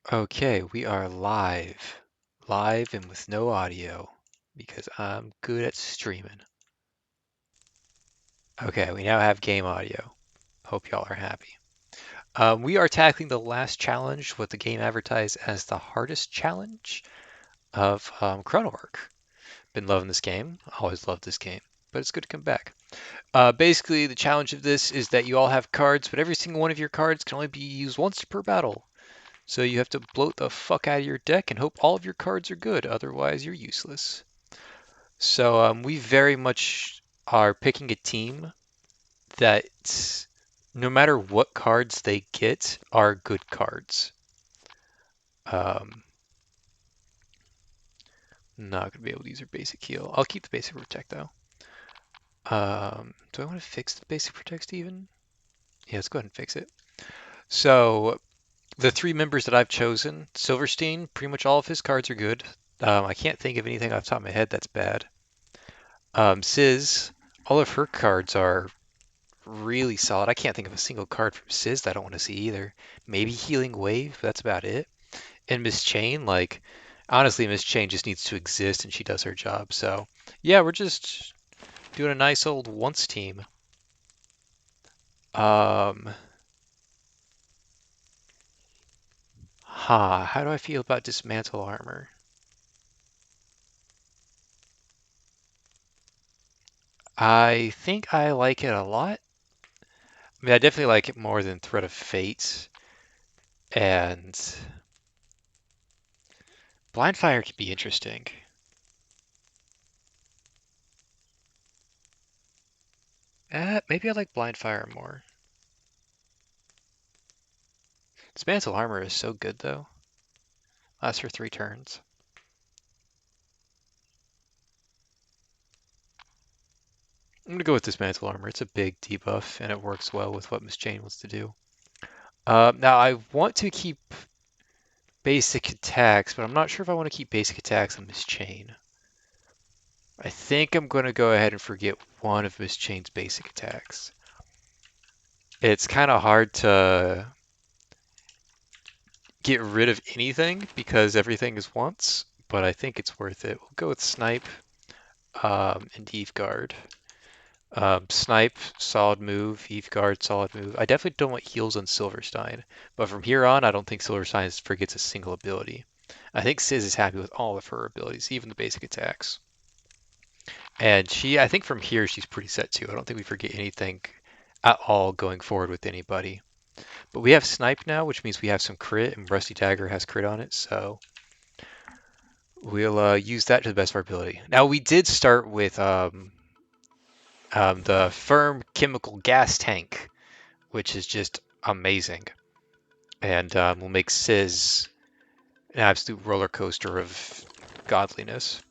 Okay, we are live. Live and with no audio because I'm good at streaming. Okay, we now have game audio. Hope y'all are happy. We are tackling the last challenge, what the game advertised as the hardest challenge of Chrono Ark. Been loving this game. Always loved this game, but it's good to come back. Basically, the challenge of this is that you all have cards, but every single one of your cards can only be used once per battle. So you have to bloat the fuck out of your deck and hope all of your cards are good, otherwise you're useless. So we very much are picking a team that no matter what cards they get are good cards. Um, not gonna be able to use their basic heal. I'll keep the basic protect though. Do I want to fix the basic protect even? Yeah, let's go ahead and fix it. So the three members that I've chosen, Silverstein, pretty much all of his cards are good. I can't think of anything off the top of my head that's bad. Sis, all of her cards are really solid. I can't think of a single card from Sis that I don't want to see either. Maybe Healing Wave, but that's about it. And Miss Chain, like, honestly, Miss Chain just needs to exist and she does her job. So, yeah, we're just doing a nice old once team. Um, how do I feel about Dismantle Armor? I think I like it a lot. I mean, I definitely like it more than Threat of Fate, and Blind Fire could be interesting. Maybe I like Blind Fire more. Dismantle Armor is so good, though. Lasts for 3 turns. I'm gonna go with Dismantle Armor. It's a big debuff, and it works well with what Miss Jane wants to do. Now, I want to keep basic attacks, but I'm not sure if I want to keep basic attacks on Miss Chain. I think I'm going to go ahead and forget one of Miss Chain's basic attacks. It's kind of hard to get rid of anything because everything is once, but I think it's worth it. We'll go with Snipe and Eve Guard. Snipe, solid move. Eve Guard, solid move. I definitely don't want heals on Silverstein, but from here on, I don't think Silverstein forgets a single ability. I think Sis is happy with all of her abilities, even the basic attacks. And I think from here, she's pretty set too. I don't think we forget anything at all going forward with anybody. But we have Snipe now, which means we have some crit, and Rusty Dagger has crit on it, so we'll use that to the best of our ability. Now, we did start with the Firm Chemical Gas Tank, which is just amazing. And will make Sis an absolute roller coaster of godliness.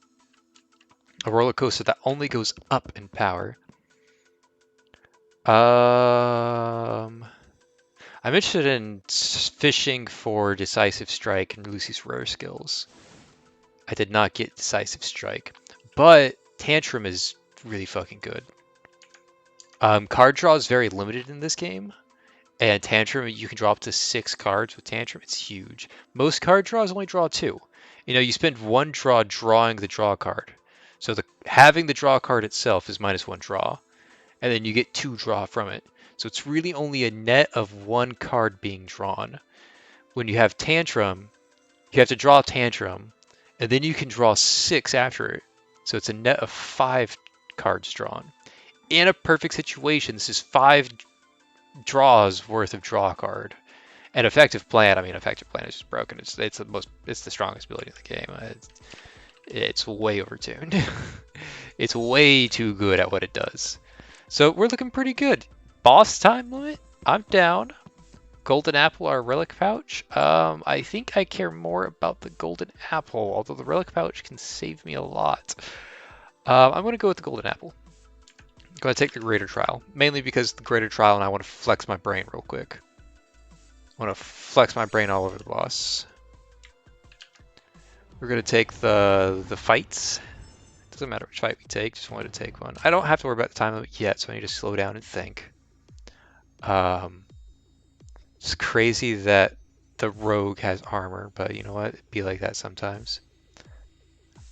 A roller coaster that only goes up in power. I'm interested in fishing for Decisive Strike and Lucy's rare skills. I did not get Decisive Strike, but Tantrum is really fucking good. Card draw is very limited in this game, and Tantrum, you can draw up to 6 cards with Tantrum. It's huge. Most card draws only draw 2. You spend 1 draw drawing the draw card. So having the draw card itself is -1 draw, and then you get 2 draw from it. So it's really only a net of 1 card being drawn. When you have Tantrum, you have to draw Tantrum, and then you can draw 6 after it. So it's a net of 5 cards drawn. In a perfect situation, this is 5 draws worth of draw card. And Effective Plan, I mean, Effective Plan is just broken. It's the strongest ability in the game. It's way overtuned. It's way too good at what it does. So we're looking pretty good. Boss time limit? I'm down. Golden apple or relic pouch? I think I care more about the golden apple, although the relic pouch can save me a lot. I'm going to go with the golden apple. I'm going to take the greater trial, mainly because the greater trial and I want to flex my brain real quick. I want to flex my brain all over the boss. We're going to take the fights. Doesn't matter which fight we take, just wanted to take one. I don't have to worry about the time limit yet, so I need to slow down and think. It's crazy that the rogue has armor, but you know what? It'd be like that sometimes.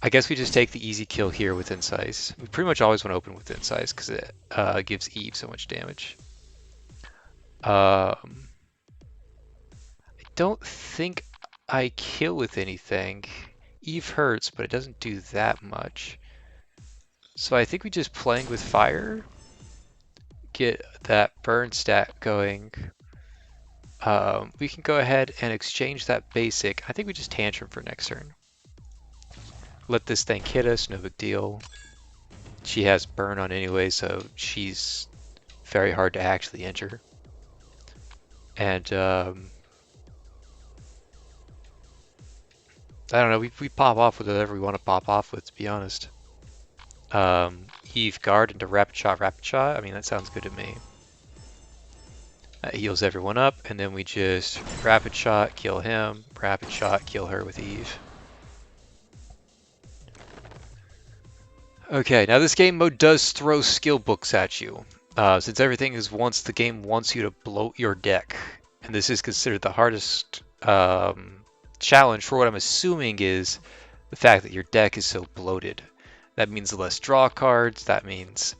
I guess we just take the easy kill here with Incise. We pretty much always want to open with Incise because it gives Eve so much damage. I don't think I kill with anything. Eve hurts, but it doesn't do that much. So I think we just playing with fire, get that burn stat going. We can go ahead and exchange that basic. I think we just tantrum for next turn. Let this thing hit us, no big deal. She has burn on anyway, so she's very hard to actually injure. And I don't know, we pop off with whatever we want to pop off with, to be honest. Eve guard into rapid shot, rapid shot. I mean, that sounds good to me. That heals everyone up, and then we just rapid shot, kill him, rapid shot, kill her with Eve. Okay, now this game mode does throw skill books at you. Since everything is once, the game wants you to bloat your deck. And this is considered the hardest challenge for what I'm assuming is the fact that your deck is so bloated. That means less draw cards, that means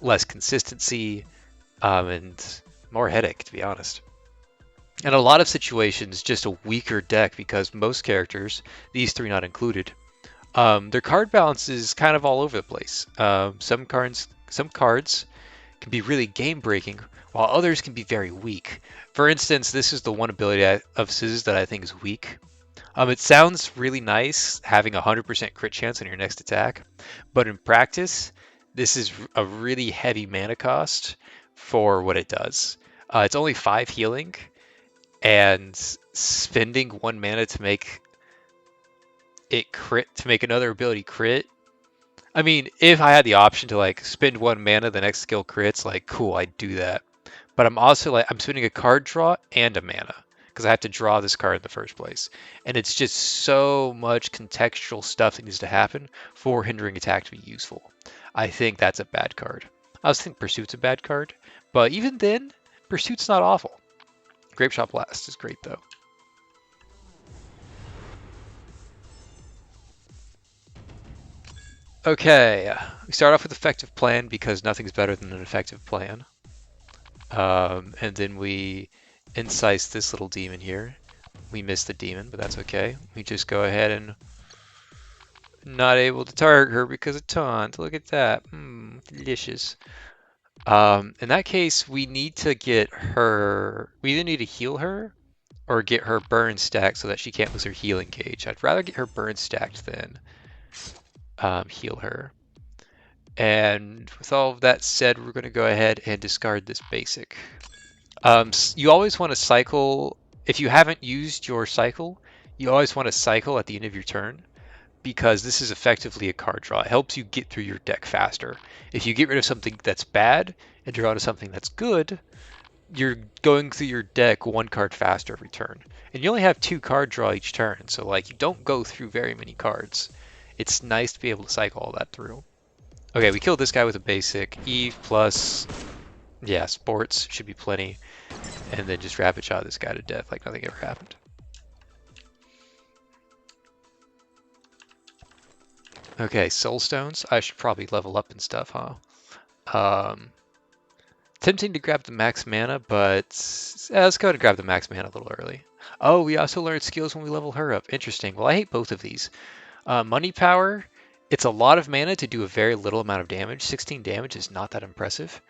less consistency, and more headache, to be honest. In a lot of situations, just a weaker deck because most characters, these three not included, their card balance is kind of all over the place. Some cards can be really game breaking, while others can be very weak. For instance, this is the one ability of Sizz that I think is weak. It sounds really nice having a 100% crit chance on your next attack, but in practice, this is a really heavy mana cost for what it does. It's only 5 healing, and spending 1 mana to make it crit, to make another ability crit. I mean, if I had the option to like spend 1 mana, the next skill crits, like cool, I'd do that. But I'm also like, I'm spending a card draw and a mana because I have to draw this card in the first place. And it's just so much contextual stuff that needs to happen for hindering attack to be useful. I think that's a bad card. I also think Pursuit's a bad card, but even then, Pursuit's not awful. Grape Shot Blast is great though. Okay, we start off with effective plan because nothing's better than an effective plan. And then we incise this little demon here. We miss the demon, but that's okay. We just go ahead and not able to target her because of taunt. Look at that. Delicious. In that case, we need to get her. We either need to heal her or get her burn stacked so that she can't lose her healing gauge. I'd rather get her burn stacked than heal her. And with all of that said, we're going to go ahead and discard this basic. You always want to cycle, if you haven't used your cycle, you always want to cycle at the end of your turn because this is effectively a card draw. It helps you get through your deck faster. If you get rid of something that's bad and draw to something that's good, you're going through your deck 1 card faster every turn. And you only have 2 card draw each turn, so like you don't go through very many cards. It's nice to be able to cycle all that through. Okay, we killed this guy with a basic. Eve plus, yeah, sports should be plenty. And then just rapid shot this guy to death like nothing ever happened. Okay, soul stones. I should probably level up and stuff, huh? Tempting to grab the max mana, but let's go ahead and grab the max mana a little early. Oh, we also learned skills when we level her up. Interesting. Well, I hate both of these. Money power. It's a lot of mana to do a very little amount of damage. 16 damage is not that impressive.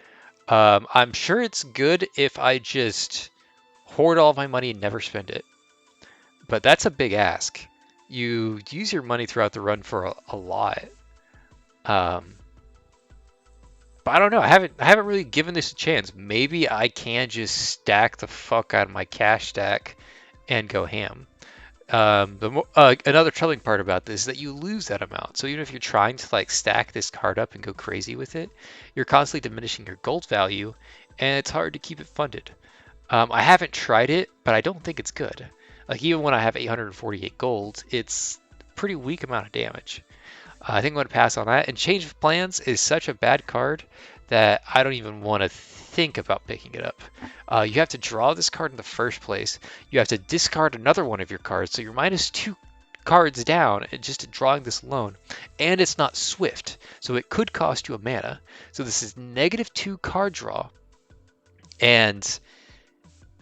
I'm sure it's good if I just hoard all of my money and never spend it. But that's a big ask. You use your money throughout the run for a lot. But I don't know. I haven't really given this a chance. Maybe I can just stack the fuck out of my cash stack and go ham. Another troubling part about this is that you lose that amount. So even if you're trying to like stack this card up and go crazy with it, you're constantly diminishing your gold value, and it's hard to keep it funded. I haven't tried it, but I don't think it's good. Like even when I have 848 gold, it's a pretty weak amount of damage. I think I'm going to pass on that. And Change of Plans is such a bad card that I don't even want to think about picking it up. You have to draw this card in the first place. You have to discard another one of your cards, so you're -2 cards down just drawing this alone. And it's not swift, so it could cost you a mana. So this is -2 card draw, and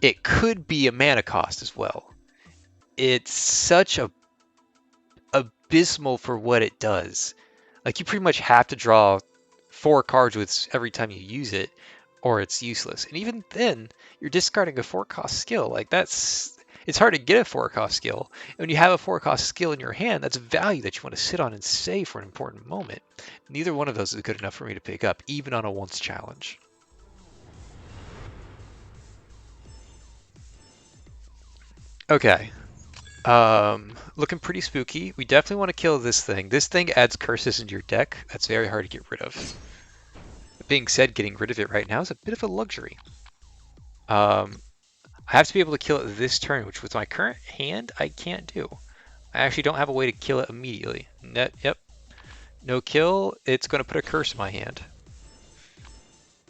it could be a mana cost as well. It's such a abysmal for what it does. Like, you pretty much have to draw 4 cards with every time you use it, or it's useless. And even then, you're discarding a 4-cost skill. Like, it's hard to get a 4-cost skill. And when you have a 4-cost skill in your hand, that's value that you want to sit on and save for an important moment. Neither one of those is good enough for me to pick up, even on a once challenge. Okay. Looking pretty spooky. We definitely want to kill this thing. This thing adds curses into your deck. That's very hard to get rid of. That being said, getting rid of it right now is a bit of a luxury. I have to be able to kill it this turn, which with my current hand, I can't do. I actually don't have a way to kill it immediately. Yep. No kill. It's going to put a curse in my hand.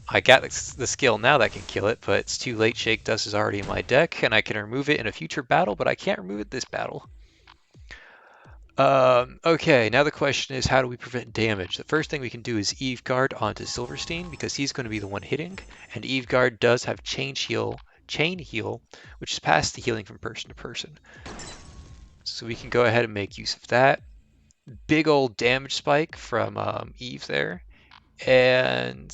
I got the skill now that can kill it, but it's too late. Shake Dust is already in my deck, and I can remove it in a future battle, but I can't remove it this battle. Okay, now the question is, how do we prevent damage? The first thing we can do is Eve Guard onto Silverstein, because he's going to be the one hitting, and Eve Guard does have Chain Heal, which is past the healing from person to person. So we can go ahead and make use of that. Big old damage spike from Eve there, and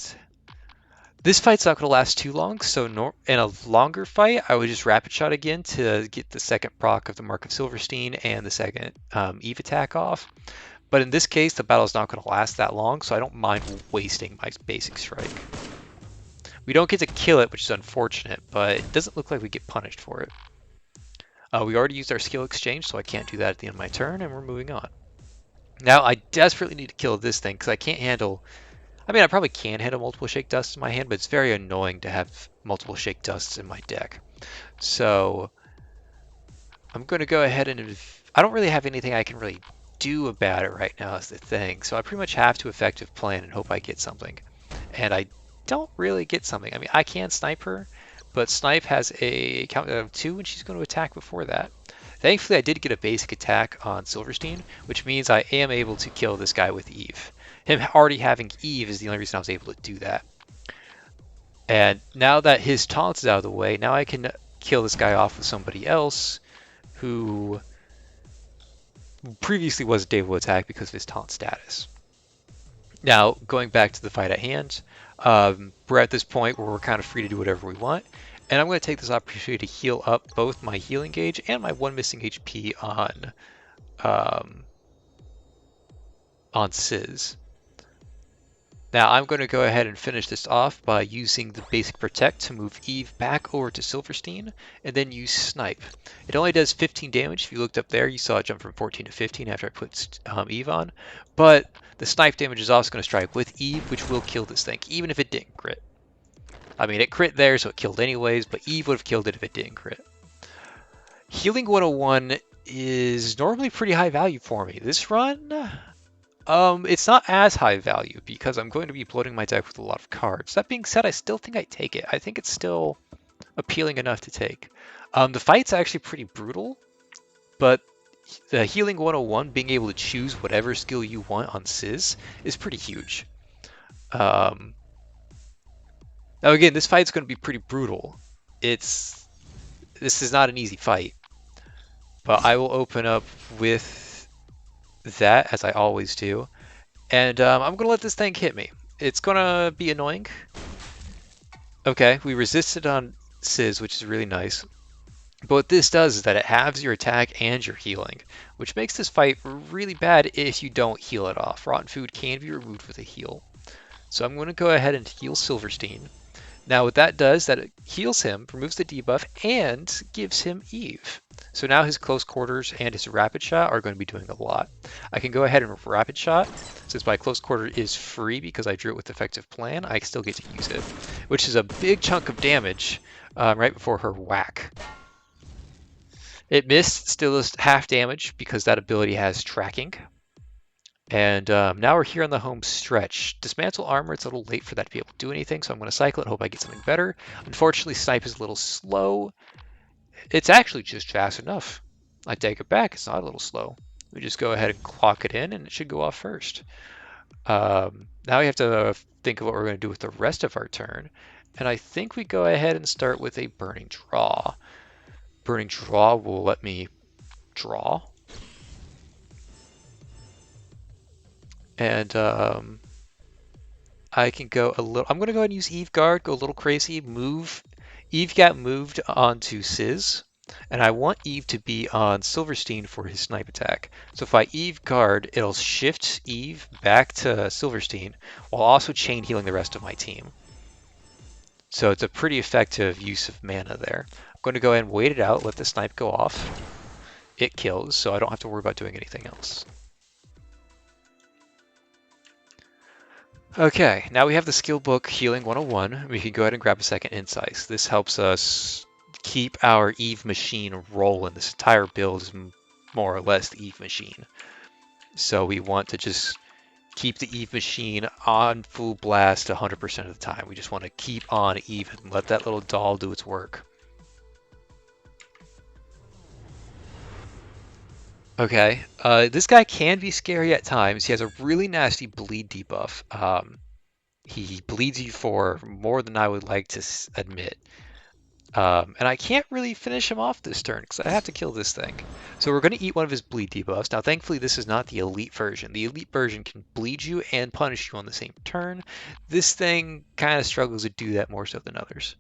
this fight's not going to last too long, so in a longer fight, I would just Rapid Shot again to get the second proc of the Mark of Silverstein and the second Eve attack off. But in this case, the battle's not going to last that long, so I don't mind wasting my basic strike. We don't get to kill it, which is unfortunate, but it doesn't look like we get punished for it. We already used our skill exchange, so I can't do that at the end of my turn, and we're moving on. Now, I desperately need to kill this thing, because I can't handle... I mean, I probably can handle multiple Shake Dusts in my hand, but it's very annoying to have multiple Shake Dusts in my deck. So I'm going to go ahead and... I don't really have anything I can really do about it right now is the thing. So I pretty much have to effective plan and hope I get something. And I don't really get something. I mean, I can snipe her, but snipe has a countdown of 2 and she's going to attack before that. Thankfully, I did get a basic attack on Silverstein, which means I am able to kill this guy with Eve. Him already having Eve is the only reason I was able to do that. And now that his taunt is out of the way, now I can kill this guy off with somebody else who previously wasn't able to attack because of his taunt status. Now, going back to the fight at hand, we're at this point where we're kind of free to do whatever we want. And I'm going to take this opportunity to heal up both my healing gauge and my 1 missing HP on Sizz. Now I'm going to go ahead and finish this off by using the basic Protect to move Eve back over to Silverstein, and then use Snipe. It only does 15 damage. If you looked up there, you saw it jump from 14 to 15 after I put Eve on. But the Snipe damage is also going to strike with Eve, which will kill this thing, even if it didn't crit. I mean, it crit there, so it killed anyways, but Eve would have killed it if it didn't crit. Healing 101 is normally pretty high value for me. This run... it's not as high value because I'm going to be bloating my deck with a lot of cards. That being said, I still think I take it. I think it's still appealing enough to take. The fight's actually pretty brutal, but the Healing 101, being able to choose whatever skill you want on Sizz, is pretty huge. Now again, this fight's going to be pretty brutal. This is not an easy fight, but I will open up with that, as I always do, and I'm gonna let this thing hit me. It's gonna be annoying. Okay, we resisted on Sizz, which is really nice, but what this does is that it halves your attack and your healing, which makes this fight really bad if you don't heal it off. Rotten Food can be removed with a heal, so I'm going to go ahead and heal Silverstein. Now what that does, that it heals him, removes the debuff, and gives him Eve. So now his close quarters and his rapid shot are going to be doing a lot. I can go ahead and rapid shot. Since my close quarter is free because I drew it with effective plan, I still get to use it, which is a big chunk of damage right before her whack. It missed, still is half damage because that ability has tracking. And now we're here on the home stretch. Dismantle armor, it's a little late for that to be able to do anything, so I'm going to cycle it, hope I get something better. Unfortunately, snipe is a little slow. It's actually just fast enough. I take it back, it's not a little slow. We just go ahead and clock it in, and it should go off first. Now we have to think of what we're going to do with the rest of our turn. And I think we go ahead and start with a Burning Draw. Burning Draw will let me draw. And I can go a little. I'm going to go ahead and use Eve Guard, go a little crazy, move. Eve got moved onto Sizz, and I want Eve to be on Silverstein for his snipe attack. So if I Eve Guard, it'll shift Eve back to Silverstein while also chain healing the rest of my team. So it's a pretty effective use of mana there. I'm going to go ahead and wait it out, let the snipe go off. It kills, so I don't have to worry about doing anything else. Okay, now we have the skill book Healing 101. We can go ahead and grab a second Insights. This helps us keep our Eve machine rolling. This entire build is more or less the Eve machine. So we want to just keep the Eve machine on full blast 100% of the time. We just want to keep on Eve and let that little doll do its work. Okay, this guy can be scary at times. He has a really nasty bleed debuff. He bleeds you for more than I would like to admit. And I can't really finish him off this turn because I have to kill this thing. So we're going to eat one of his bleed debuffs. Now, thankfully, this is not the elite version. The elite version can bleed you and punish you on the same turn. This thing kind of struggles to do that more so than others.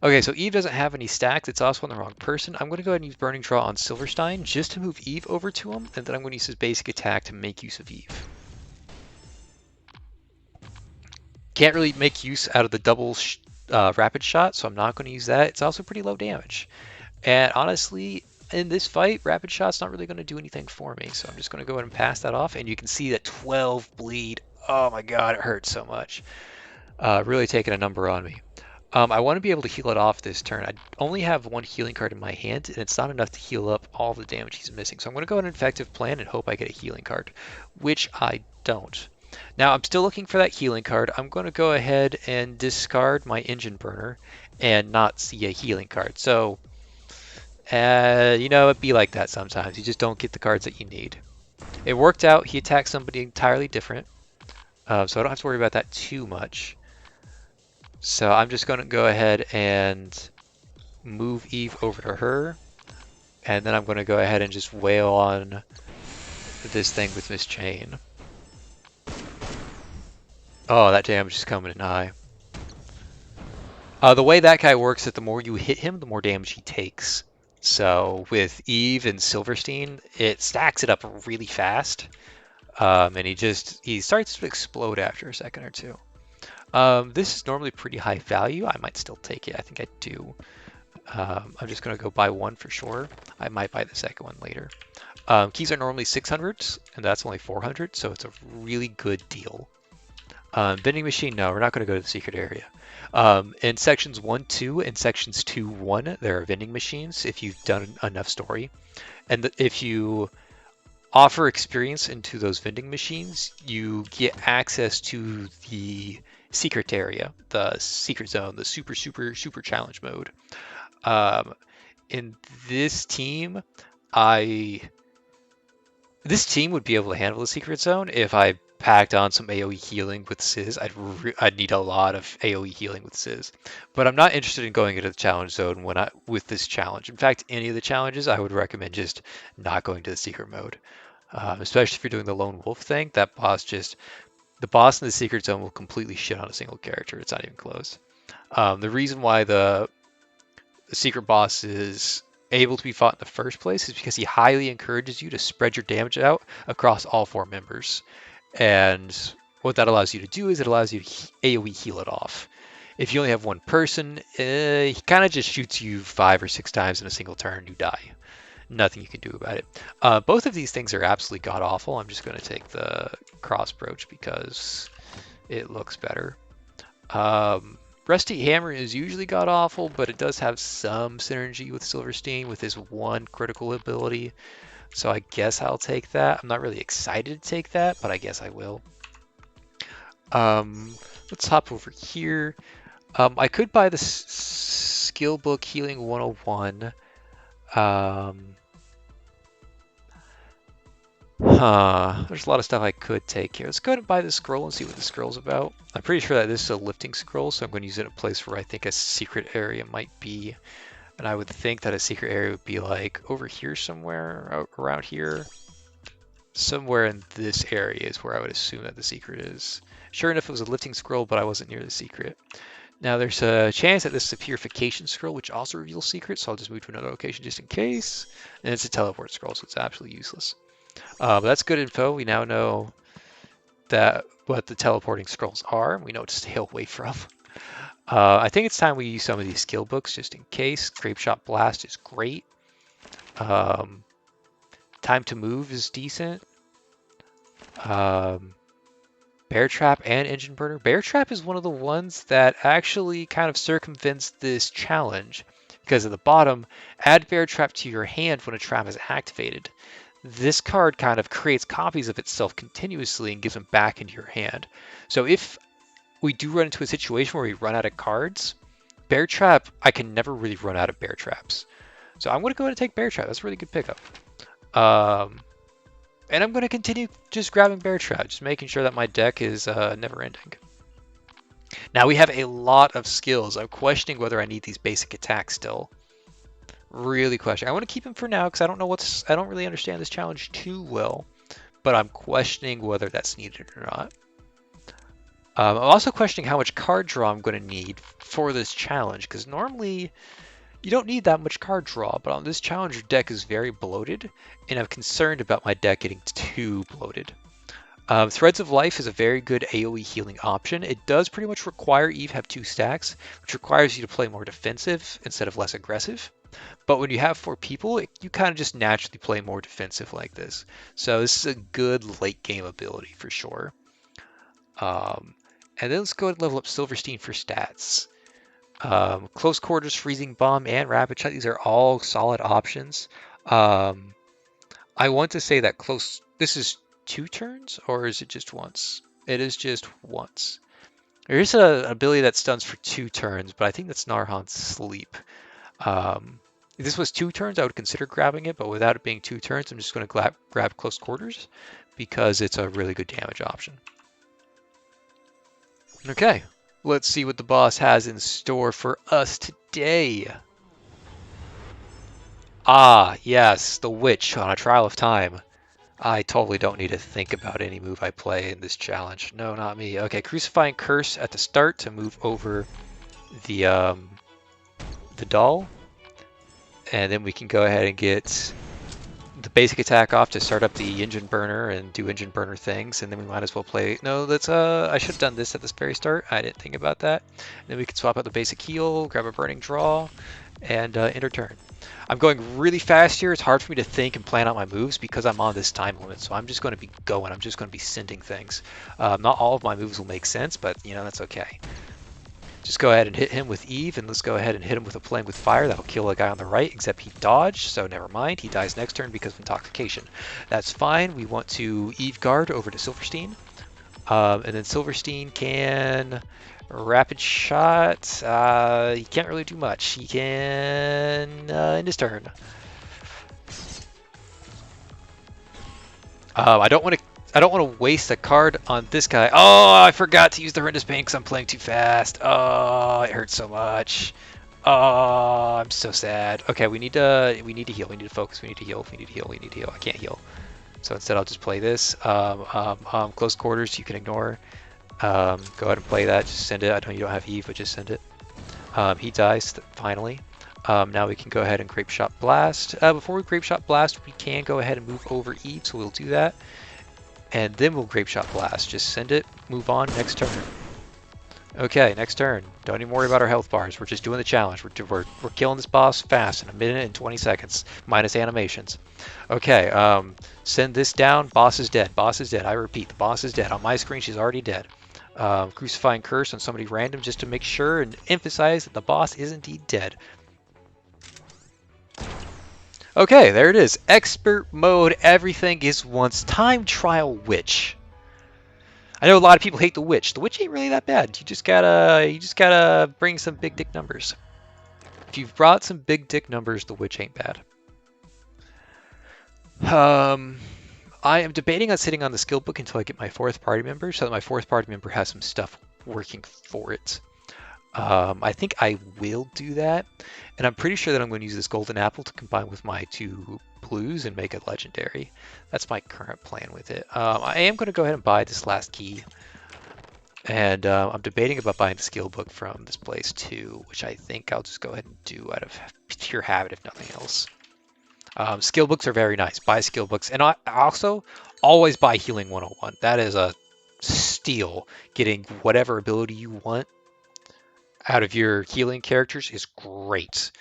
Okay, so Eve doesn't have any stacks. It's also on the wrong person. I'm going to go ahead and use Burning Draw on Silverstein just to move Eve over to him, and then I'm going to use his basic attack to make use of Eve. Can't really make use out of the double rapid shot, so I'm not going to use that. It's also pretty low damage. And honestly, in this fight, rapid shot's not really going to do anything for me, so I'm just going to go ahead and pass that off, and you can see that 12 bleed. Oh my god, it hurts so much. Really taking a number on me. I want to be able to heal it off this turn. I only have one healing card in my hand, and it's not enough to heal up all the damage he's missing. So I'm going to go on an effective plan and hope I get a healing card, which I don't. Now I'm still looking for that healing card. I'm going to go ahead and discard my engine burner and not see a healing card. So, you know, it'd be like that sometimes. You just don't get the cards that you need. It worked out. He attacked somebody entirely different, so I don't have to worry about that too much. So I'm just going to go ahead and move Eve over to her, and then I'm going to go ahead and just wail on this thing with Miss Chain. Oh, that damage is coming in high. The way that guy works is that the more you hit him, the more damage he takes. So with Eve and Silverstein, it stacks it up really fast, and he starts to explode after a second or two. This is normally pretty high value. I might still take it. I think I do. I'm just going to go buy one for sure. I might buy the second one later. Keys are normally 600s, and that's only 400, so it's a really good deal. Vending machine, no, we're not going to go to the secret area. In sections 1, 2, and sections 2, 1, there are vending machines if you've done enough story. And if you offer experience into those vending machines, you get access to the secret area, the secret zone, the super challenge mode. In this team, this team would be able to handle the secret zone if I packed on some AoE healing with Sizz. I'd need a lot of AoE healing with Sizz, but I'm not interested in going into the challenge zone with this challenge. In fact, any of the challenges, I would recommend just not going to the secret mode, especially if you're doing the lone wolf thing. The boss in the secret zone will completely shit on a single character. It's not even close. The reason why the secret boss is able to be fought in the first place is because he highly encourages you to spread your damage out across all 4 members. And what that allows you to do is it allows you to AoE heal it off. If you only have one person, he kind of just shoots you 5 or 6 times in a single turn, you die. Nothing you can do about it. Both of these things are absolutely god-awful. I'm just going to take the cross brooch because it looks better. Rusty Hammer is usually god-awful, but it does have some synergy with Silverstein with his one critical ability. So I guess I'll take that. I'm not really excited to take that, but I guess I will. Let's hop over here. I could buy the skill book Healing 101. There's a lot of stuff I could take here. Let's go ahead and buy this scroll and see what the scroll's about. I'm pretty sure that this is a lifting scroll, so I'm going to use it in a place where I think a secret area might be. And I would think that a secret area would be like over here somewhere, around here. Somewhere in this area is where I would assume that the secret is. Sure enough, it was a lifting scroll, but I wasn't near the secret. Now there's a chance that this is a purification scroll, which also reveals secrets, so I'll just move to another location just in case. And it's a teleport scroll, so it's absolutely useless. But that's good info. We now know that what the teleporting scrolls are. We know what to stay away from. I think it's time we use some of these skill books just in case. Grape Shot Blast is great. Time to Move is decent. Bear Trap and Engine Burner. Bear Trap is one of the ones that actually kind of circumvents this challenge because at the bottom, add Bear Trap to your hand when a trap is activated. This card kind of creates copies of itself continuously and gives them back into your hand. So if we do run into a situation where we run out of cards, Bear Trap, I can never really run out of Bear Traps. So I'm going to go ahead and take Bear Trap. That's a really good pickup. And I'm going to continue just grabbing Bear Trap, just making sure that my deck is never ending. Now we have a lot of skills. I'm questioning whether I need these basic attacks still. Really questioning. I want to keep them for now because I don't really understand this challenge too well, but I'm questioning whether that's needed or not. I'm also questioning how much card draw I'm going to need for this challenge because normally you don't need that much card draw, but on this challenge your deck is very bloated, and I'm concerned about my deck getting too bloated. Threads of Life is a very good AoE healing option. It does pretty much require Eve have 2 stacks, which requires you to play more defensive instead of less aggressive. But when you have 4 people, you kind of just naturally play more defensive like this. So this is a good late game ability for sure. And then let's go ahead and level up Silverstein for stats. Close Quarters, Freezing Bomb, and Rapid Shot, these are all solid options. I want to say that this is 2 turns, or is it just once? It is just once. There is an ability that stuns for 2 turns, but I think that's Narhan's Sleep. If this was 2 turns, I would consider grabbing it, but without it being 2 turns, I'm just going to grab Close Quarters because it's a really good damage option. Okay, let's see what the boss has in store for us today. Ah, yes, the Witch on a Trial of Time. I totally don't need to think about any move I play in this challenge. No, not me. Okay, Crucifying Curse at the start to move over the doll. And then we can go ahead and get the basic attack off to start up the engine burner and do engine burner things, and then we might as well play. No, let's I should have done this at the very start. I didn't think about that. And then we can swap out the basic heal, grab a burning draw, and enter turn. I'm going really fast here. It's hard for me to think and plan out my moves because I'm on this time limit. So I'm just going to be going. I'm just going to be sending things. Not all of my moves will make sense, but you know that's okay. Just go ahead and hit him with Eve, and let's go ahead and hit him with a Flame with Fire. That'll kill a guy on the right, except he dodged, so never mind. He dies next turn because of Intoxication. That's fine. We want to Eve Guard over to Silverstein. And then Silverstein can Rapid Shot. He can't really do much. He can end his turn. I don't want to waste a card on this guy. Oh, I forgot to use the Horrendous Pain because I'm playing too fast. Oh, it hurts so much. Oh, I'm so sad. Okay, we need to heal. We need to focus. We need to heal. We need to heal. We need to heal. I can't heal. So instead, I'll just play this. Close Quarters, you can ignore. Go ahead and play that. Just send it. I know you don't have Eve, but just send it. He dies, finally. Now we can go ahead and Grape Shot Blast. Before we Grape Shot Blast, we can go ahead and move over Eve, so we'll do that. And then we'll Grape Shot Blast. Just send it, move on, next turn. Okay, next turn. Don't even worry about our health bars. We're just doing the challenge. We're killing this boss fast in 1 minute and 20 seconds, minus animations. Okay, send this down. Boss is dead. Boss is dead. I repeat, the boss is dead. On my screen, she's already dead. Crucifying Curse on somebody random just to make sure and emphasize that the boss is indeed dead. Okay, there it is. Expert mode. Everything is once. Time trial witch. I know a lot of people hate the witch. The witch ain't really that bad. You just gotta bring some big dick numbers. If you've brought some big dick numbers, the witch ain't bad. Um, I am debating on sitting on the skill book until I get my fourth party member, so that my fourth party member has some stuff working for it. I think I will do that, and I'm pretty sure that I'm going to use this golden apple to combine with my two blues and make it legendary. That's my current plan with it. I am going to go ahead and buy this last key, and I'm debating about buying the skill book from this place too, which I think I'll just go ahead and do out of pure habit, if nothing else. Skill books are very nice. Buy skill books, and I also always buy Healing 101. That is a steal. Getting whatever ability you want out of your healing characters is great.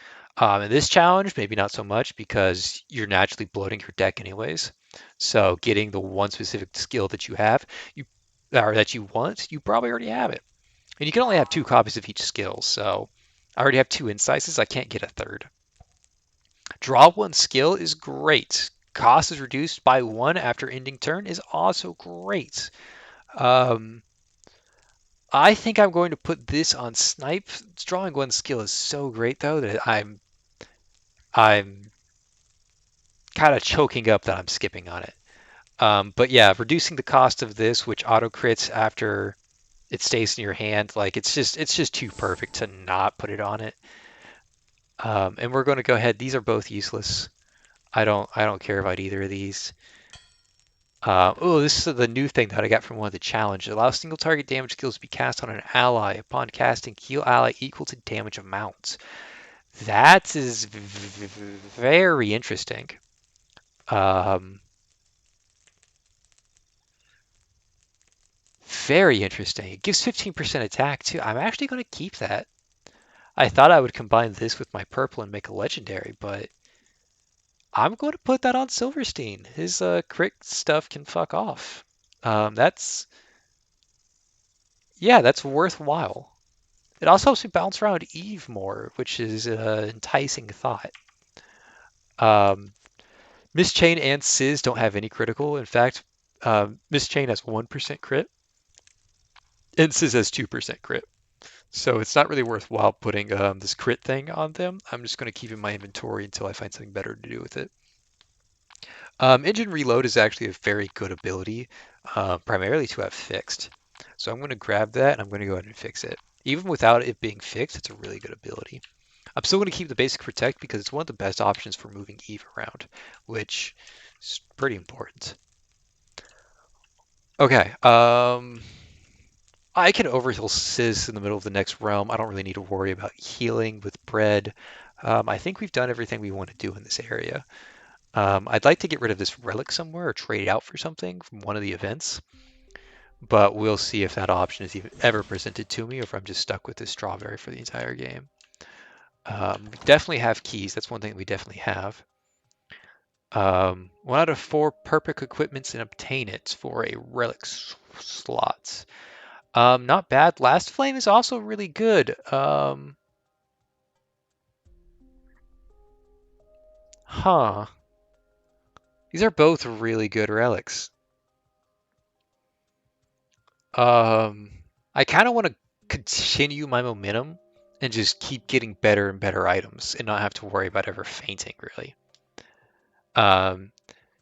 In this challenge, maybe not so much because you're naturally bloating your deck anyways. So getting the one specific skill that you have, you or that you want, you probably already have it. And you can only have two copies of each skill. So I already have two incises. I can't get a third. Draw one skill is great. Cost is reduced by one after ending turn is also great. Um, I think I'm going to put this on snipe. Drawing one skill is so great though that I'm kind of choking up that I'm skipping on it. But yeah, reducing the cost of this, which auto crits after it stays in your hand, like it's just too perfect to not put it on it. And we're going to go ahead. These are both useless. I don't care about either of these. Oh, this is the new thing that I got from one of the challenges. Allow single target damage skills to be cast on an ally. Upon casting, heal ally equal to damage amount. That is very interesting. Um, Very interesting. It gives 15% attack too. I'm actually going to keep that. I thought I would combine this with my purple and make a legendary, but I'm going to put that on Silverstein. His crit stuff can fuck off. That's Yeah, that's worthwhile. It also helps me bounce around Eve more, which is an enticing thought. Um, Miss Chain and Sizz don't have any critical. In fact, Miss Chain has 1% crit, and Sizz has 2% crit. So it's not really worthwhile putting this crit thing on them. I'm just going to keep in my inventory until I find something better to do with it. Engine Reload is actually a very good ability, primarily to have fixed. So I'm going to grab that and I'm going to go ahead and fix it. Even without it being fixed, it's a really good ability. I'm still going to keep the basic protect because it's one of the best options for moving Eve around, which is pretty important. Okay, I can overheal Sis in the middle of the next realm. I don't really need to worry about healing with bread. I think we've done everything we want to do in this area. I'd like to get rid of this relic somewhere or trade it out for something from one of the events, but we'll see if that option is even ever presented to me or if I'm just stuck with this strawberry for the entire game. We definitely have keys. That's one thing we definitely have. 1 out of 4 perfect equipments and obtain it for a relic slot. Not bad. Last Flame is also really good. Huh. These are both really good relics. Um, I kind of want to continue my momentum and just keep getting better and better items and not have to worry about ever fainting, really. Um,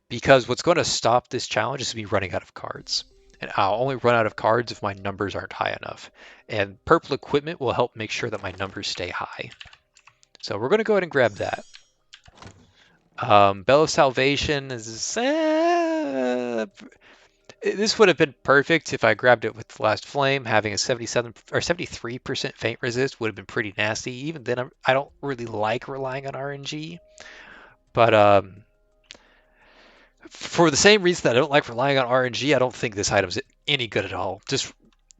because what's going to stop this challenge is me running out of cards. And I'll only run out of cards if my numbers aren't high enough. And purple equipment will help make sure that my numbers stay high. So we're going to go ahead and grab that. Bell of Salvation is... this would have been perfect if I grabbed it with the last flame. Having a 77 or 73% faint resist would have been pretty nasty. Even then, I don't really like relying on RNG. But for the same reason that I don't like relying on RNG, I don't think this item's any good at all. Just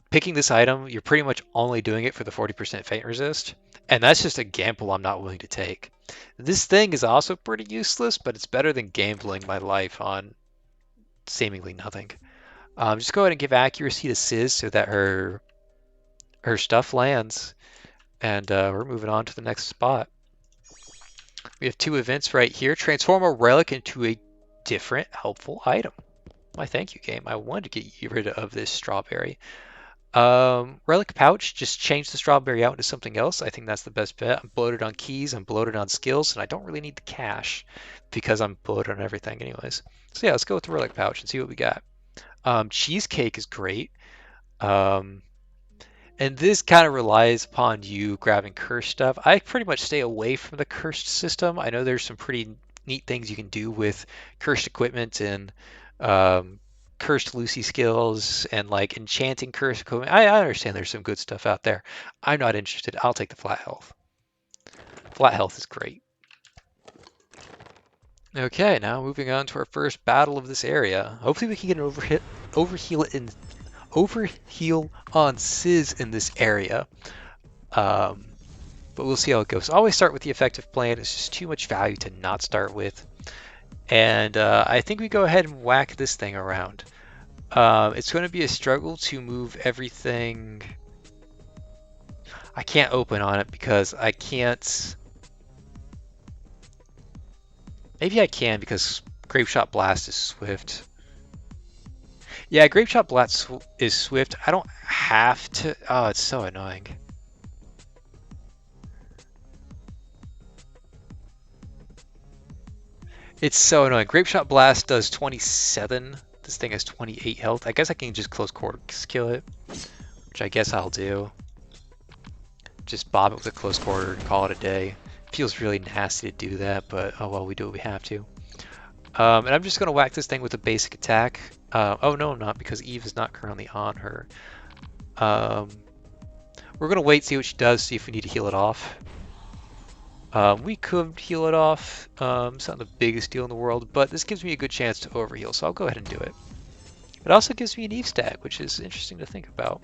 picking this item, you're pretty much only doing it for the 40% faint resist. And that's just a gamble I'm not willing to take. This thing is also pretty useless, but it's better than gambling my life on seemingly nothing. Just go ahead and give accuracy to Sizz so that her stuff lands. And we're moving on to the next spot. We have two events right here. Transform a relic into a different helpful item. Why, thank you, game. I wanted to get rid of this strawberry. Relic pouch, just change the strawberry out into something else. I think that's the best bet. I'm bloated on keys, I'm bloated on skills, and I don't really need the cash because I'm bloated on everything anyways. So yeah, let's go with the relic pouch and see what we got. Cheesecake is great. Um, and this kind of relies upon you grabbing cursed stuff. I pretty much stay away from the cursed system. I know there's some pretty neat things you can do with cursed equipment and um, cursed Lucy skills and like enchanting cursed equipment. I understand there's some good stuff out there. I'm not interested. I'll take the flat health. Flat health is great. Okay, now moving on to our first battle of this area. Hopefully we can get an overheal on Sizz in this area. Um, but we'll see how it goes. Always start with the effective plan. It's just too much value to not start with. And I think we go ahead and whack this thing around. It's going to be a struggle to move everything. I can't open on it because I can't. Maybe I can because Grape Shot Blast is swift. Yeah, Grape Shot Blast is swift. I don't have to. Oh, it's so annoying. It's so annoying. Grape Shot Blast does 27. This thing has 28 health. I guess I can just close quarters kill it, which I guess I'll do. Just bob it with a close quarter and call it a day. Feels really nasty to do that, but oh well, we do what we have to. And I'm just going to whack this thing with a basic attack. Oh no, I'm not, because Eve is not currently on her. We're going to wait, see what she does, see if we need to heal it off. We could heal it off. It's not the biggest deal in the world, but this gives me a good chance to overheal, so I'll go ahead and do it. It also gives me an Eve stack, which is interesting to think about.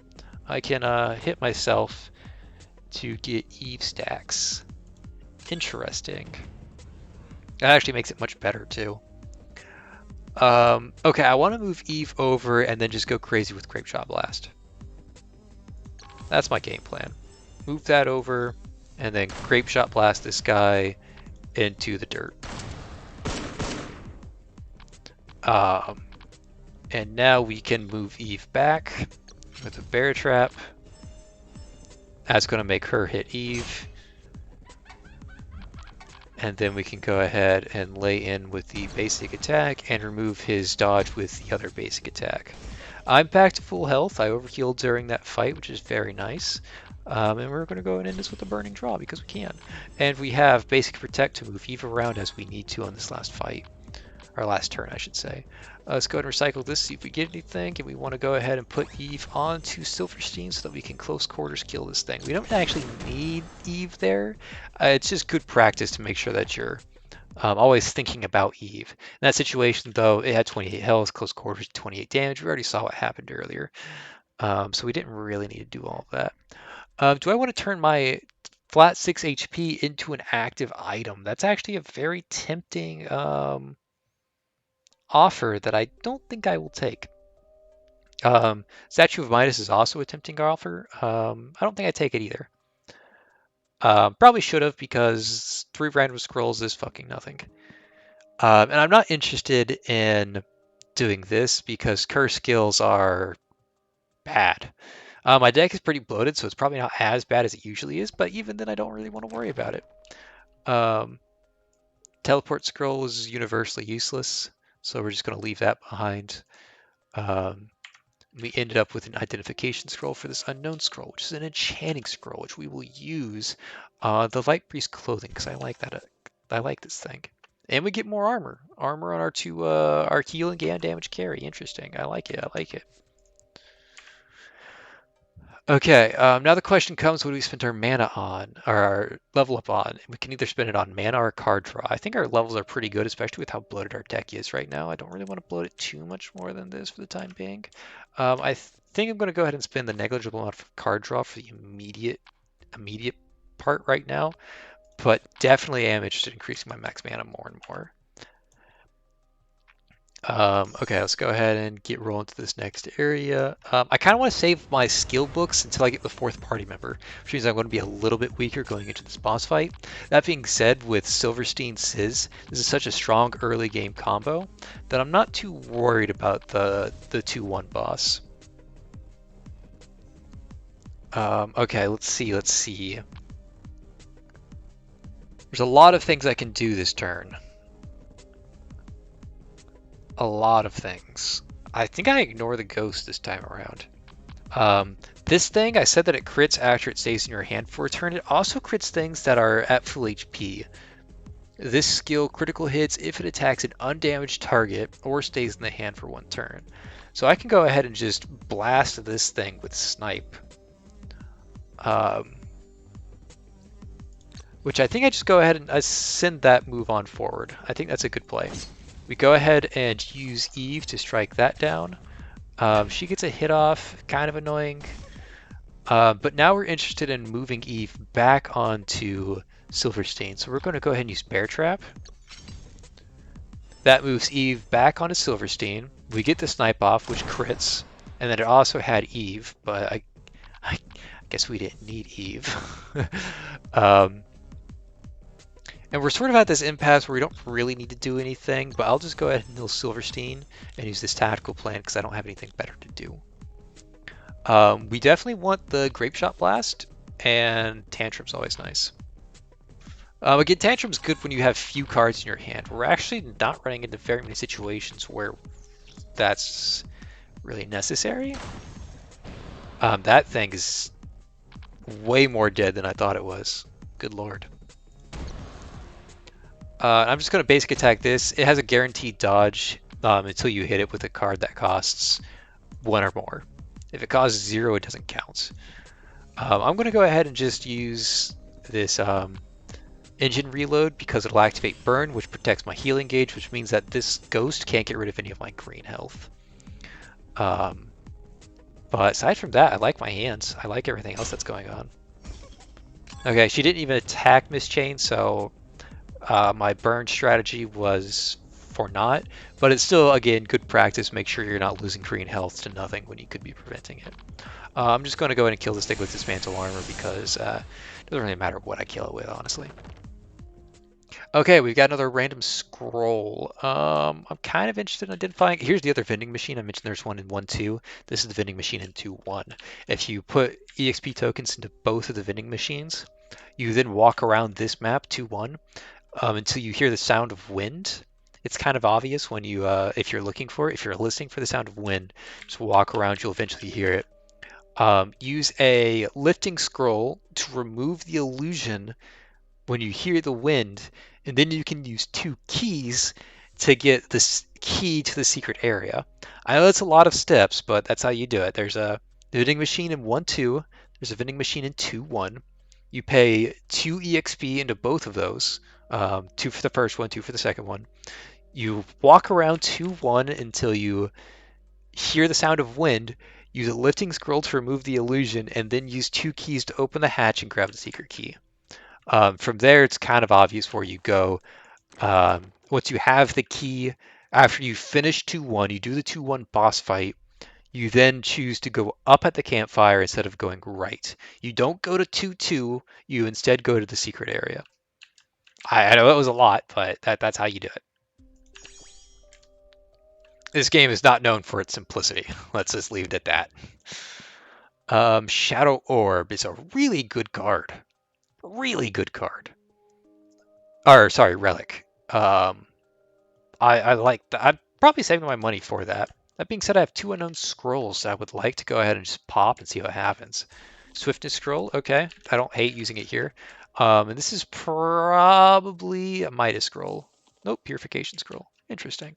I can hit myself to get Eve stacks. Interesting. That actually makes it much better too. Okay, I want to move Eve over and then just go crazy with Grape Shot Blast. That's my game plan. Move that over and then Grape Shot Blast this guy into the dirt. And now we can move Eve back with a Bear Trap. That's going to make her hit Eve. And then we can go ahead and lay in with the basic attack and remove his dodge with the other basic attack. I'm back to full health. I overhealed during that fight, which is very nice. And we're going to go and end this with a burning draw because we can. And we have basic protect to move Eve around as we need to on this last fight. Our last turn, I should say. Let's go ahead and recycle this, see if we get anything. And we want to go ahead and put Eve onto Silverstein so that we can close quarters kill this thing. We don't actually need Eve there. It's just good practice to make sure that you're always thinking about Eve. In that situation, though, it had 28 health, close quarters, 28 damage. We already saw what happened earlier. So we didn't really need to do all of that. Do I want to turn my flat 6 HP into an active item? That's actually a very tempting offer that I don't think I will take. Statue of Midas is also a tempting offer. I don't think I take it either. Probably should have because 3 random scrolls is fucking nothing. And I'm not interested in doing this because curse skills are bad. My deck is pretty bloated, so it's probably not as bad as it usually is, but even then I don't really want to worry about it. Teleport scroll is universally useless, so we're just going to leave that behind. We ended up with an identification scroll for this unknown scroll, which is an enchanting scroll, which we will use the Light Priest clothing because I like that. I like this thing, and we get more armor. Armor on our two our healing and damage carry. Interesting. I like it. I like it. Okay, now the question comes, what do we spend our mana on, or our level up on? We can either spend it on mana or card draw. I think our levels are pretty good, especially with how bloated our deck is right now. I don't really want to bloat it too much more than this for the time being. I think I'm going to go ahead and spend the negligible amount of card draw for the immediate part right now, but definitely am interested in increasing my max mana more and more. Okay, let's go ahead and get rolling to this next area. I kind of want to save my skill books until I get the fourth party member, which means I'm going to be a little bit weaker going into this boss fight. That being said, with Silverstein Sizz, this is such a strong early game combo that I'm not too worried about the 2-1 boss. Okay, let's see. There's a lot of things I can do this turn. A lot of things. I think I ignore the ghost this time around. This thing, I said that it crits after it stays in your hand for a turn. It also crits things that are at full HP. This skill critical hits if it attacks an undamaged target or stays in the hand for one turn. So I can go ahead and just blast this thing with Snipe. Which I think I just go ahead and send that move on forward. I think that's a good play. We go ahead and use Eve to strike that down. She gets a hit off, kind of annoying. But now we're interested in moving Eve back onto Silverstein. So we're going to go ahead and use Bear Trap. That moves Eve back onto Silverstein. We get the snipe off, which crits. And then it also had Eve, but I guess we didn't need Eve. And we're sort of at this impasse where we don't really need to do anything, but I'll just go ahead and heal Silverstein and use this tactical plan because I don't have anything better to do. We definitely want the Grape Shot Blast, and Tantrum's always nice. Again, Tantrum's good when you have few cards in your hand. We're actually not running into very many situations where that's really necessary. That thing is way more dead than I thought it was. Good lord. I'm just going to basic attack this. It has a guaranteed dodge until you hit it with a card that costs 1 or more. If it costs 0, it doesn't count. I'm going to go ahead and just use this engine reload because it'll activate burn, which protects my healing gauge, which means that this ghost can't get rid of any of my green health. But aside from that, I like my hands. I like everything else that's going on. Okay, she didn't even attack Miss Chain, so my burn strategy was for naught, but it's still, again, good practice. Make sure you're not losing green health to nothing when you could be preventing it. I'm just going to go ahead and kill this thing with Dismantle Armor because it doesn't really matter what I kill it with, honestly. Okay, we've got another random scroll. I'm kind of interested in identifying. Here's the other vending machine. I mentioned there's one in 1-2. This is the vending machine in 2-1. If you put EXP tokens into both of the vending machines, you then walk around this map 2-1 until you hear the sound of wind. It's kind of obvious when you, if you're looking for it, if you're listening for the sound of wind, just walk around, you'll eventually hear it. Use a lifting scroll to remove the illusion when you hear the wind, and then you can use 2 keys to get this key to the secret area. I know that's a lot of steps, but that's how you do it. There's a vending machine in 1-2. There's a vending machine in 2-1. You pay 2 EXP into both of those. 2 for the first one, 2 for the second one. You walk around 2-1 until you hear the sound of wind, use a lifting scroll to remove the illusion, and then use 2 keys to open the hatch and grab the secret key. From there, it's kind of obvious where you go. Once you have the key, after you finish 2-1, you do the 2-1 boss fight. You then choose to go up at the campfire instead of going right. You don't go to 2-2, you instead go to the secret area. I know it was a lot, but that's how you do it. This game is not known for its simplicity. Let's just leave it at that. Shadow Orb is a really good card. Really good card. Or, sorry, Relic. I like that. I'm probably saving my money for that. That being said, I have 2 unknown scrolls that I would like to go ahead and just pop and see what happens. Swiftness scroll, okay. I don't hate using it here. And this is probably a Midas scroll. Nope, purification scroll. Interesting.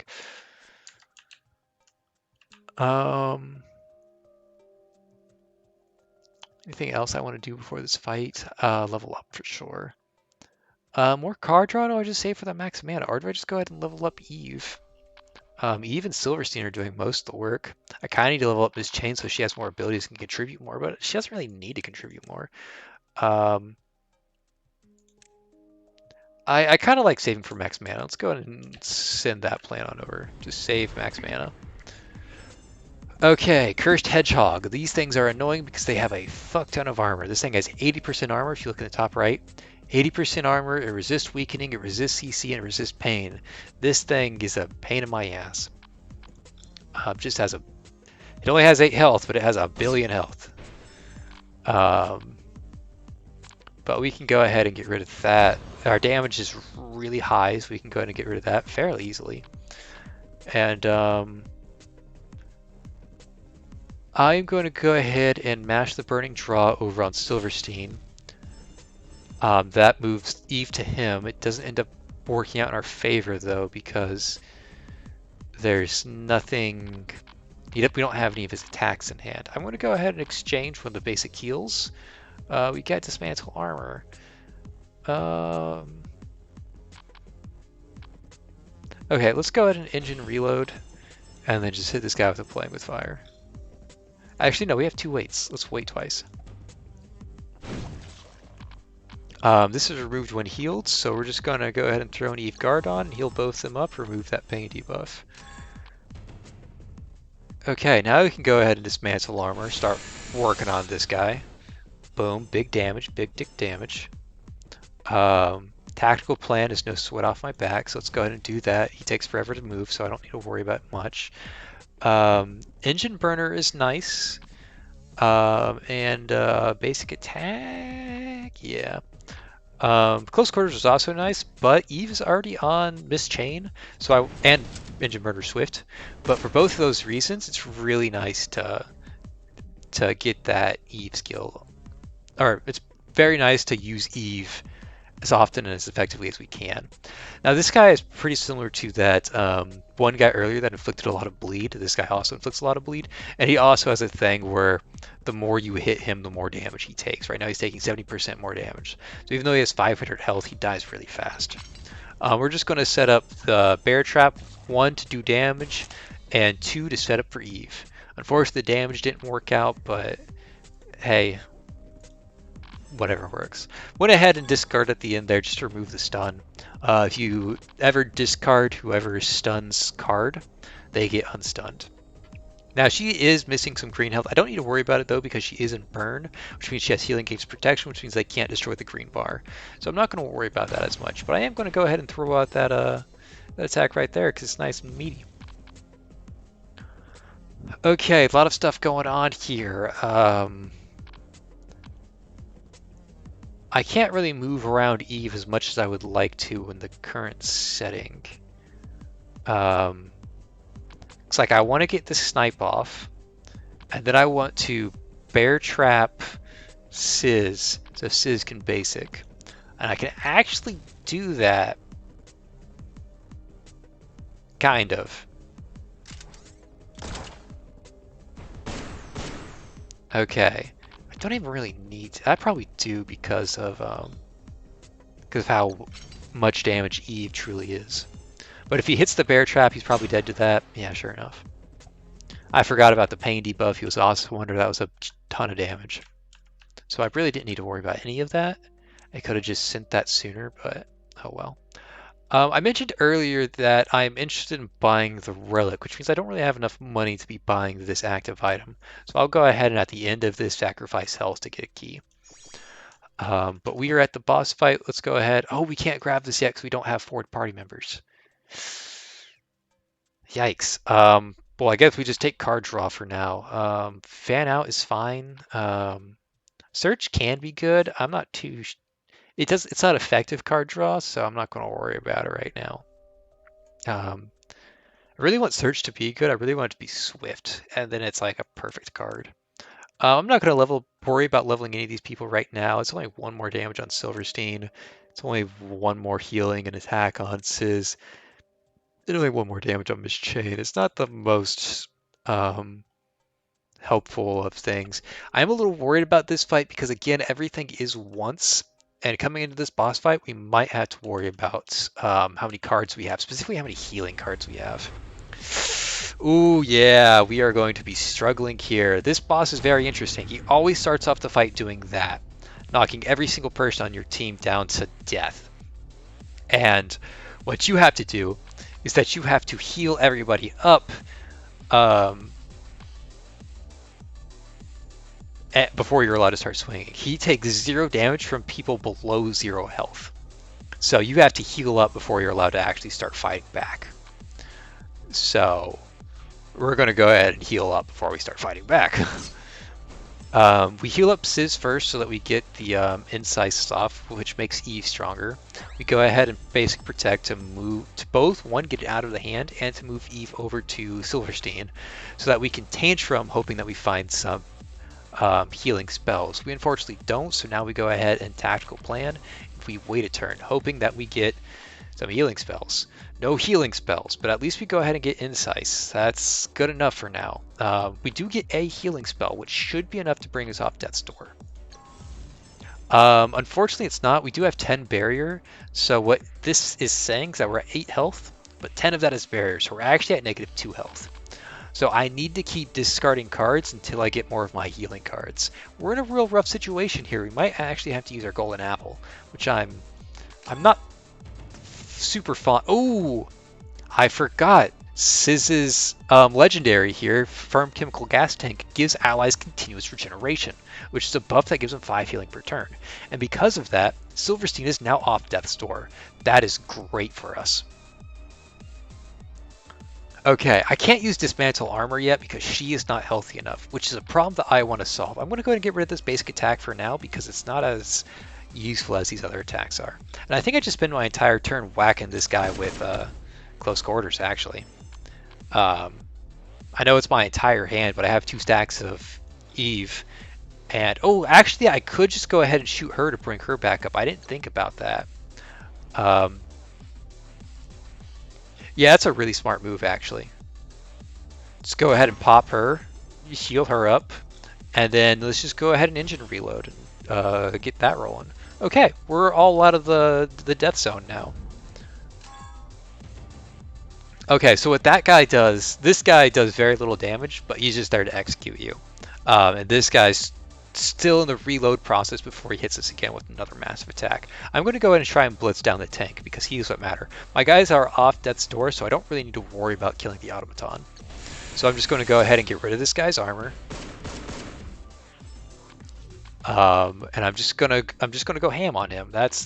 Anything else I want to do before this fight? Level up for sure. More card draw, do I just save for that max mana? Or do I just go ahead and level up Eve? Eve and Silverstein are doing most of the work. I kind of need to level up Miss Chain so she has more abilities and can contribute more, but she doesn't really need to contribute more. I kind of like saving for max mana. Let's go ahead and send that plan on over. Just save max mana. Okay, Cursed Hedgehog. These things are annoying because they have a fuck ton of armor. This thing has 80% armor, if you look in the top right. 80% armor, it resists weakening, it resists CC, and it resists pain. This thing is a pain in my ass. Just has a... It only has 8 health, but it has a billion health. But we can go ahead and get rid of that. Our damage is really high, so we can go ahead and get rid of that fairly easily. And I'm going to go ahead and mash the Burning Draw over on Silverstein. That moves Eve to him. It doesn't end up working out in our favor, though, because there's nothing... We don't have any of his attacks in hand. I'm going to go ahead and exchange one of the basic heals. We get Dismantle Armor. Okay, let's go ahead and engine reload, and then just hit this guy with a Playing with Fire. Actually, no, we have 2 waits. Let's wait twice. This is removed when healed, so we're just going to go ahead and throw an Eve Guard on, heal both them up, remove that pain debuff. Okay, now we can go ahead and dismantle armor, start working on this guy. Boom, big damage, big dick damage. Tactical plan is no sweat off my back, so let's go ahead and do that. He takes forever to move, so I don't need to worry about it much. Engine burner is nice. And basic attack, yeah. Close quarters was also nice, but Eve is already on Miss Chain, and Engine Burner Swift. But for both of those reasons, it's really nice to get that Eve skill. Or it's very nice to use Eve as often and as effectively as we can. Now this guy is pretty similar to that one guy earlier that inflicted a lot of bleed. This guy also inflicts a lot of bleed, and he also has a thing where the more you hit him, the more damage he takes. Right now he's taking 70% more damage. So even though he has 500 health, he dies really fast. We're just going to set up the Bear Trap, 1 to do damage, and 2 to set up for Eve. Unfortunately, the damage didn't work out, but hey, whatever works. Went ahead and discard at the end there just to remove the stun. If you ever discard whoever stuns card, they get unstunned. Now she is missing some green health. I don't need to worry about it though because she is in burn, which means she has healing games protection, which means they can't destroy the green bar. So I'm not going to worry about that as much. But I am going to go ahead and throw out that that attack right there because it's nice and meaty. Okay, a lot of stuff going on here. I can't really move around Eve as much as I would like to in the current setting. It's like I want to get the snipe off, and then I want to bear trap Sizz so Sizz can basic. And I can actually do that, kind of. Okay. I don't even really need to. I probably do because of how much damage Eve truly is. But if he hits the bear trap, he's probably dead to that. Yeah, sure enough. I forgot about the pain debuff. He was also wonder that was a ton of damage. So I really didn't need to worry about any of that. I could have just sent that sooner, but oh well. I mentioned earlier that I'm interested in buying the relic, which means I don't really have enough money to be buying this active item. So I'll go ahead and at the end of this sacrifice health to get a key. But we are at the boss fight. Let's go ahead. Oh, we can't grab this yet because we don't have forward party members. Yikes. Well, I guess we just take card draw for now. Fan out is fine. Search can be good. I'm not too... It's not effective card draw, so I'm not going to worry about it right now. I really want Search to be good. I really want it to be Swift, and then it's like a perfect card. I'm not going to worry about leveling any of these people right now. It's only 1 more damage on Silverstein. It's only 1 more healing and attack on Sizz. And only 1 more damage on Miss Chain. It's not the most helpful of things. I'm a little worried about this fight because, again, everything is once. And coming into this boss fight, we might have to worry about how many cards we have, specifically how many healing cards we have. Ooh, yeah, we are going to be struggling here. This boss is very interesting. He always starts off the fight doing that, knocking every single person on your team down to death. And what you have to do is that you have to heal everybody up um, before you're allowed to start swinging. He takes 0 damage from people below 0 health. So you have to heal up before you're allowed to actually start fighting back. So we're going to go ahead and heal up before we start fighting back. We heal up Sis first so that we get the incisive off, which makes Eve stronger. We go ahead and basic protect to move to both, one, get it out of the hand, and to move Eve over to Silverstein so that we can tantrum, hoping that we find some healing spells. We unfortunately don't, so now we go ahead and tactical plan. We wait a turn, hoping that we get some healing spells. No healing spells, but at least we go ahead and get Incise. That's good enough for now. We do get a healing spell, which should be enough to bring us off Death's Door. Unfortunately, it's not. We do have 10 barrier, so what this is saying is that we're at 8 health, but 10 of that is barrier, so we're actually at -2 health. So I need to keep discarding cards until I get more of my healing cards. We're in a real rough situation here. We might actually have to use our golden apple, which I'm not super fond. Oh, I forgot. Siz's legendary here, Firm Chemical Gas Tank, gives allies continuous regeneration, which is a buff that gives them 5 healing per turn. And because of that, Silverstein is now off Death's Door. That is great for us. Okay, I can't use Dismantle Armor yet because she is not healthy enough, which is a problem that I want to solve. I'm going to go ahead and get rid of this basic attack for now because it's not as useful as these other attacks are. And I think I just spent my entire turn whacking this guy with close quarters, actually. I know it's my entire hand, but I have 2 stacks of Eve. And, oh, actually, I could just go ahead and shoot her to bring her back up. I didn't think about that. Yeah, that's a really smart move, actually. Just go ahead and pop her, heal her up, and then let's just go ahead and engine reload and get that rolling. Okay, we're all out of the death zone now. Okay, so what that guy does, this guy does very little damage, but he's just there to execute you. And this guy's still in the reload process before he hits us again with another massive attack. I'm going to go ahead and try and blitz down the tank because he's what matter. My guys are off Death's Door, so I don't really need to worry about killing the automaton. So I'm just going to go ahead and get rid of this guy's armor. And I'm just gonna go ham on him. That's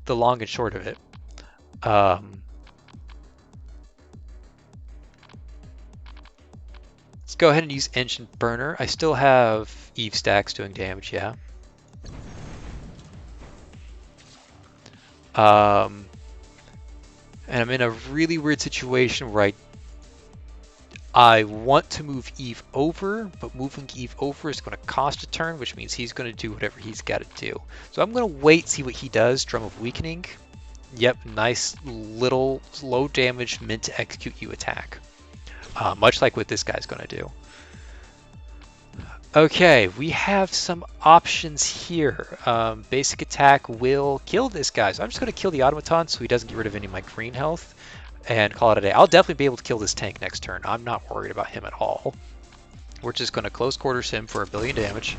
the long and short of it. Let's go ahead and use Engine Burner. I still have Eve stacks doing damage, yeah. And I'm in a really weird situation where I want to move Eve over, but moving Eve over is going to cost a turn, which means he's going to do whatever he's got to do. So I'm going to wait, see what he does. Drum of Weakening. Yep, nice little low damage meant to execute you attack. Much like what this guy's going to do. Okay, we have some options here. Basic attack will kill this guy. So I'm just going to kill the automaton so he doesn't get rid of any of my green health and call it a day. I'll definitely be able to kill this tank next turn. I'm not worried about him at all. We're just going to close quarters him for 1 billion damage.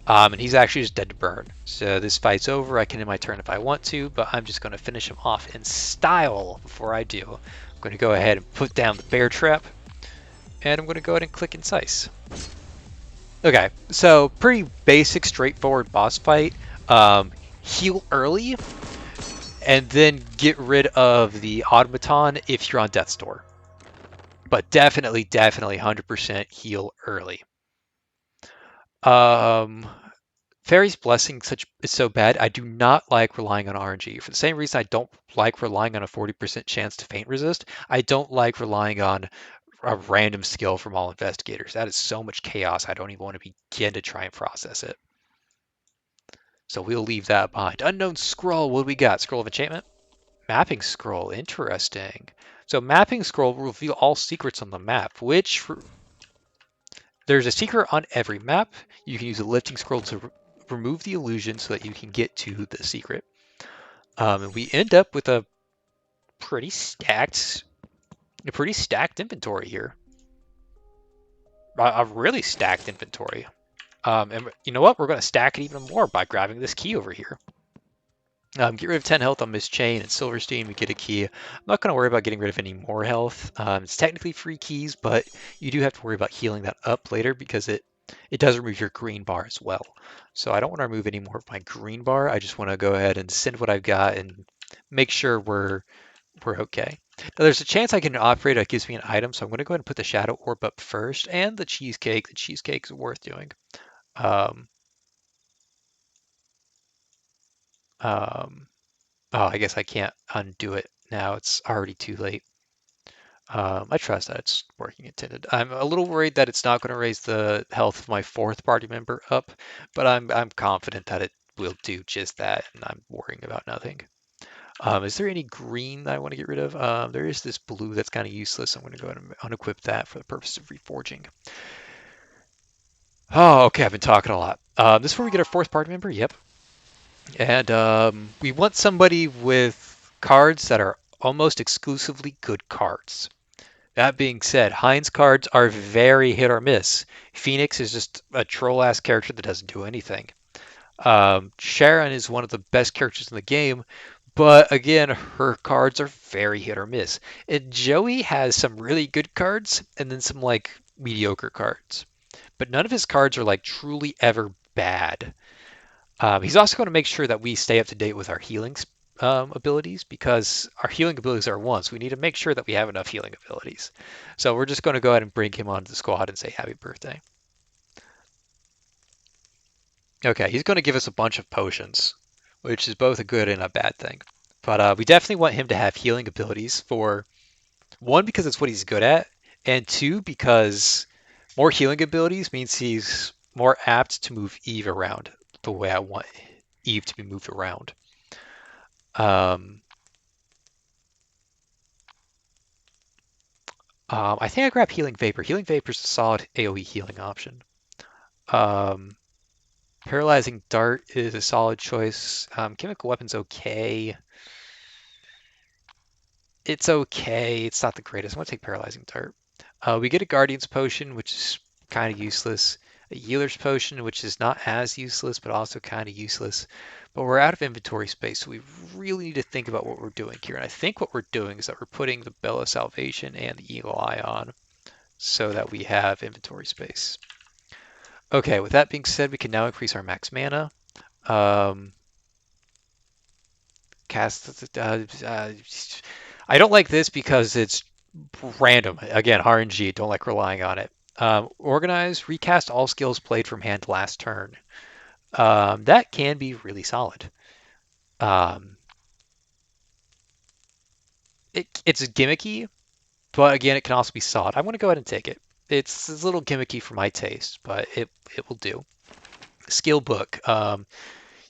And he's actually just dead to burn. So this fight's over. I can end my turn if I want to, but I'm just going to finish him off in style before I do. I'm going to go ahead and put down the bear trap. And I'm going to go ahead and click Incise. Okay, so pretty basic, straightforward boss fight. Heal early, and then get rid of the automaton if you're on Death's Door. But definitely 100% heal early. Fairy's Blessing is so bad. I do not like relying on RNG. For the same reason I don't like relying on a 40% chance to faint resist, I don't like relying on a random skill from all investigators. That is so much chaos. I don't even want to begin to try and process it. So we'll leave that behind. Unknown Scroll. What do we got? Scroll of Enchantment? Mapping Scroll. Interesting. So Mapping Scroll will reveal all secrets on the map, which there's a secret on every map. You can use a Lifting Scroll to remove the illusion so that you can get to the secret. And we end up with a pretty stacked inventory here. A really stacked inventory. And you know what? We're going to stack it even more by grabbing this key over here. Get rid of 10 health on Miss Chain and Silverstein. We get a key. I'm not going to worry about getting rid of any more health. It's technically free keys, but you do have to worry about healing that up later because it does remove your green bar as well. So I don't want to remove any more of my green bar. I just want to go ahead and send what I've got and make sure we're okay. Now there's a chance I can operate that gives me an item, so I'm going to go ahead and put the Shadow Orb up first and the Cheesecake. The Cheesecake is worth doing. Um, um, oh, I guess I can't undo it now. It's already too late. I trust that it's working intended. I'm a little worried that it's not going to raise the health of my fourth party member up, but I'm confident that it will do just that, and I'm worrying about nothing. Is there any green that I want to get rid of? There is this blue that's kind of useless. I'm going to go ahead and unequip that for the purpose of reforging. Oh, okay. I've been talking a lot. This is where we get our fourth party member. Yep. And we want somebody with cards that are almost exclusively good cards. That being said, Heinz cards are very hit or miss. Phoenix is just a troll ass character that doesn't do anything. Sharon is one of the best characters in the game, but again, her cards are very hit or miss. And Joey has some really good cards and then some like mediocre cards, but none of his cards are like truly ever bad. He's also going to make sure that we stay up to date with our healing abilities because our healing abilities are one, so we need to make sure that we have enough healing abilities. So we're just going to go ahead and bring him onto the squad and say happy birthday. Okay, he's going to give us a bunch of potions, which is both a good and a bad thing. But we definitely want him to have healing abilities for one, because it's what he's good at, and two, because more healing abilities means he's more apt to move Eve around the way I want Eve to be moved around. Um, I think I grab Healing Vapor. Healing Vapor is a solid AoE healing option. Um, Paralyzing Dart is a solid choice. Chemical Weapon's okay. It's okay. It's not the greatest. I'm going to take Paralyzing Dart. We get a Guardian's Potion, which is kind of useless. A Healer's Potion, which is not as useless, but also kind of useless. But we're out of inventory space, so we really need to think about what we're doing here. And I think what we're doing is that we're putting the Bell of Salvation and the Eagle Eye on so that we have inventory space. Okay, with that being said, we can now increase our max mana. Um, cast. I don't like this because it's random. Again, RNG. Don't like relying on it. Organize. Recast all skills played from hand last turn. That can be really solid. Um, it's gimmicky, but again, it can also be solid. I'm going to go ahead and take it. It's a little gimmicky for my taste, but it will do. Skill book.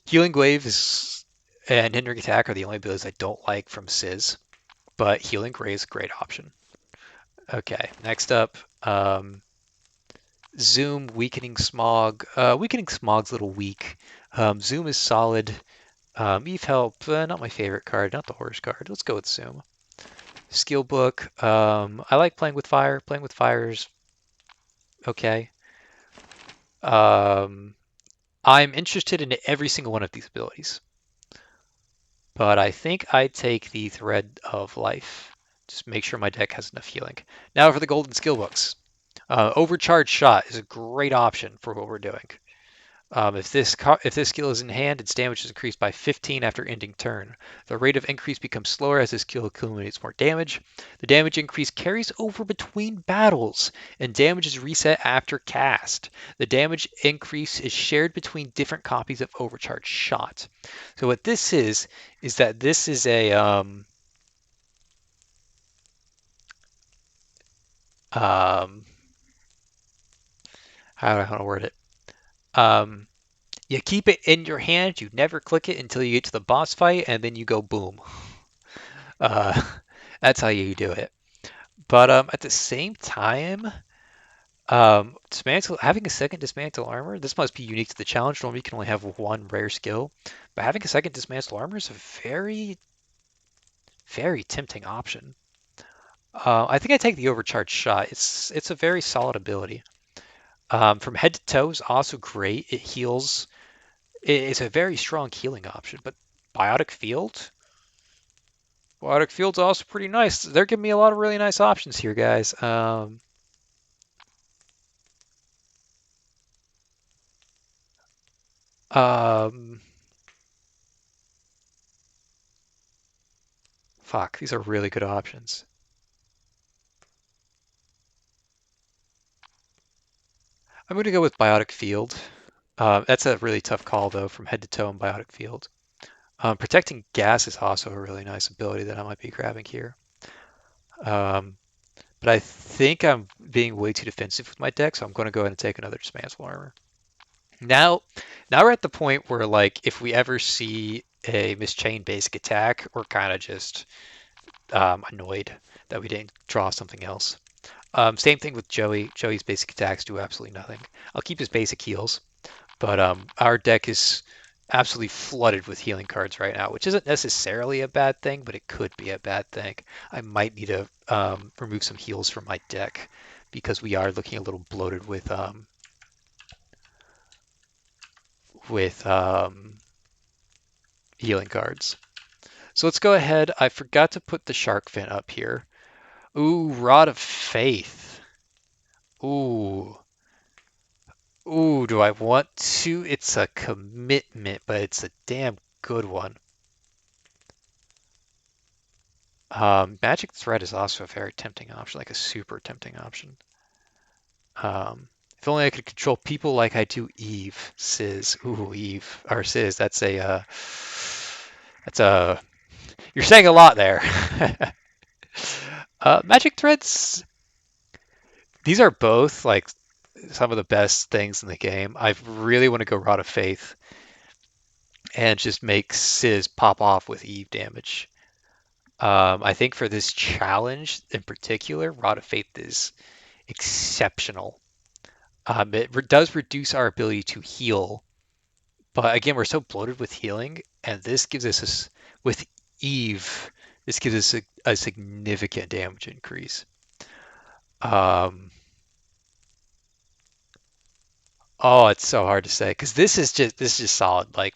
Healing Wave is and Hindering Attack are the only abilities I don't like from Sizz, but Healing Ray is a great option. Okay, next up, Zoom, Weakening Smog. Weakening Smog's a little weak. Zoom is solid. Eve Help, not my favorite card, not the horse card. Let's go with Zoom. Skill book. I like playing with fire. Playing with fire is okay. Um, I'm interested in every single one of these abilities, but I think I'd take the Thread of Life. Just make sure my deck has enough healing. Now for the golden skill books. Overcharged Shot is a great option for what we're doing. If this skill is in hand, its damage is increased by 15 after ending turn. The rate of increase becomes slower as this skill accumulates more damage. The damage increase carries over between battles, and damage is reset after cast. The damage increase is shared between different copies of Overcharged Shot. So what this is that this is a um, how do I want to word it? Um, you keep it in your hand, you never click it until you get to the boss fight, and then you go boom. Uh, that's how you do it. But at the same time, having a second dismantle armor, this must be unique to the challenge. Normally, you can only have one rare skill, but having a second dismantle armor is a very, very tempting option. I think I take the overcharged shot. It's a very solid ability. From head to toe is also great. It heals. It's a very strong healing option, but Biotic Field. Biotic Field's also pretty nice. They're giving me a lot of really nice options here, guys. Um, Fuck, these are really good options. I'm going to go with Biotic Field. That's a really tough call, though, from head to toe in Biotic Field. Protecting Gas is also a really nice ability that I might be grabbing here. Um, but I think I'm being way too defensive with my deck, so I'm going to go ahead and take another Dismantle Armor. Now, now we're at the point where, like, if we ever see a Mischain basic attack, we're kind of just annoyed that we didn't draw something else. Same thing with Joey. Joey's basic attacks do absolutely nothing. I'll keep his basic heals, but our deck is absolutely flooded with healing cards right now, which isn't necessarily a bad thing, but it could be a bad thing. I might need to remove some heals from my deck because we are looking a little bloated with healing cards. So let's go ahead. I forgot to put the shark fin up here. Ooh, Rod of Faith. Ooh. Ooh, do I want to? It's a commitment, but it's a damn good one. Magic Thread is also a very tempting option, like a super tempting option. If only I could control people like I do Eve, Sizz. Ooh, Eve, or Sizz. That's a. You're saying a lot there. Magic Threads. These are both like some of the best things in the game. I really want to go Rod of Faith and just make Sizz pop off with Eve damage. I think for this challenge in particular, Rod of Faith is exceptional. It does reduce our ability to heal, but again, we're so bloated with healing, and this gives us, with Eve, this gives us a significant damage increase. Oh, it's so hard to say because this is just solid. Like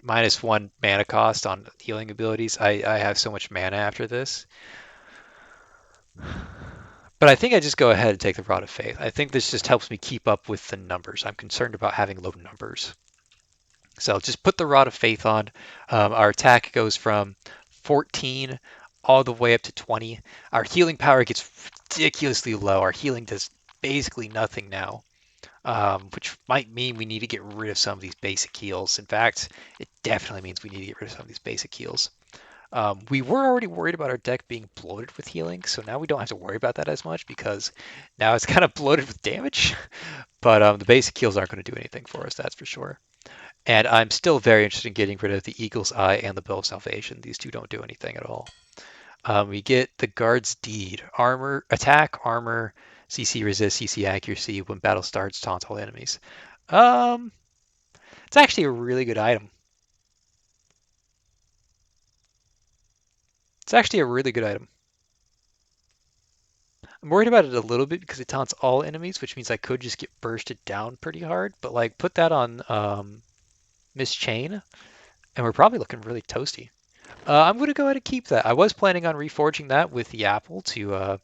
-1 mana cost on healing abilities. I have so much mana after this. But I think I just go ahead and take the Rod of Faith. I think this just helps me keep up with the numbers. I'm concerned about having low numbers. So just put the Rod of Faith on. Our attack goes from 14 all the way up to 20. Our healing power gets ridiculously low. Our healing does basically nothing now, which might mean we need to get rid of some of these basic heals. In fact, it definitely means we need to get rid of some of these basic heals. We were already worried about our deck being bloated with healing, so now we don't have to worry about that as much because now it's kind of bloated with damage. But the basic heals aren't going to do anything for us, that's for sure. And I'm still very interested in getting rid of the Eagle's Eye and the Bill of Salvation. These two don't do anything at all. We get the Guard's Deed. Armor, attack, armor, CC resist, CC accuracy. When battle starts, taunt all enemies. Um, it's actually a really good item. It's actually a really good item. I'm worried about it a little bit because it taunts all enemies, which means I could just get bursted down pretty hard. But like, put that on Miss Chain, and we're probably looking really toasty. I'm going to go ahead and keep that. I was planning on reforging that with the apple to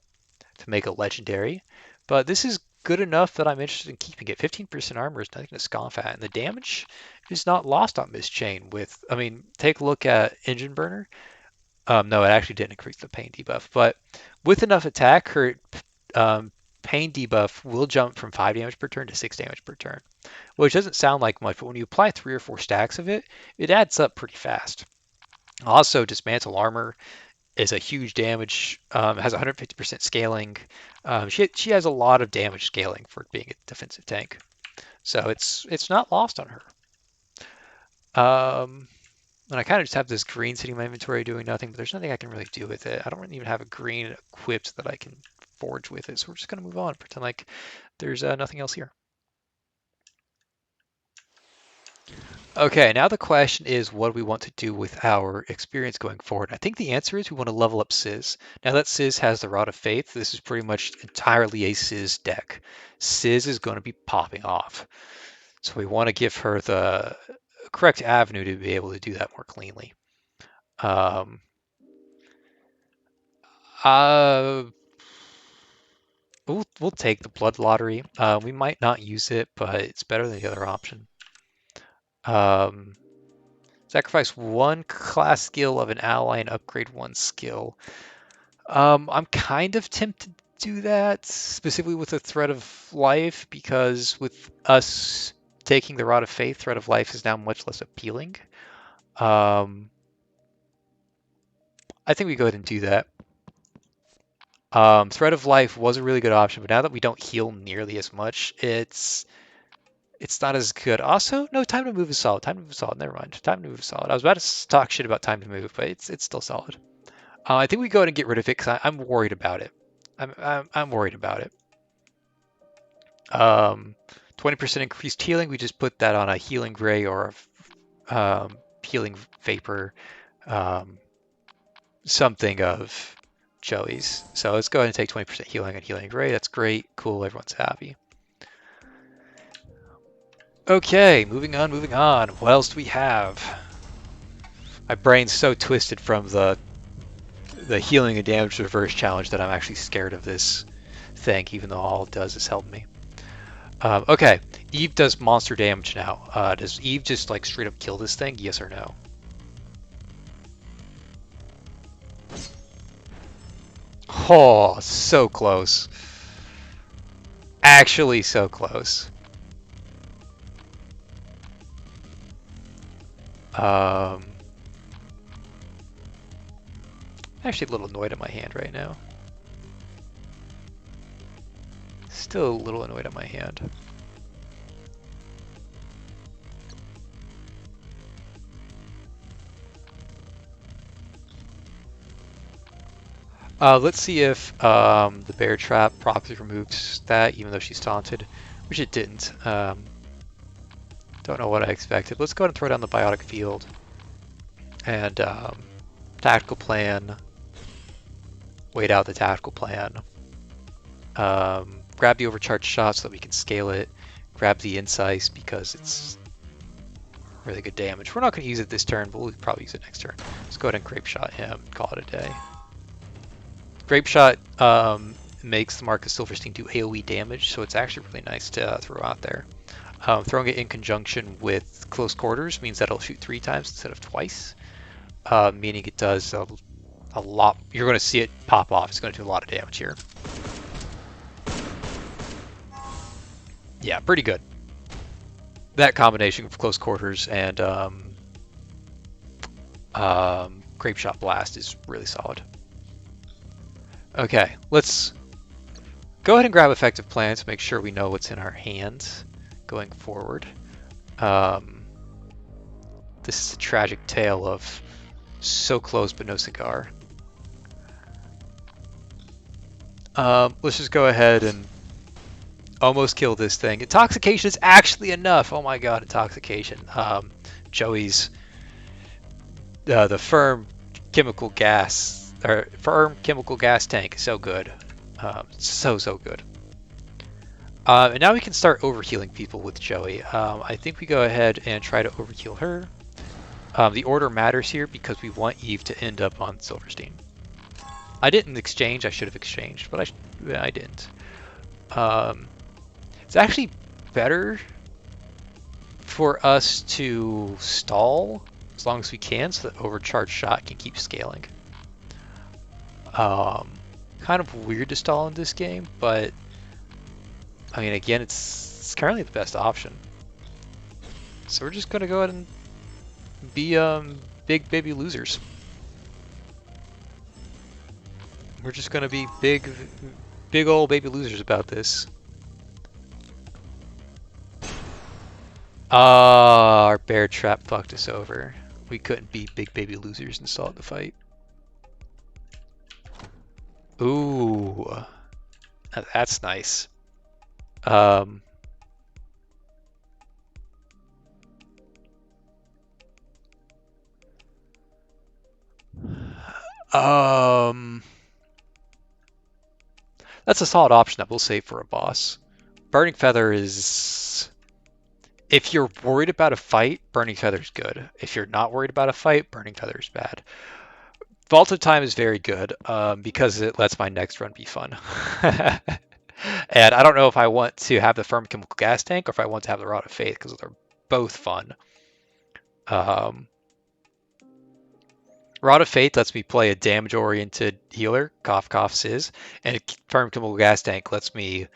make a legendary, but this is good enough that I'm interested in keeping it. 15% armor is nothing to scoff at, and the damage is not lost on Miss Chain. I mean, take a look at Engine Burner. No, it actually didn't increase the pain debuff, but with enough attack, her pain debuff will jump from 5 damage per turn to 6 damage per turn, which doesn't sound like much, but when you apply 3 or 4 stacks of it, it adds up pretty fast. Also, Dismantle Armor is a huge damage, has 150% scaling. She has a lot of damage scaling for being a defensive tank, so it's not lost on her. And I kind of just have this green sitting in my inventory doing nothing, but there's nothing I can really do with it. I don't even have a green equipped that I can forge with it, so we're just going to move on and pretend like there's nothing else here. Okay, now the question is what do we want to do with our experience going forward? I think the answer is we want to level up Sizz. Now that Sizz has the Rod of Faith, this is pretty much entirely a Sizz deck. Sizz is going to be popping off. So we want to give her the correct avenue to be able to do that more cleanly. Um, uh, we'll take the blood lottery. We might not use it, but it's better than the other option. Um, sacrifice one class skill of an ally and upgrade one skill. I'm kind of tempted to do that, specifically with the Thread of Life, because with us taking the Rod of Faith, Thread of Life is now much less appealing. I think we go ahead and do that. Thread of Life was a really good option, but now that we don't heal nearly as much, it's not as good. Also, no, time to move is solid. Time to move is solid. Never mind. Time to move is solid. I was about to talk shit about time to move, but it's still solid. I think we go ahead and get rid of it because I'm worried about it. I'm worried about it. 20% increased healing. We just put that on a healing ray or a healing vapor, something of Joey's. So let's go ahead and take 20% healing on healing ray. That's great. Cool. Everyone's happy. Okay, moving on, moving on. What else do we have? My brain's so twisted from the healing and damage reverse challenge that I'm actually scared of this thing, even though all it does is help me. Okay, Eve does monster damage now. Does Eve just like straight up kill this thing? Yes or no? Oh, so close. Actually, so close. Actually, a little annoyed at my hand right now. Still a little annoyed at my hand. Let's see if the bear trap properly removes that, even though she's taunted, which it didn't. Don't know what I expected. Let's go ahead and throw down the biotic field and tactical plan. Wait out the tactical plan. Grab the overcharged shot so that we can scale it. Grab the incise because it's really good damage. We're not going to use it this turn, but we'll probably use it next turn. Let's go ahead and grape shot him. Call it a day. Grape shot makes the Mark of Silverstein do AoE damage, so it's actually really nice to throw out there. Throwing it in conjunction with close quarters means that it'll shoot 3 times instead of twice, meaning it does a lot. You're going to see it pop off. It's going to do a lot of damage here. Yeah, pretty good. That combination of close quarters and grape shot blast is really solid. Okay, let's go ahead and grab effective plan to make sure we know what's in our hands going forward. This is a tragic tale of so close but no cigar. Let's just go ahead and almost kill this thing. Intoxication is actually enough. Oh my god, intoxication. Joey's the firm chemical gas tank is so good. So good. And now we can start overhealing people with Joey. I think we go ahead and try to overheal her. The order matters here because we want Eve to end up on Silverstein. I didn't exchange. I should have exchanged, but I didn't. It's actually better for us to stall as long as we can so that overcharged shot can keep scaling. Kind of weird to stall in this game, but I mean, again, it's currently the best option. So we're just gonna go ahead and be big baby losers. We're just gonna be big old baby losers about this. Our bear trap fucked us over. We couldn't be big baby losers and stall the fight. Ooh, that's nice. That's a solid option that we'll save for a boss. Burning Feather is If you're worried about a fight, Burning Feather's good. If you're not worried about a fight, Burning Feather's bad. Vault of Time is very good because it lets my next run be fun. And I don't know if I want to have the Firm Chemical Gas Tank or if I want to have the Rod of Faith because they're both fun. Um, Rod of Faith lets me play a damage-oriented healer, cough cough sizz, and Firm Chemical Gas Tank lets me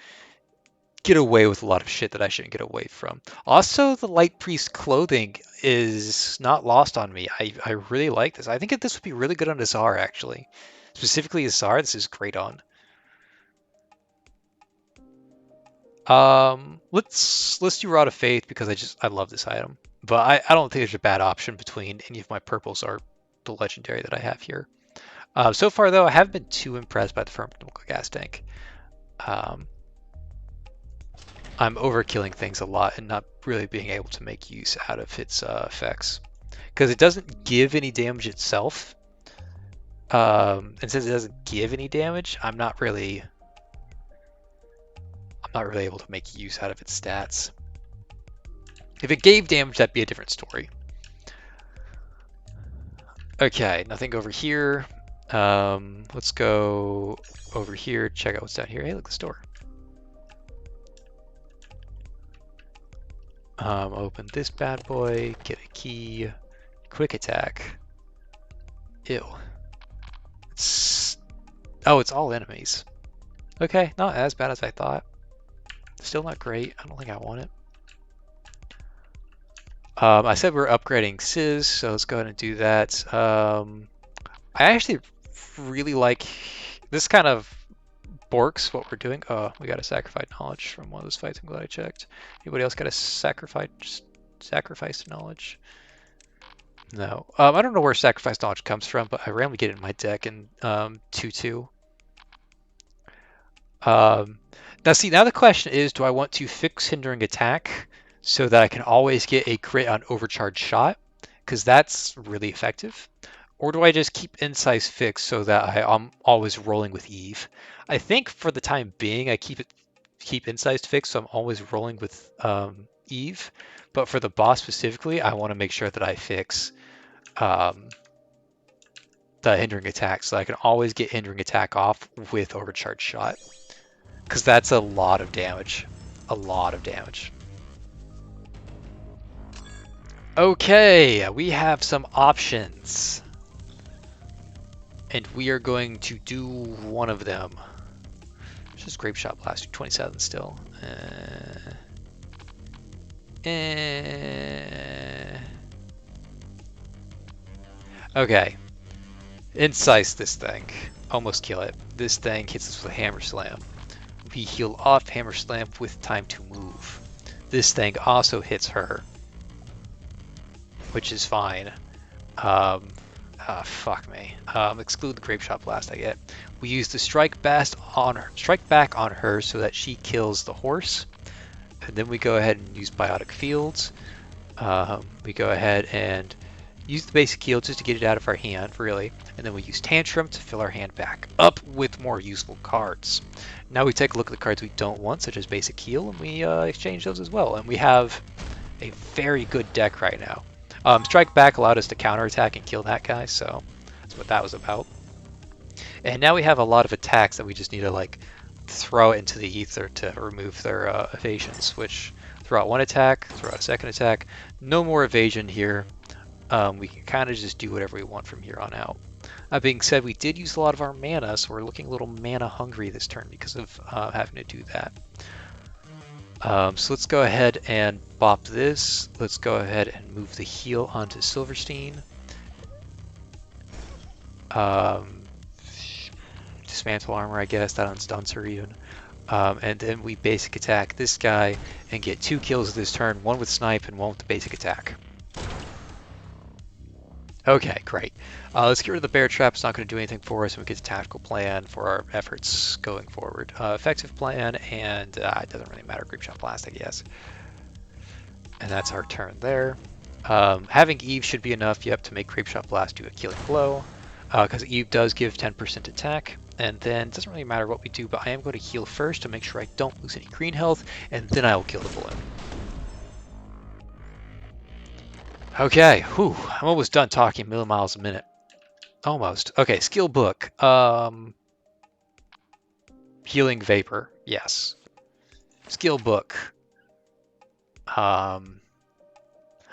get away with a lot of shit that I shouldn't get away from. Also, the Light Priest clothing is not lost on me. I really like this. I think this would be really good on Azar, actually. Specifically Azar, this is great on. Let's do Rod of Faith because I love this item. But I don't think there's a bad option between any of my purples or the legendary that I have here. So far though, I haven't been too impressed by the Firm Chemical Gas Tank. I'm overkilling things a lot and not really being able to make use out of its effects because it doesn't give any damage itself. And since it doesn't give any damage, I'm not really able to make use out of its stats. If it gave damage, that'd be a different story. Okay, nothing over here. Let's go over here, check out what's down here. Hey, look, the store. Open this bad boy, get a key, quick attack. Ew. Oh, it's all enemies. Okay, not as bad as I thought. Still not great. I don't think I want it. I said we're upgrading Sizz, so let's go ahead and do that. I actually really like this kind of borks what we're doing. Oh, we got a sacrifice knowledge from one of those fights. I'm glad I checked. Anybody else got a sacrifice knowledge? No. I don't know where sacrifice knowledge comes from, but I randomly get it in my deck in 2-2. Now see, now the question is, do I want to fix hindering attack so that I can always get a crit on overcharged shot? Because that's really effective. Or do I just keep incise fixed so that I'm always rolling with Eve? I think for the time being, I keep incise fixed, so I'm always rolling with Eve. But for the boss specifically, I want to make sure that I fix the hindering attack, so I can always get hindering attack off with overcharged shot. Because that's a lot of damage. A lot of damage. Okay, we have some options. And we are going to do one of them. It's just Grape Shot Blast, 27 still. Okay. Incise this thing. Almost kill it. This thing hits us with a Hammer Slam. We heal off Hammer Slam with time to move. This thing also hits her, which is fine. Fuck me. Exclude the Grape Shot Blast I get. We use the Strike Back on her so that she kills the horse. And then we go ahead and use Biotic Fields. We go ahead and use the basic heal just to get it out of our hand, really. And then we use Tantrum to fill our hand back up with more useful cards. Now we take a look at the cards we don't want, such as basic heal, and we exchange those as well. And we have a very good deck right now. Strike Back allowed us to counterattack and kill that guy, so that's what that was about. And now we have a lot of attacks that we just need to like throw into the ether to remove their evasions, which throw out one attack, throw out a second attack. No more evasion here. We can kind of just do whatever we want from here on out. That being said, we did use a lot of our mana, so we're looking a little mana hungry this turn because of having to do that. So let's go ahead and bop this. Let's go ahead and move the heal onto Silverstein. Dismantle armor, I guess. That unstunts her even. And then we basic attack this guy and get 2 kills this turn, one with snipe and one with the basic attack. Okay, great. Let's get rid of the bear trap. It's not going to do anything for us, and we get a tactical plan for our efforts going forward. Effective plan, and it doesn't really matter. Grape Shot Blast, I guess. And that's our turn there. Having Eve should be enough, yep, to make Grape Shot Blast do a killing blow, because Eve does give 10% attack. And then it doesn't really matter what we do, but I am going to heal first to make sure I don't lose any green health, and then I will kill the balloon. Okay, whew, I'm almost done talking a million miles a minute. Almost. Okay, skill book. Healing vapor. Yes. Skill book. Um,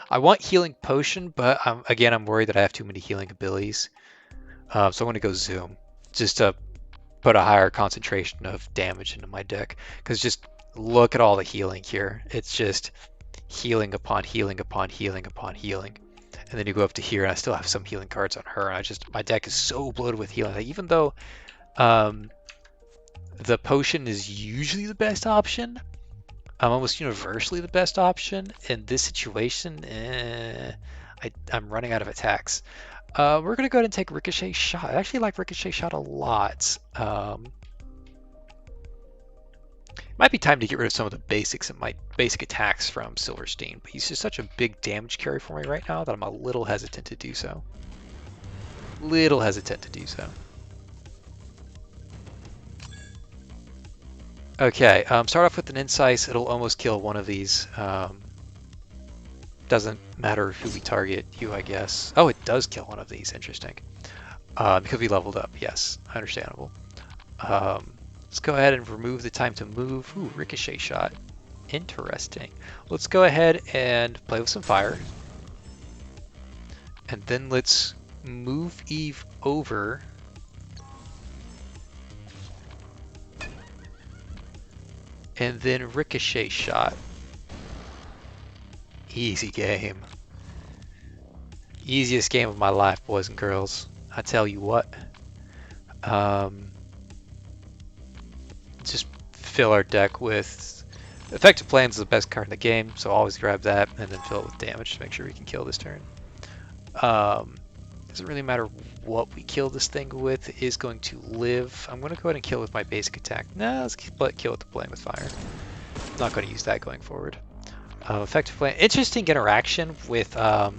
I want healing potion, but again, I'm worried that I have too many healing abilities. So I'm going to go zoom, just to put a higher concentration of damage into my deck. Because just look at all the healing here. It's just healing upon healing upon healing upon healing. And then you go up to here, and I still have some healing cards on her. And my deck is so bloated with healing. Like, even though um, the potion is usually the best option, almost universally the best option, in this situation, I'm running out of attacks. We're going to go ahead and take Ricochet Shot. I actually like Ricochet Shot a lot. Might be time to get rid of some of the basics and my basic attacks from Silverstein, but he's just such a big damage carry for me right now that I'm a little hesitant to do so. Little hesitant to do so. Okay, start off with an Incise. It'll almost kill one of these. Doesn't matter who we target, you, I guess. Oh, it does kill one of these. Interesting. Because we leveled up. Yes, understandable. Let's go ahead and remove the time to move. Ooh, Ricochet Shot. Interesting. Let's go ahead and play with some fire. And then let's move Eve over. And then Ricochet Shot. Easy game. Easiest game of my life, boys and girls. I tell you what. Just fill our deck with... Effective Plans is the best card in the game, so always grab that and then fill it with damage to make sure we can kill this turn. Doesn't really matter what we kill this thing with, it is going to live. I'm going to go ahead and kill with my basic attack. Nah, let's kill with the Flame with Fire. I'm not going to use that going forward. Effective Plan. Interesting interaction with the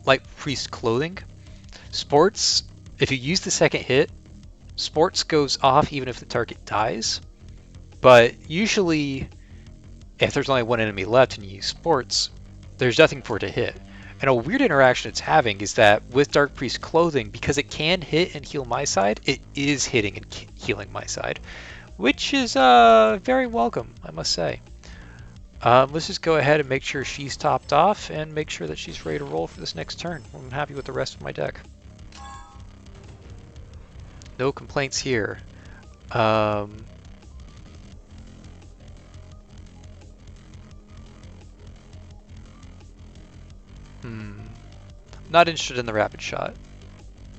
Light Priest Clothing. Sports, if you use the second hit, Sports goes off even if the target dies. But usually, if there's only one enemy left and you use Sports, there's nothing for it to hit. And a weird interaction it's having is that with Dark Priest Clothing, because it can hit and heal my side, it is hitting and healing my side, which is very welcome, I must say. Let's just go ahead and make sure she's topped off and make sure that she's ready to roll for this next turn. I'm happy with the rest of my deck. No complaints here. Not interested in the Rapid Shot.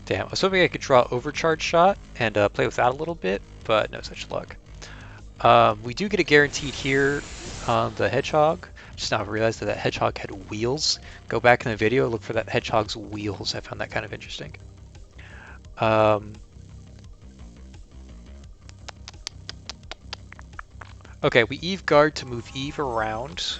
Damn, I was hoping I could draw Overcharge Shot and play with that a little bit, but no such luck. We do get a guaranteed here on the Hedgehog. Just now realized that Hedgehog had wheels. Go back in the video, look for that Hedgehog's wheels. I found that kind of interesting. Okay, we Eve Guard to move Eve around,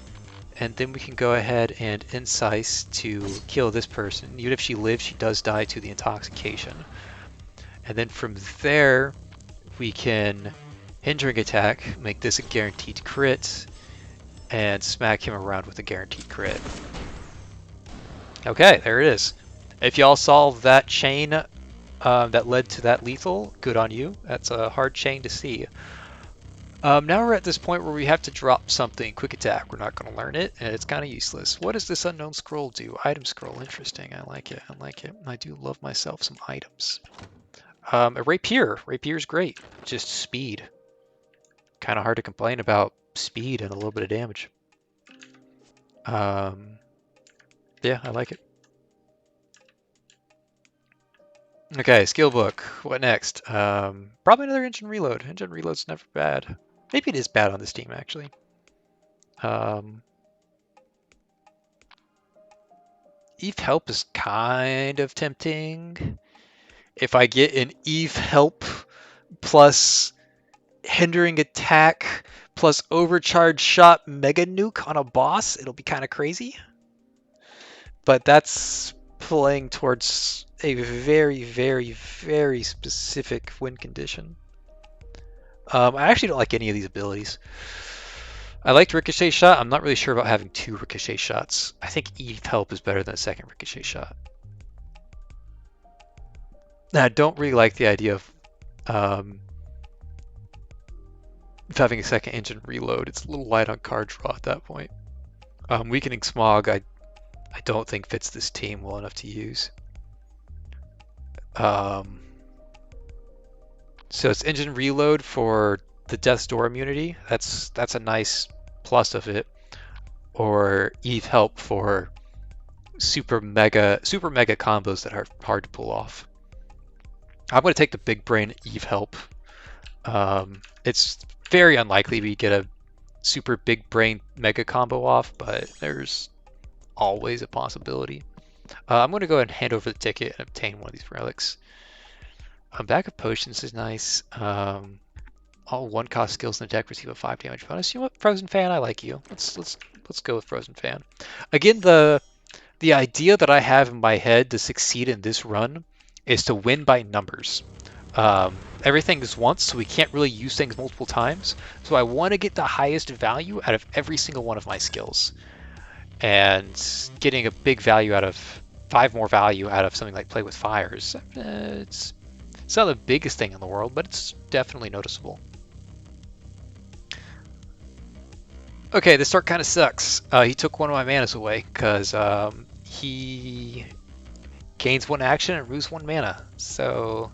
and then we can go ahead and Incise to kill this person. Even if she lives, she does die to the intoxication. And then from there, we can Hindering Attack, make this a guaranteed crit, and smack him around with a guaranteed crit. Okay, there it is. If y'all solved that chain that led to that lethal, good on you. That's a hard chain to see. Now we're at this point where we have to drop something. Quick Attack. We're not going to learn it, and it's kind of useless. What does this Unknown Scroll do? Item Scroll. Interesting. I like it. I like it. I do love myself some items. A Rapier. Rapier's great. Just speed. Kind of hard to complain about speed and a little bit of damage. Yeah, I like it. Okay, skill book. What next? Probably another Engine Reload. Engine Reload's never bad. Maybe it is bad on this team, actually. Eve Help is kind of tempting. If I get an Eve Help plus Hindering Attack plus Overcharge Shot Mega Nuke on a boss, it'll be kind of crazy. But that's playing towards a very, very, very specific win condition. I actually don't like any of these abilities. I liked Ricochet Shot. I'm not really sure about having 2 Ricochet Shots. I think Eve Help is better than a second Ricochet Shot. Now, I don't really like the idea um, of having a second engine reload. It's a little light on card draw at that point. Weakening Smog, I don't think fits this team well enough to use. So it's engine reload for the Death's Door immunity. That's a nice plus of it. Or Eve Help for super mega combos that are hard to pull off. I'm going to take the big brain Eve Help. It's very unlikely we get a super big brain mega combo off, but there's always a possibility. I'm going to go ahead and hand over the ticket and obtain one of these relics. Backup potions is nice. All 1-cost skills in the deck receive a 5 damage bonus. You know what, Frozen Fan, I like you. Let's go with Frozen Fan. Again, the idea that I have in my head to succeed in this run is to win by numbers. Everything is once, so we can't really use things multiple times. So I want to get the highest value out of every single one of my skills. And getting a big value out of 5 more value out of something like Play with Fires, it's not the biggest thing in the world, but it's definitely noticeable. Okay, this start kind of sucks. He took one of my manas away because he gains 1 action and loses 1 mana. So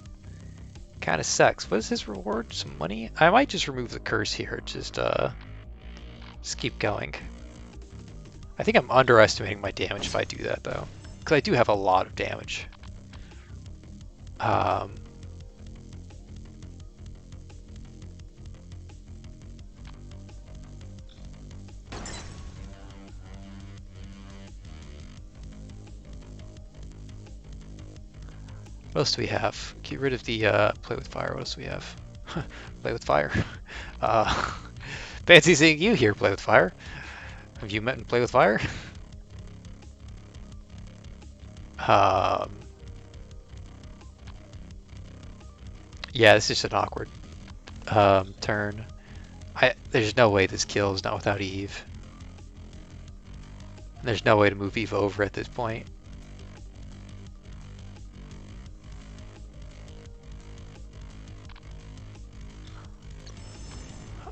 kind of sucks. What is his reward? Some money? I might just remove the curse here. Just keep going. I think I'm underestimating my damage if I do that though, because I do have a lot of damage. What else do we have? Get rid of the Play with Fire. What else do we have? Play with Fire. Fancy seeing you here, Play with Fire. Have you met and Play with Fire? Yeah, this is just an awkward turn. There's no way this kills, not without Eve. There's no way to move Eve over at this point.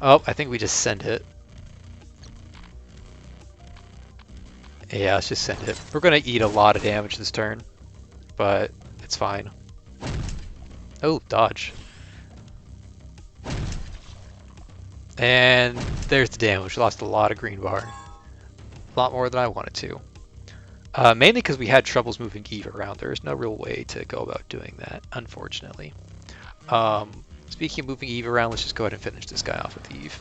Oh, I think we just send it. Yeah, let's just send it. We're going to eat a lot of damage this turn, but it's fine. Oh, dodge. And there's the damage. Lost a lot of green bar. A lot more than I wanted to. Mainly because we had troubles moving Eve around. There's no real way to go about doing that, unfortunately. Speaking of moving Eve around, let's just go ahead and finish this guy off with Eve.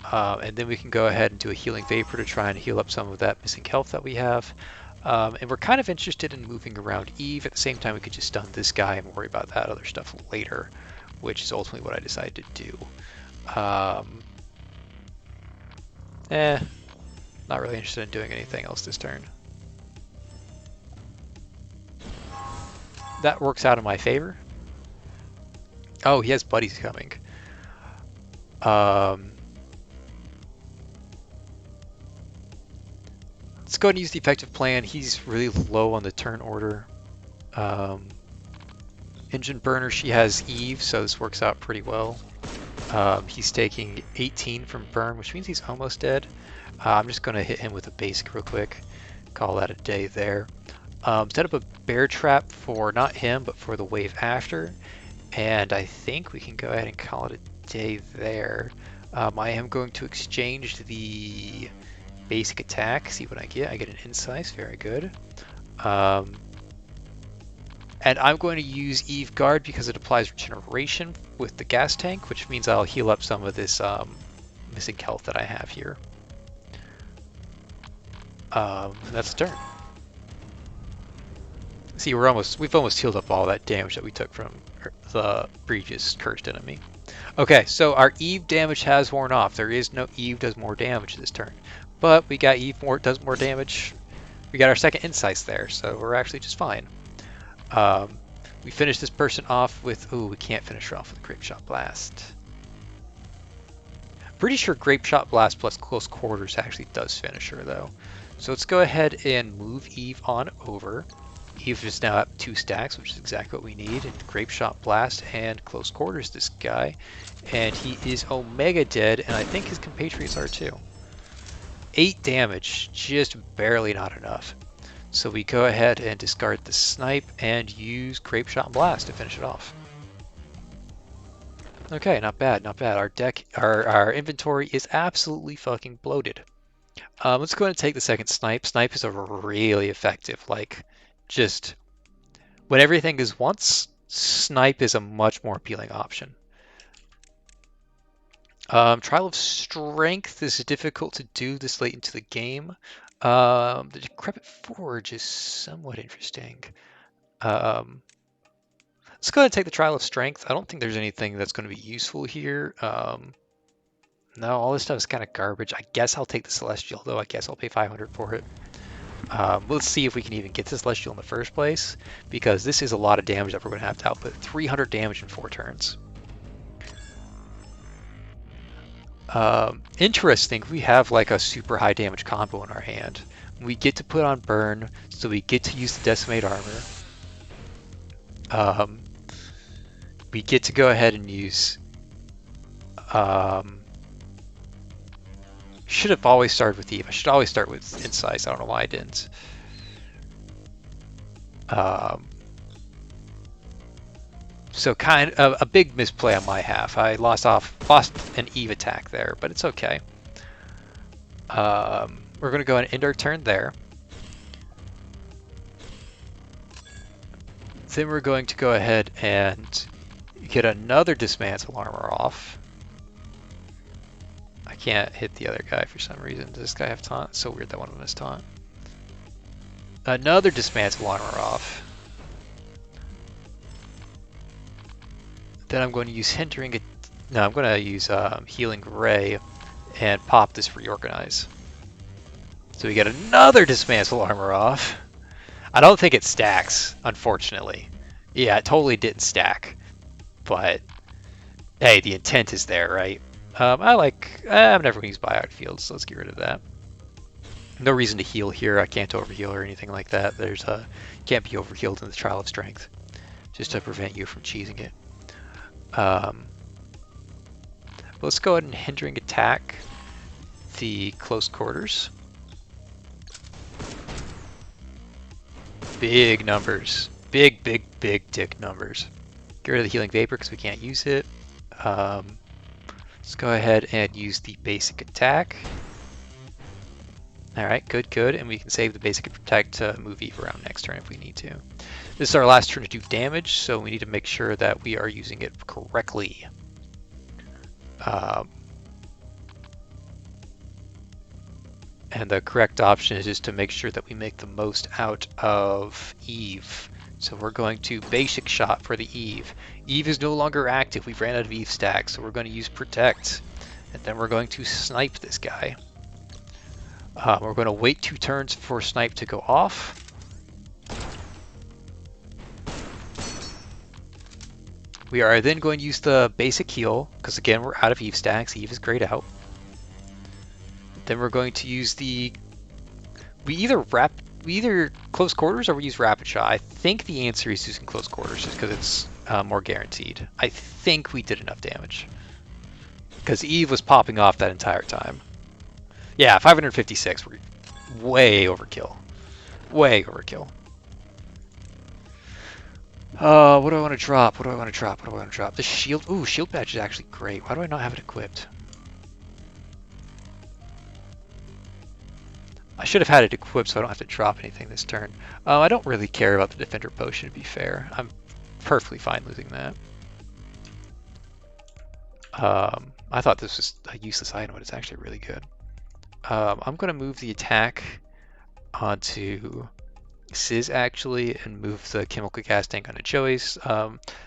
And then we can go ahead and do a Healing Vapor to try and heal up some of that missing health that we have. And we're kind of interested in moving around Eve. At the same time, we could just stun this guy and worry about that other stuff later, which is ultimately what I decided to do. Not really interested in doing anything else this turn. That works out in my favor. Oh, he has buddies coming. Let's go ahead and use the effective plan. He's really low on the turn order. Engine Burner, she has Eve, so this works out pretty well. He's taking 18 from burn, which means he's almost dead. I'm just going to hit him with a basic real quick. Call that a day there. Set up a bear trap for not him, but for the wave after. And I think we can go ahead and call it a day there. I am going to exchange the basic attack, see what I get. I get an Incise, very good. And I'm going to use Eve Guard because it applies regeneration with the gas tank, which means I'll heal up some of this missing health that I have here. And that's the turn. See, we've almost healed up all that damage that we took from the previous cursed enemy. Okay, so our Eve damage has worn off. There is no Eve does more damage this turn, but we got Eve does more damage. We got our second Incise there, so we're actually just fine. We finished this person off with, ooh, we can't finish her off with a Grape Shot Blast. Pretty sure Grape Shot Blast plus Close Quarters actually does finish her, though. So let's go ahead and move Eve on over. Eve is now at 2 stacks, which is exactly what we need. And Grape Shot Blast and Close Quarters this guy. And he is Omega dead, and I think his compatriots are too. 8 damage, just barely not enough. So we go ahead and discard the Snipe and use Grape Shot Blast to finish it off. Okay, not bad, not bad. Our deck, our inventory is absolutely fucking bloated. Let's go ahead and take the second Snipe. Snipe is a really effective, like, just when everything is once, Snipe is a much more appealing option. Trial of Strength is difficult to do this late into the game. The Decrepit Forge is somewhat interesting. Let's go ahead and take the Trial of Strength. I don't think there's anything that's going to be useful here. No, all this stuff is kind of garbage. I guess I'll take the Celestial, though. I guess I'll pay 500 for it. Let's see if we can even get the Celestial in the first place, because this is a lot of damage that we're going to have to output. 300 damage in 4 turns. Interesting, we have like a super high damage combo in our hand. We get to put on Burn, so we get to use the Decimate Armor. We get to go ahead and use... should have always started with Eve. I should always start with Incise. I don't know why I didn't. So kind of a big misplay on my half. I lost an Eve attack there, but it's okay. We're going to go and end our turn there. Then we're going to go ahead and get another Dismantle Armor off. I can't hit the other guy for some reason. Does this guy have taunt? It's so weird that one of them has taunt. Another Dismantle Armor off. Then I'm going to use Hindering... No, I'm going to use Healing Ray and pop this Reorganize. So we get another Dismantle Armor off. I don't think it stacks, unfortunately. Yeah, it totally didn't stack. But, hey, the intent is there, right? I've never going to use Biotic Fields, so let's get rid of that. No reason to heal here. I can't overheal or anything like that. Can't be overhealed in the Trial of Strength, just to prevent you from cheesing it. Let's go ahead and Hindering Attack the Close Quarters. Big numbers. Big dick numbers. Get rid of the Healing Vapor because we can't use it. Let's go ahead and use the Basic Attack. Alright, good. And we can save the Basic Attack to move Eve around next turn if we need to. This is our last turn to do damage, so we need to make sure that we are using it correctly. And the correct option is just to make sure that we make the most out of Eve. So we're going to Basic Shot for the Eve. Eve is no longer active. We've ran out of Eve stacks, so we're going to use Protect. And then we're going to Snipe this guy. We're going to wait 2 turns for Snipe to go off. We are then going to use the Basic Heal, because again, we're out of Eve stacks. Eve is grayed out. Then we're going to use we either Close Quarters or we use Rapid Shot. I think the answer is using Close Quarters just because it's more guaranteed. I think we did enough damage because Eve was popping off that entire time. Yeah, 556. We're way overkill. Way overkill. What do I want to drop? What do I want to drop? The shield. Ooh, shield badge is actually great. Why do I not have it equipped? I should have had it equipped so I don't have to drop anything this turn. I don't really care about the Defender Potion, to be fair. I'm perfectly fine losing that. I thought this was a useless item, but it's actually really good. I'm going to move the attack onto Sizz, actually, and move the Chemical Gas Tank onto Joey's.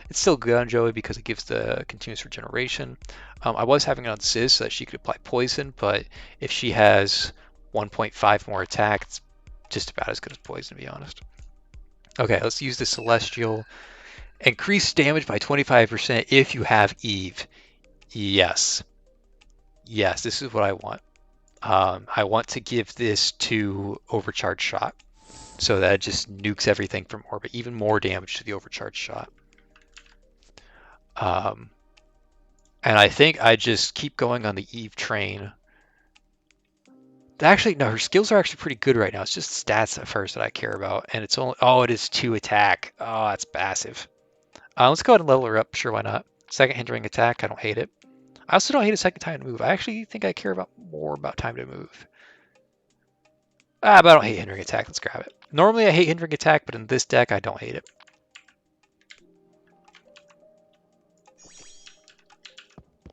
It's still good on Joey because it gives the continuous regeneration. I was having it on Sizz so that she could apply poison, but if she has 1.5 more attack, it's just about as good as poison, to be honest. Okay, let's use the Celestial. Increase damage by 25% if you have Eve. Yes. Yes, this is what I want. I want to give this to Overcharge Shot, so that it just nukes everything from orbit, even more damage to the Overcharge Shot. And I think I just keep going on the Eve train. Actually, no, her skills are actually pretty good right now. It's just stats at first that I care about, and it's only, oh, it is 2 attack. Oh, that's passive. Let's go ahead and level her up. Sure, why not? Second hindering attack, I don't hate it. I also don't hate a second time to move. I actually think I care about more about time to move. But I don't hate hindering attack. Let's grab it. Normally I hate hindering attack, but in this deck I don't hate it.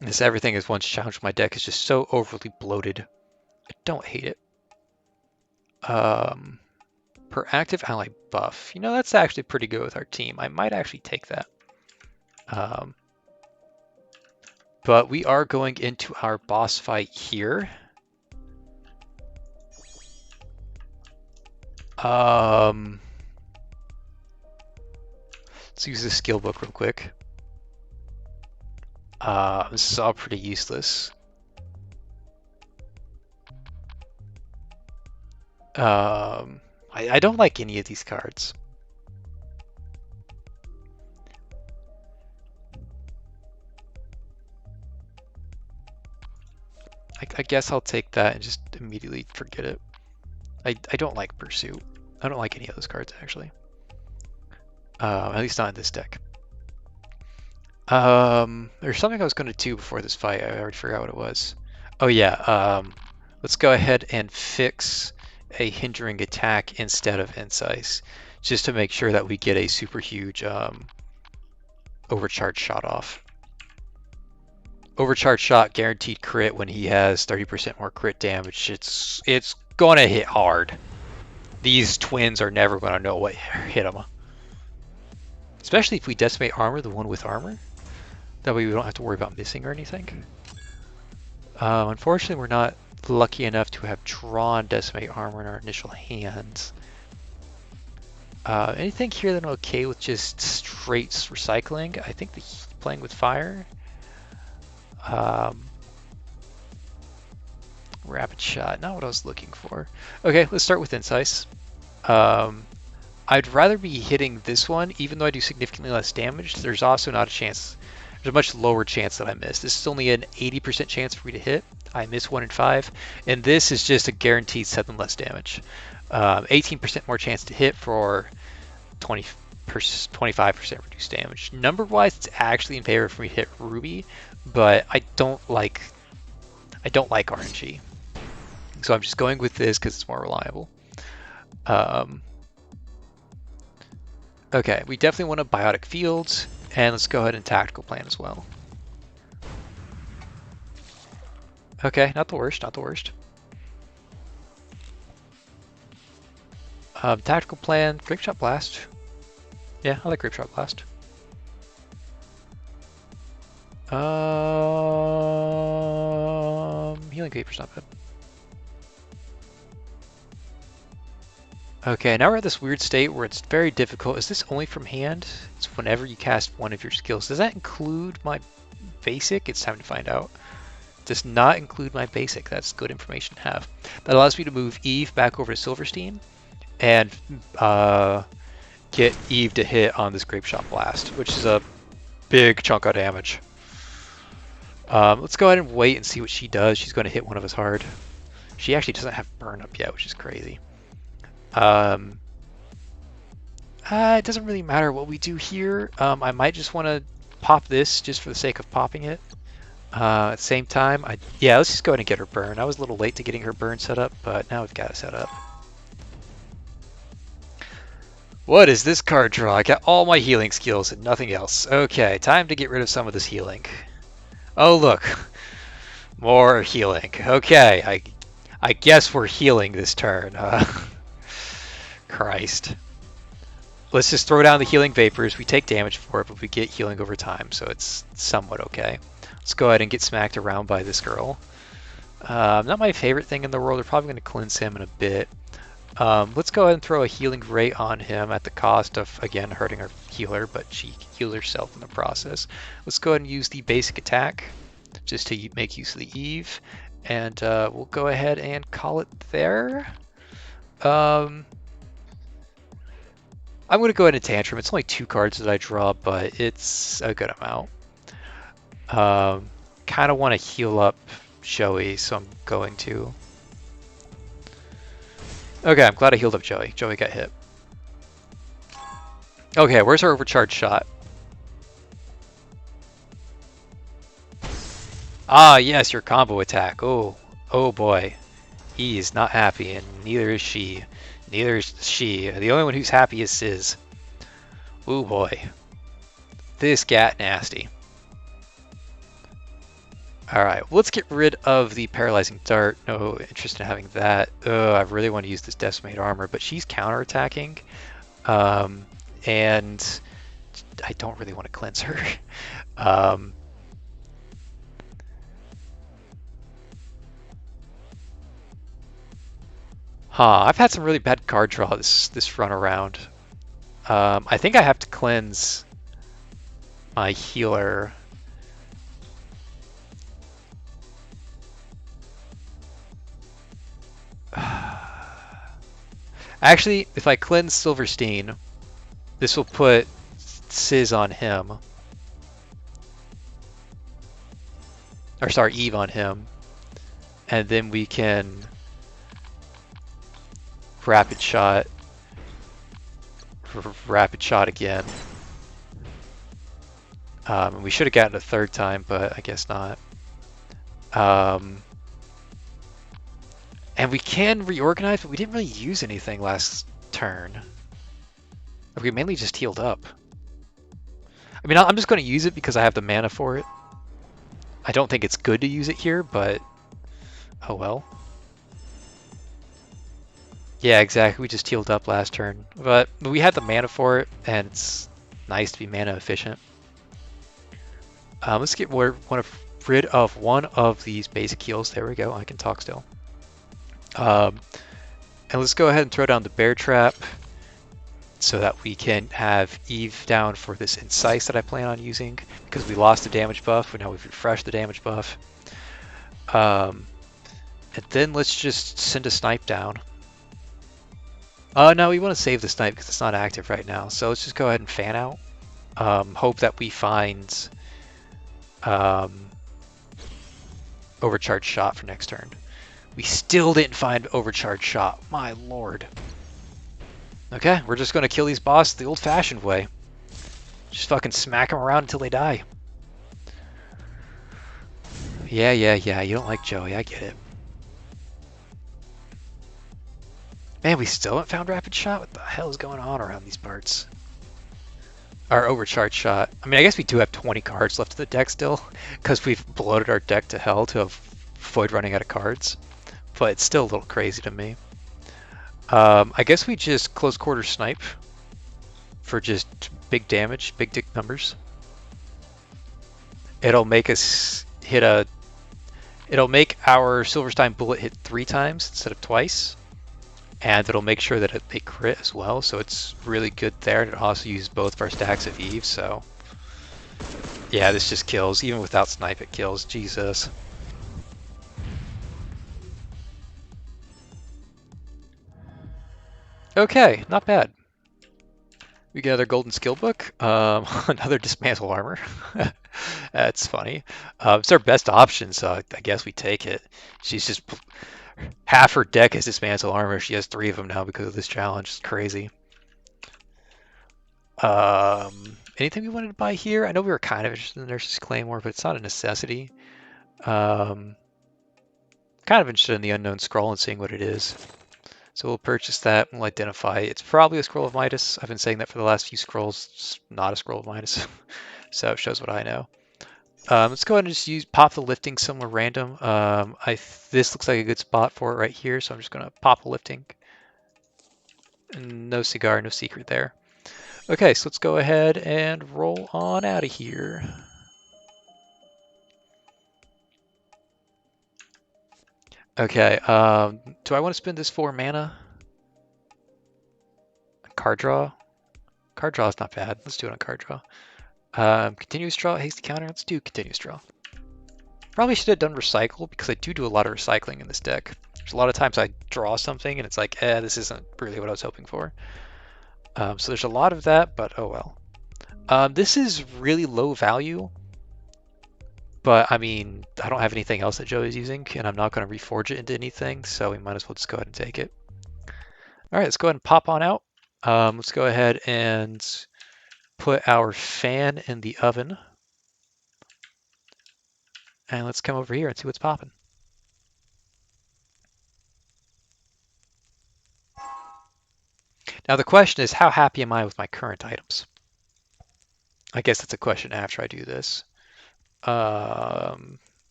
This everything is once challenged. My deck is just so overly bloated. I don't hate it. Per active ally buff. You know, that's actually pretty good with our team. I might actually take that. But we are going into our boss fight here. Let's use the skill book real quick. This is all pretty useless. I don't like any of these cards. I guess I'll take that and just immediately forget it. I don't like Pursuit. I don't like any of those cards, actually. At least not in this deck. There's something I was going to do before this fight. I already forgot what it was. Oh yeah, let's go ahead and fix a hindering attack instead of Incise, just to make sure that we get a super huge overcharge shot off. Overcharge shot guaranteed crit when he has 30% more crit damage. It's gonna hit hard. These twins are never gonna know what hit them. Especially if we decimate armor, the one with armor. That way we don't have to worry about missing or anything. Unfortunately, we're not lucky enough to have drawn decimate armor in our initial hands. Anything here that I'm okay with just straight recycling? I think playing with fire. Rapid shot, not what I was looking for. Okay, let's start with Incise. I'd rather be hitting this one, even though I do significantly less damage. There's also not a chance, there's a much lower chance that I miss. This is only an 80% chance for me to hit. I miss 1 in 5, and this is just a guaranteed 7 less damage. 18% more chance to hit for 25% reduced damage. Number-wise, it's actually in favor for me to hit Ruby, but I don't like RNG. So I'm just going with this because it's more reliable. Okay, we definitely want a Biotic Fields, and let's go ahead and Tactical Plan as well. Okay, not the worst, not the worst. Tactical Plan, Grape Shot Blast. Yeah, I like Grape Shot Blast. Healing Vapor's not bad. Okay, now we're at this weird state where it's very difficult. Is this only from hand? It's whenever you cast one of your skills. Does that include my basic? It's time to find out. Does not include my basic. That's good information to have. That allows me to move Eve back over to Silverstein and get Eve to hit on this Grape Shot Blast, which is a big chunk of damage. Let's go ahead and wait and see what she does. She's going to hit one of us hard. She actually doesn't have burn up yet, which is crazy. It doesn't really matter what we do here. I might just want to pop this just for the sake of popping it. At the same time, yeah, let's just go ahead and get her burn. I was a little late to getting her burn set up, but now we've got it set up. What is this card draw? I got all my healing skills and nothing else. Okay, time to get rid of some of this healing. Oh, look. More healing. Okay, I guess we're healing this turn. Christ. Let's just throw down the healing vapors. We take damage for it, but we get healing over time, so it's somewhat okay. Let's go ahead and get smacked around by this girl. Not my favorite thing in the world. They're probably going to cleanse him in a bit. Let's go ahead and throw a healing ray on him at the cost of, again, hurting our healer, but she healed herself in the process. Let's go ahead and use the basic attack. just to make use of the Eve. And we'll go ahead and call it there. I'm going to go ahead and Tantrum. It's only 2 cards that I draw, but it's a good amount. Kind of want to heal up Joey, so I'm going to. Okay, I'm glad I healed up Joey. Joey got hit. Okay, where's our overcharged shot? Ah, yes, your combo attack. Oh, oh boy. He is not happy, and neither is she. Neither is she. The only one who's happy is Sizz. Oh boy. This gat nasty. Alright, let's get rid of the Paralyzing Dart. No interest in having that. I really want to use this Decimate Armor, but she's counterattacking. And I don't really want to cleanse her. I've had some really bad card draw this run around. I think I have to cleanse my healer. Actually, if I cleanse Silverstein, this will put Sizz on him. Or sorry, Eve on him. And then we can rapid shot again. We should have gotten it a 3rd time, but I guess not. And we can reorganize, but we didn't really use anything last turn. We mainly just healed up. I mean, I'm just going to use it because I have the mana for it. I don't think it's good to use it here, but oh well. Yeah, exactly. We just healed up last turn. But we had the mana for it, and it's nice to be mana efficient. Let's get rid of one of these basic heals. There we go. I can talk still. And let's go ahead and throw down the Bear Trap so that we can have Eve down for this Incise that I plan on using, because we lost the damage buff, but now we've refreshed the damage buff. And then let's just send a Snipe down. No, we want to save the Snipe because it's not active right now, so let's just go ahead and fan out. Hope that we find Overcharged Shot for next turn. We still didn't find Overcharged Shot. My lord. Okay, we're just going to kill these bosses the old-fashioned way. Just fucking smack them around until they die. Yeah, you don't like Joey, I get it. Man, we still haven't found Rapid Shot? What the hell is going on around these parts? Our Overcharged Shot. I mean, I guess we do have 20 cards left in the deck still, because we've bloated our deck to hell to avoid running out of cards. But it's still a little crazy to me. I guess we just close quarter snipe for just big damage, big dick numbers. It'll make us hit it'll make our Silverstein bullet hit 3 times instead of twice. And it'll make sure that it may crit as well, so it's really good there. And it also uses both of our stacks of Eve, so yeah, this just kills. Even without snipe, it kills. Jesus. Okay, not bad. We get another golden skill book, another dismantle armor. That's funny. It's our best option, so I guess we take it. She's just half her deck is dismantle armor. She has 3 of them now because of this challenge. It's crazy. Anything we wanted to buy here? I know we were kind of interested in the Nurse's Claymore, but it's not a necessity. Kind of interested in the Unknown Scroll and seeing what it is. So we'll purchase that. We'll identify. It's probably a Scroll of Midas. I've been saying that for the last few scrolls. It's not a Scroll of Midas. So it shows what I know. Let's go ahead and just pop the lifting somewhere random. This looks like a good spot for it right here, so I'm just gonna pop a lifting. No cigar, no secret there. Okay, so let's go ahead and roll on out of here. Okay, do I want to spend this 4 mana? Card draw? Card draw is not bad. Let's do it on card draw. Continuous draw, hasty counter. Let's do continuous draw. Probably should have done recycle because I do a lot of recycling in this deck. There's a lot of times I draw something and it's like, this isn't really what I was hoping for. So there's a lot of that, but oh well. This is really low value, but I mean, I don't have anything else that Joey's using, and I'm not going to reforge it into anything, so we might as well just go ahead and take it. All right, let's go ahead and pop on out. Let's go ahead and put our fan in the oven. And let's come over here and see what's popping. Now the question is, how happy am I with my current items? I guess that's a question after I do this.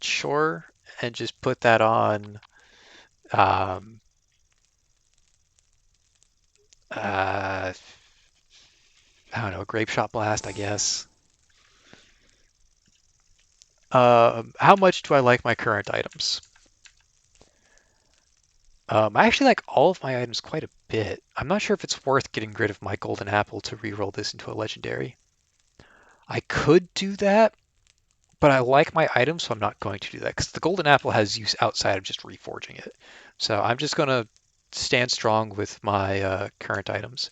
Sure, and just put that on I don't know, Grape Shot Blast, I guess. How much do I like my current items? I actually like all of my items quite a bit. I'm not sure if it's worth getting rid of my Golden Apple to reroll this into a legendary. I could do that, but I like my items, so I'm not going to do that because the Golden Apple has use outside of just reforging it. So I'm just going to stand strong with my current items.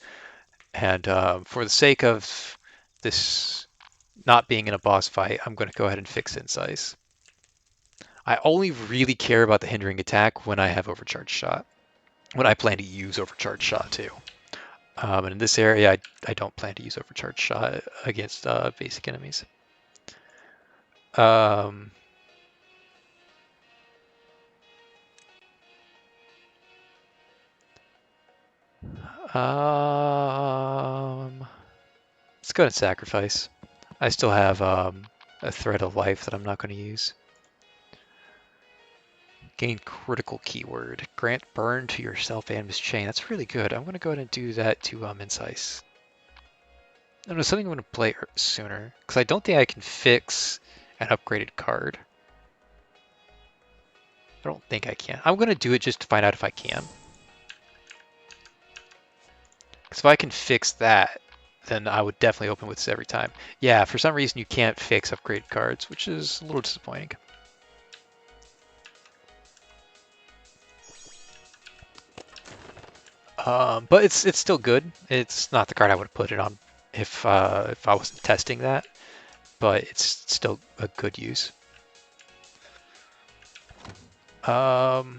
And for the sake of this not being in a boss fight, I'm going to go ahead and fix Incise. I only really care about the hindering attack when I have Overcharge Shot, when I plan to use Overcharge Shot too. And in this area, I don't plan to use Overcharge Shot against basic enemies. Um, let's go ahead and sacrifice. I still have a thread of life that I'm not going to use. Gain critical keyword. Grant burn to yourself and Miss Chain. That's really good. I'm going to go ahead and do that to Incise. I don't know, something I'm going to play sooner, because I don't think I can fix an upgraded card. I don't think I can. I'm going to do it just to find out if I can. Because if I can fix that, then I would definitely open with this every time. Yeah, for some reason you can't fix upgraded cards, which is a little disappointing. But it's still good. It's not the card I would have put it on if I wasn't testing that, but it's still a good use. Neither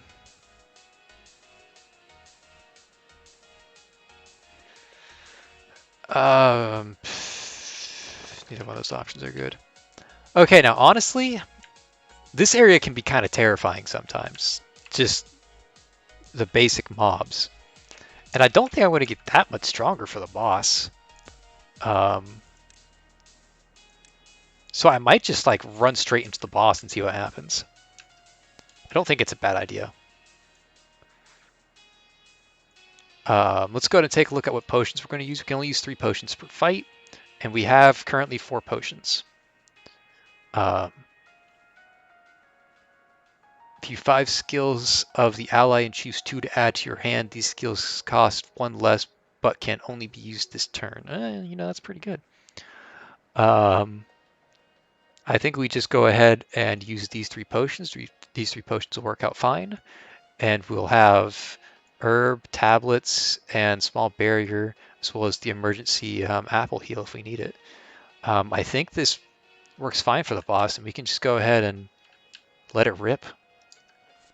one of those options are good. Okay, now honestly, this area can be kind of terrifying sometimes. Just the basic mobs. And I don't think I'm going to get that much stronger for the boss. So I might just like run straight into the boss and see what happens. I don't think it's a bad idea. Let's go ahead and take a look at what potions we're going to use. We can only use 3 potions per fight, and we have currently 4 potions. View 5 skills of the ally and choose 2 to add to your hand. These skills cost 1 less, but can only be used this turn. You know, that's pretty good. I think we just go ahead and use these 3 potions. These 3 potions will work out fine, and we'll have herb, tablets, and small barrier, as well as the emergency apple heal if we need it. I think this works fine for the boss, and we can just go ahead and let it rip.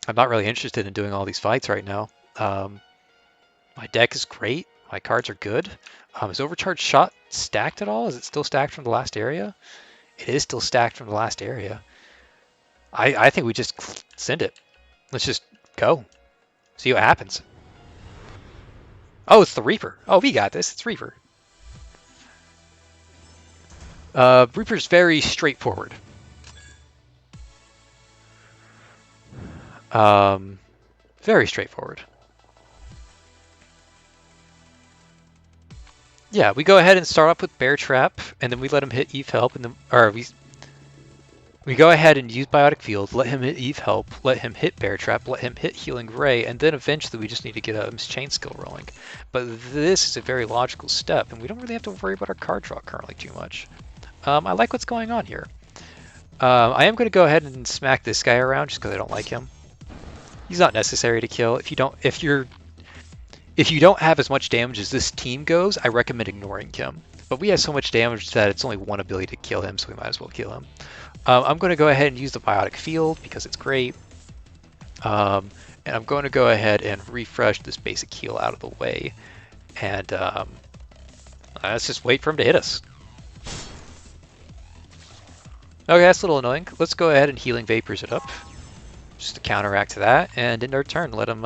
I'm not really interested in doing all these fights right now. My deck is great. My cards are good. Is Overcharged Shot stacked at all? Is it still stacked from the last area? It is still stacked from the last area. I think we just send it. Let's just go. See what happens. Oh, it's the Reaper. Oh, we got this. It's Reaper. Reaper's very straightforward. Very straightforward. Yeah, we go ahead and start off with Bear Trap, and then we let him hit Eve Help, and then, or we go ahead and use Biotic Field, let him hit Eve Help, let him hit Bear Trap, let him hit Healing Ray, and then eventually we just need to get a chain skill rolling. But this is a very logical step, and we don't really have to worry about our card draw currently too much. I like what's going on here. I am going to go ahead and smack this guy around just because I don't like him. He's not necessary to kill. If you don't have as much damage as this team goes, I recommend ignoring him. But we have so much damage that it's only one ability to kill him, so we might as well kill him. I'm going to go ahead and use the Biotic Field because it's great. And I'm going to go ahead and refresh this basic heal out of the way. And let's just wait for him to hit us. Okay, that's a little annoying. Let's go ahead and Healing Vapors it up. Just to counteract that, and in our turn, let him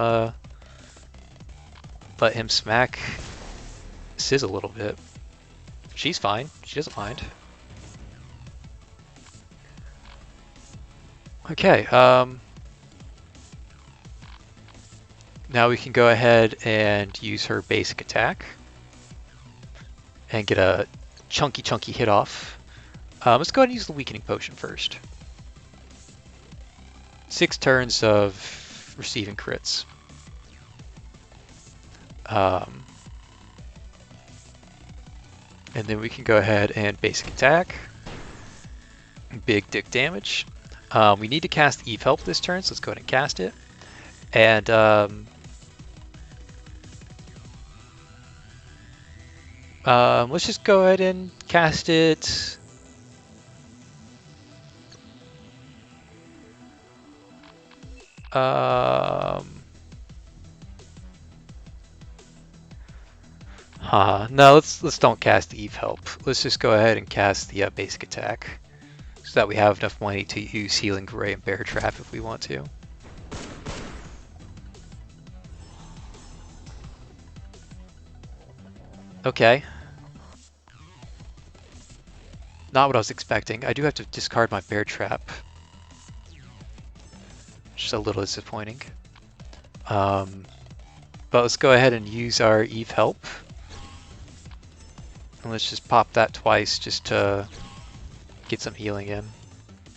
smack Sizz a little bit. She's fine. She doesn't mind. Okay, now we can go ahead and use her basic attack and get a chunky hit off. Let's go ahead and use the Weakening Potion first. 6 turns of receiving crits. And then we can go ahead and basic attack. Big dick damage. We need to cast Eve Help this turn, so let's go ahead and cast it. And let's just go ahead and cast it. No, let's don't cast Eve Help. Let's just go ahead and cast the basic attack, so that we have enough money to use Healing Ray and Bear Trap if we want to. Okay. Not what I was expecting. I do have to discard my Bear Trap. Just a little disappointing. But let's go ahead and use our Eve Help. And let's just pop that twice just to get some healing in.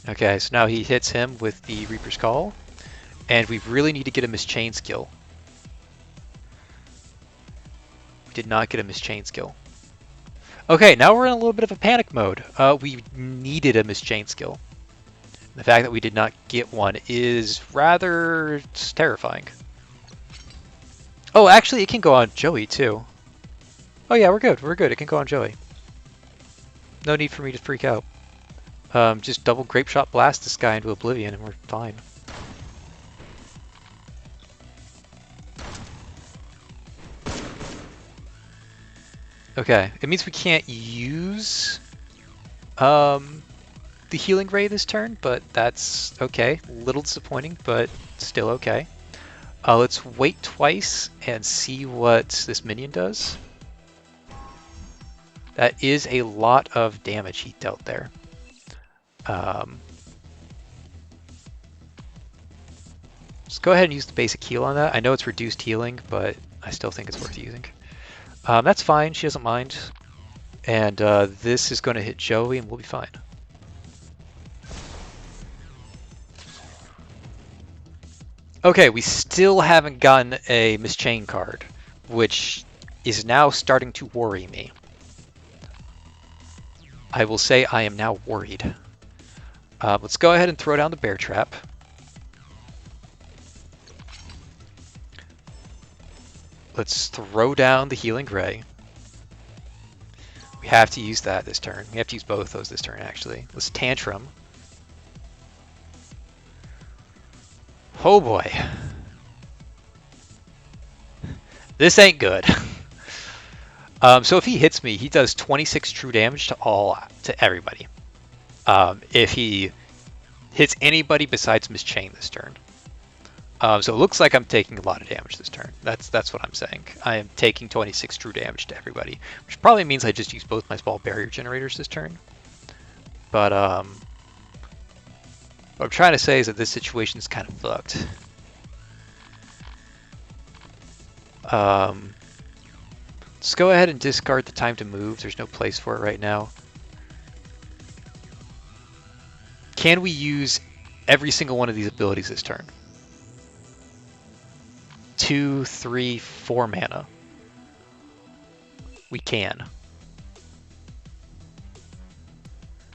Okay, so now he hits him with the Reaper's Call. And we really need to get him his Chain skill. We did not get him his Chain skill. Okay, now we're in a little bit of a panic mode. We needed him his Chain skill. The fact that we did not get one is rather terrifying. Oh, actually, it can go on Joey, too. Oh yeah, we're good. We're good. It can go on Joey. No need for me to freak out. Just double Grape Shot Blast this guy into oblivion and we're fine. Okay, it means we can't use the Healing Ray this turn, but that's okay. A little disappointing, but still okay. Let's wait twice and see what this minion does. That is a lot of damage he dealt there. Let's go ahead and use the basic heal on that. I know it's reduced healing, but I still think it's worth using. That's fine, she doesn't mind. And this is going to hit Joey and we'll be fine. Okay, we still haven't gotten a Miss Chain card, which is now starting to worry me. I will say I am now worried. Let's go ahead and throw down the Bear Trap. Let's throw down the Healing Ray. We have to use that this turn. We have to use both those this turn, actually. Let's Tantrum. Oh boy. This ain't good. So if he hits me, he does 26 true damage to everybody. If he hits anybody besides Miss Chain this turn. So it looks like I'm taking a lot of damage this turn. That's what I'm saying. I am taking 26 true damage to everybody, which probably means I just use both my small barrier generators this turn. But what I'm trying to say is that this situation is kind of fucked. Let's go ahead and discard the time to move. There's no place for it right now. Can we use every single one of these abilities this turn? 2, 3, 4 mana. We can.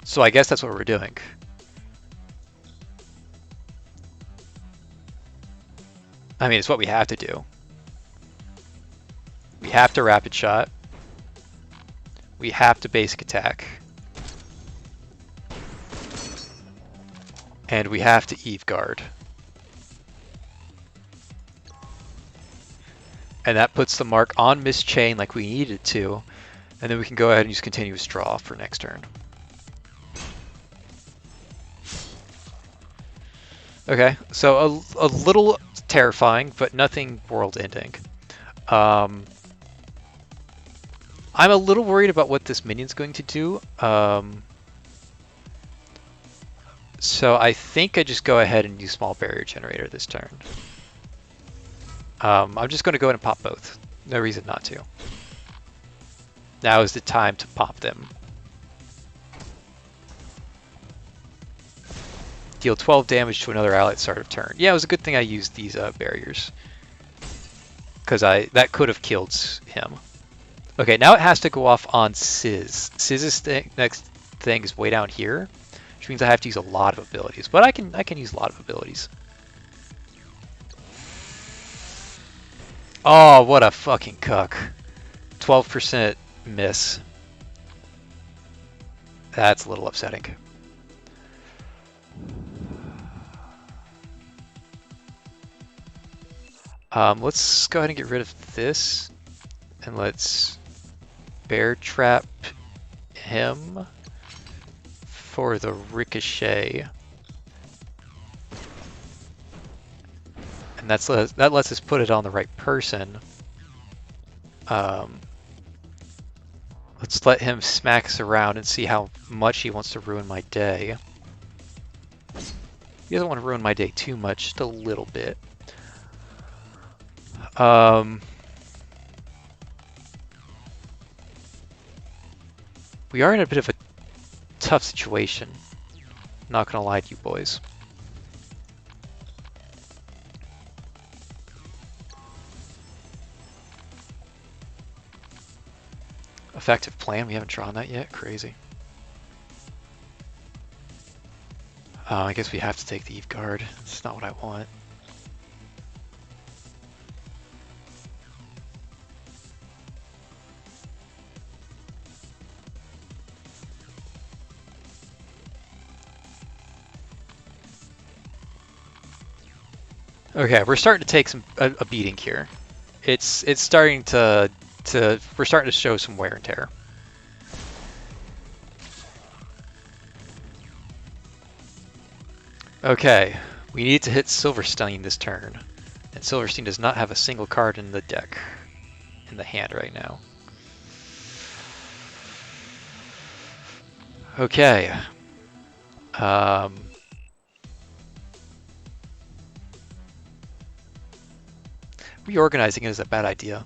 So I guess that's what we're doing. I mean, it's what we have to do. We have to rapid shot. We have to basic attack. And we have to Eve Guard. And that puts the mark on Miss Chain like we needed it to. And then we can go ahead and use continuous draw for next turn. Okay, so a little terrifying, but nothing world-ending. I'm a little worried about what this minion's going to do. So I think I just go ahead and use Small Barrier Generator this turn. I'm just going to go ahead and pop both. No reason not to. Now is the time to pop them. Deal 12 damage to another ally at start of turn. Yeah, it was a good thing I used these barriers. Because that could have killed him. Okay, now it has to go off on Sizz. Sizz's next thing is way down here, which means I have to use a lot of abilities. But I can use a lot of abilities. Oh, what a fucking cuck. 12% miss. That's a little upsetting. Let's go ahead and get rid of this, and let's bear trap him for the ricochet. And that lets us put it on the right person. Let's let him smack us around and see how much he wants to ruin my day. He doesn't want to ruin my day too much, just a little bit. We are in a bit of a tough situation. Not gonna lie to you boys. Effective plan, we haven't drawn that yet, crazy. I guess we have to take the Eve Guard. It's not what I want. Okay, we're starting to take a beating here. It's starting to we're starting to show some wear and tear. Okay, we need to hit Silverstein this turn, and Silverstein does not have a single card in the deck, in the hand right now. Okay. Reorganizing is a bad idea.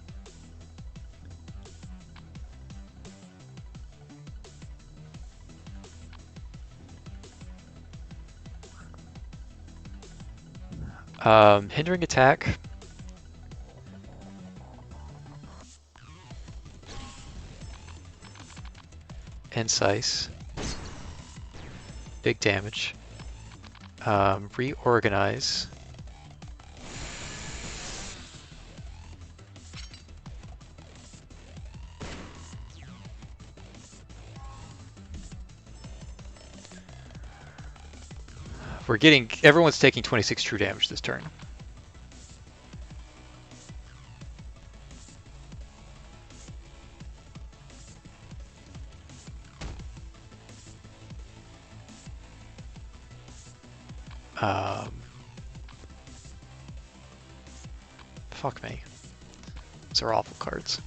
Hindering attack. Incise. Big damage. Reorganize. Everyone's taking 26 true damage this turn. Fuck me. These are awful cards.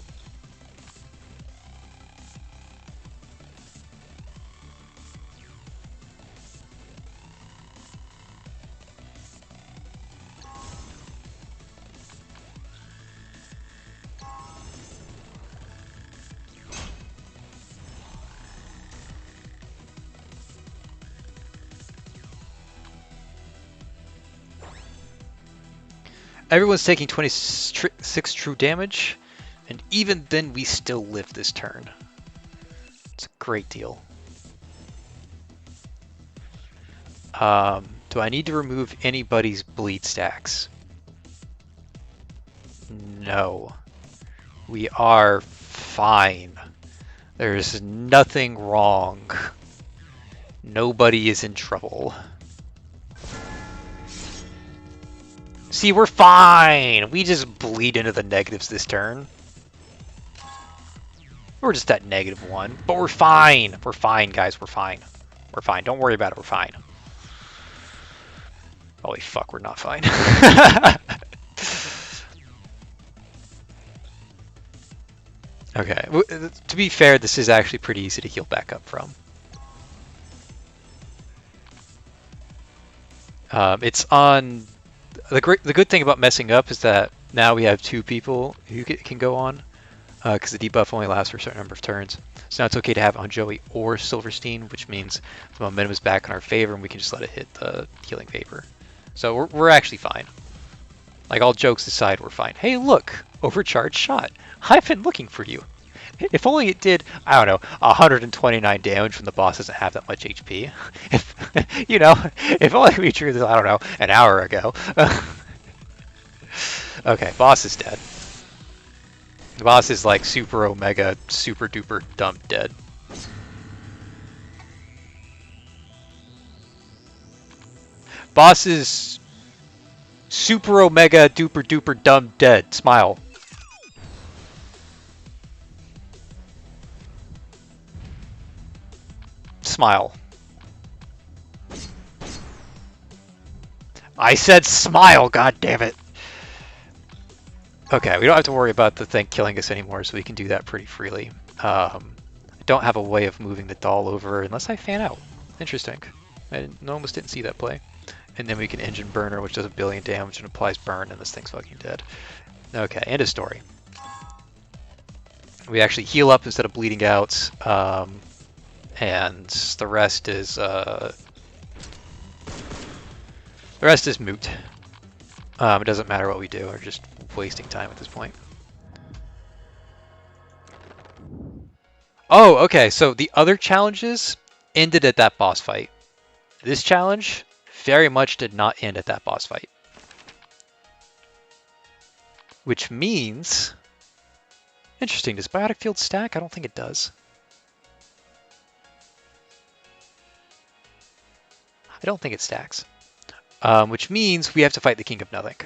Everyone's taking 26 true damage, and even then we still live this turn. It's a great deal. Do I need to remove anybody's bleed stacks? No. We are fine. There's nothing wrong. Nobody is in trouble. See, we're fine! We just bleed into the negatives this turn. We're just at -1, but we're fine! We're fine, guys, we're fine. We're fine, don't worry about it, we're fine. Holy fuck, we're not fine. Okay, to be fair, this is actually pretty easy to heal back up from. It's on... The good thing about messing up is that now we have 2 people who can go on, because the debuff only lasts for a certain number of turns. So now it's okay to have on Joey or Silverstein, which means the momentum is back in our favor and we can just let it hit the healing vapor. So we're actually fine. Like, all jokes aside, we're fine. Hey, look! Overcharged shot. I've been looking for you. If only it did, I don't know, 129 damage when the boss doesn't have that much HP. If, you know, if only we drew this, I don't know, an hour ago. Okay, boss is dead. The boss is like super omega, super duper dumb dead. Boss is super omega duper duper dumb dead. Smile. Smile. I said smile, god damn it. Okay, we don't have to worry about the thing killing us anymore, so we can do that pretty freely. I don't have a way of moving the doll over unless I fan out. Interesting. I almost didn't see that play. And then we can engine burner, which does 1 billion damage and applies burn, and this thing's fucking dead. Okay, end of story. We actually heal up instead of bleeding out, and the rest is moot. It doesn't matter what we do; we're just wasting time at this point. Oh, okay. So the other challenges ended at that boss fight. This challenge very much did not end at that boss fight. Which means... Interesting, does Biotic Field stack? I don't think it does. I don't think it stacks. Which means we have to fight the King of Nothing.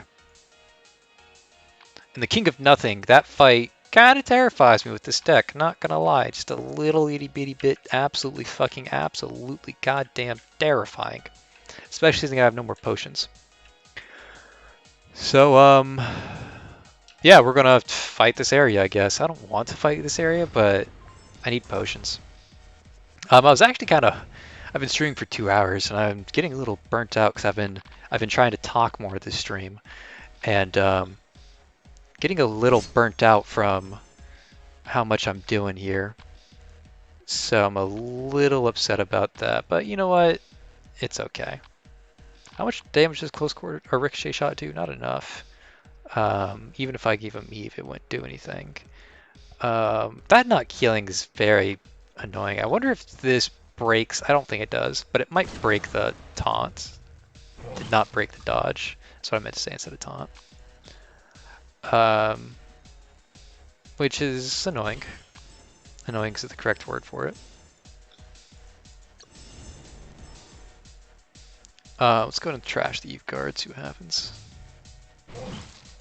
And the King of Nothing, that fight kind of terrifies me with this deck, not gonna lie. Just a little itty bitty bit, absolutely goddamn terrifying. Especially since I have no more potions. So, yeah, we're gonna fight this area, I guess. I don't want to fight this area, but I need potions. I was actually I've been streaming for 2 hours, and I'm getting a little burnt out because I've been trying to talk more this stream, and getting a little burnt out from how much I'm doing here. So I'm a little upset about that, but you know what? It's okay. How much damage does close quarter or ricochet shot do? Not enough. Even if I gave him Eve, it wouldn't do anything. That not killing is very annoying. I wonder if this breaks. I don't think it does, but it might break the taunt. Did not break the dodge. That's what I meant to say instead of taunt. Which is annoying. Annoying is the correct word for it. Let's go and trash the Eve guard, see what happens.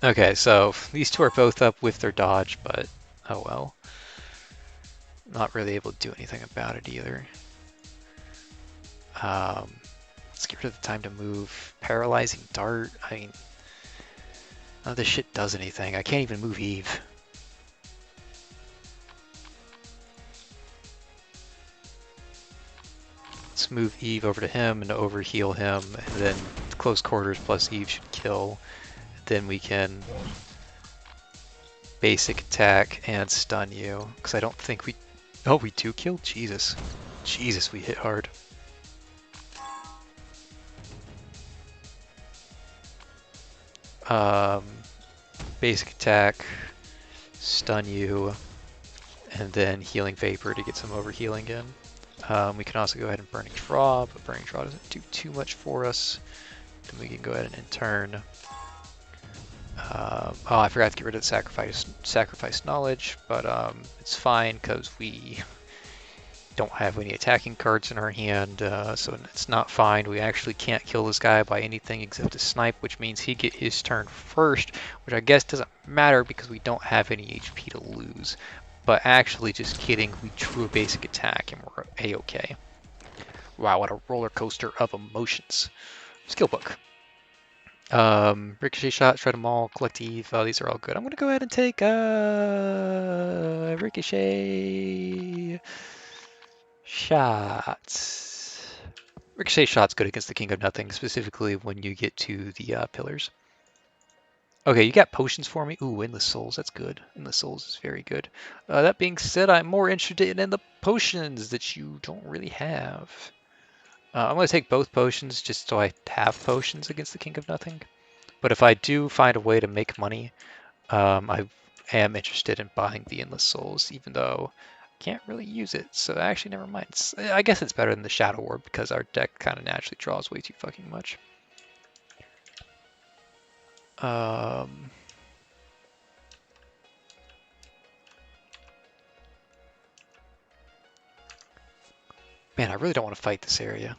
Okay, so these two are both up with their dodge, but oh well. Not really able to do anything about it either. Let's get rid of the time to move. Paralyzing dart, I mean, none of this shit does anything. I can't even move Eve. Let's move Eve over to him and overheal him, and then close quarters plus Eve should kill. Then we can basic attack and stun you, because I don't think we... Oh, we do kill? Jesus. Jesus, we hit hard. Basic attack, stun you, and then healing vapor to get some overhealing in. We can also go ahead and Burning Draw, but Burning Draw doesn't do too much for us. Then we can go ahead and turn. Oh, I forgot to get rid of the sacrifice knowledge, but it's fine because we don't have any attacking cards in our hand, so it's not fine. We actually can't kill this guy by anything except a snipe, which means he get his turn first, which I guess doesn't matter because we don't have any HP to lose. But actually, just kidding, we drew a basic attack and we're a-okay. Wow, what a roller coaster of emotions. Skill book. Ricochet shot, shred them all, collective, these are all good. I'm gonna go ahead and take Ricochet shots. Ricochet shot's good against the King of Nothing, specifically when you get to the pillars. Okay, you got potions for me? Ooh, Endless Souls, that's good. Endless Souls is very good. That being said, I'm more interested in the potions that you don't really have. I'm going to take both potions just so I have potions against the King of Nothing. But if I do find a way to make money, I am interested in buying the Endless Souls, even though I can't really use it. So actually, never mind. I guess it's better than the Shadow Orb because our deck kind of naturally draws way too fucking much. Man, I really don't want to fight this area.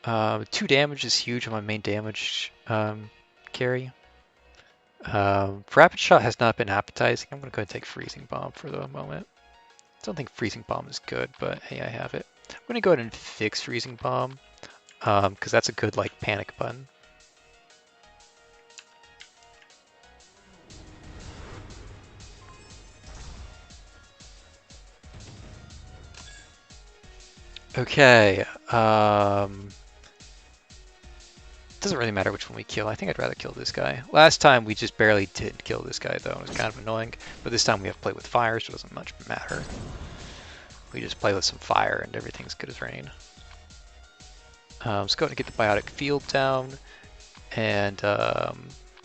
2 damage is huge on my main damage carry. Rapid Shot has not been appetizing. I'm going to go ahead and take Freezing Bomb for the moment. I don't think Freezing Bomb is good, but hey, I have it. I'm going to go ahead and fix Freezing Bomb because that's a good like panic button. Okay. Doesn't really matter which one we kill. I think I'd rather kill this guy. Last time we just barely did kill this guy though. It was kind of annoying. But this time we have to play with fire, so it doesn't much matter. We just play with some fire and everything's good as rain. Let's go ahead and get the Biotic Field down. And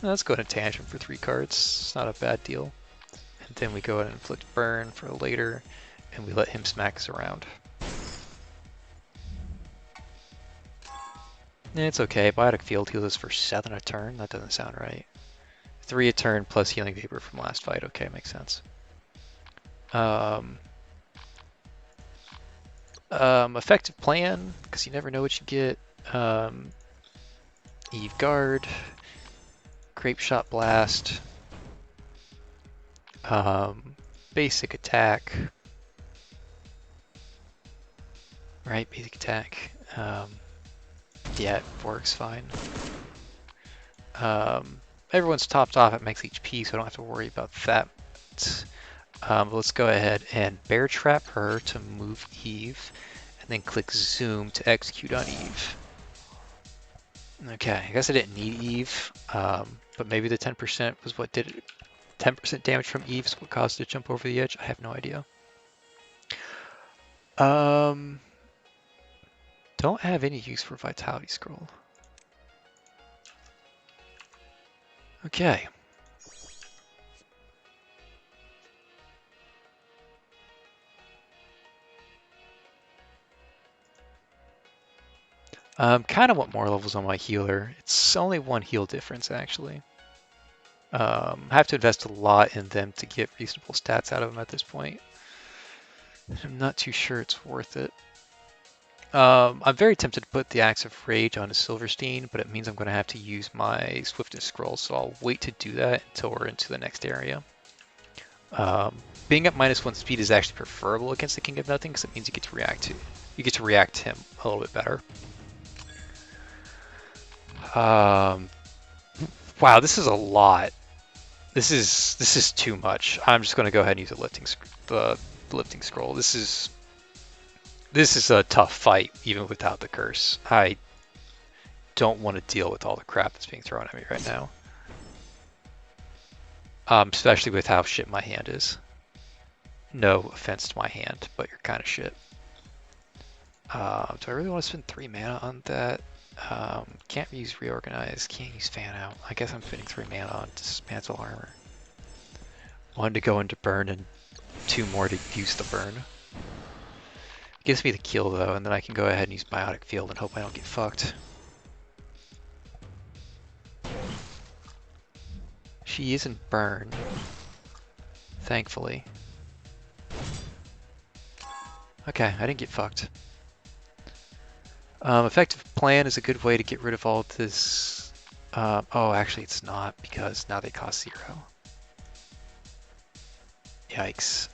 let's go ahead and Tantrum for 3 cards. It's not a bad deal. And then we go ahead and Inflict Burn for later. And we let him smack us around. It's okay. Biotic Field heals us for 7 a turn. That doesn't sound right. 3 a turn plus Healing Vapor from last fight. Okay, makes sense. Effective plan, because you never know what you get. Eve Guard. Grape Shot Blast. Basic attack. Right, basic attack. Yeah, it works fine. Everyone's topped off at max HP, so I don't have to worry about that. Let's go ahead and Bear Trap her to move Eve, and then click Zoom to execute on Eve. Okay, I guess I didn't need Eve, but maybe the 10% was what did it. 10% damage from Eve is what caused it to jump over the edge. I have no idea. Don't have any use for Vitality Scroll. Okay. Kind of want more levels on my healer. It's only 1 heal difference, actually. I have to invest a lot in them to get reasonable stats out of them at this point. I'm not too sure it's worth it. I'm very tempted to put the Axe of Rage on a Silverstein, but it means I'm going to have to use my Swiftness Scroll, so I'll wait to do that until we're into the next area. Being at -1 speed is actually preferable against the King of Nothing because it means you get to react to him a little bit better. Wow, this is a lot. This is too much. I'm just going to go ahead and use the lifting scroll. This is a tough fight even without the curse. I don't want to deal with all the crap that's being thrown at me right now. Especially with how shit my hand is. No offense to my hand, but you're kind of shit. Do I really want to spend 3 mana on that? Can't use Reorganize, can't use Fan Out. I guess I'm spending 3 mana on Dismantle Armor. 1 to go into Burn and 2 more to use the Burn. Gives me the kill though, and then I can go ahead and use Biotic Field and hope I don't get fucked. he isn't burn, thankfully. Okay, I didn't get fucked. Effective plan is a good way to get rid of all of this. Oh, actually it's not, because now they cost 0. Yikes.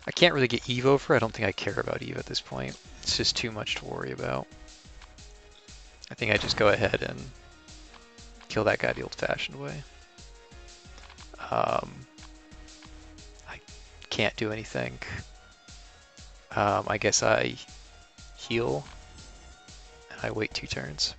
I can't really get Eve over. I don't think I care about Eve at this point. It's just too much to worry about. I think I just go ahead and kill that guy the old-fashioned way. I can't do anything. I guess I heal and I wait 2 turns.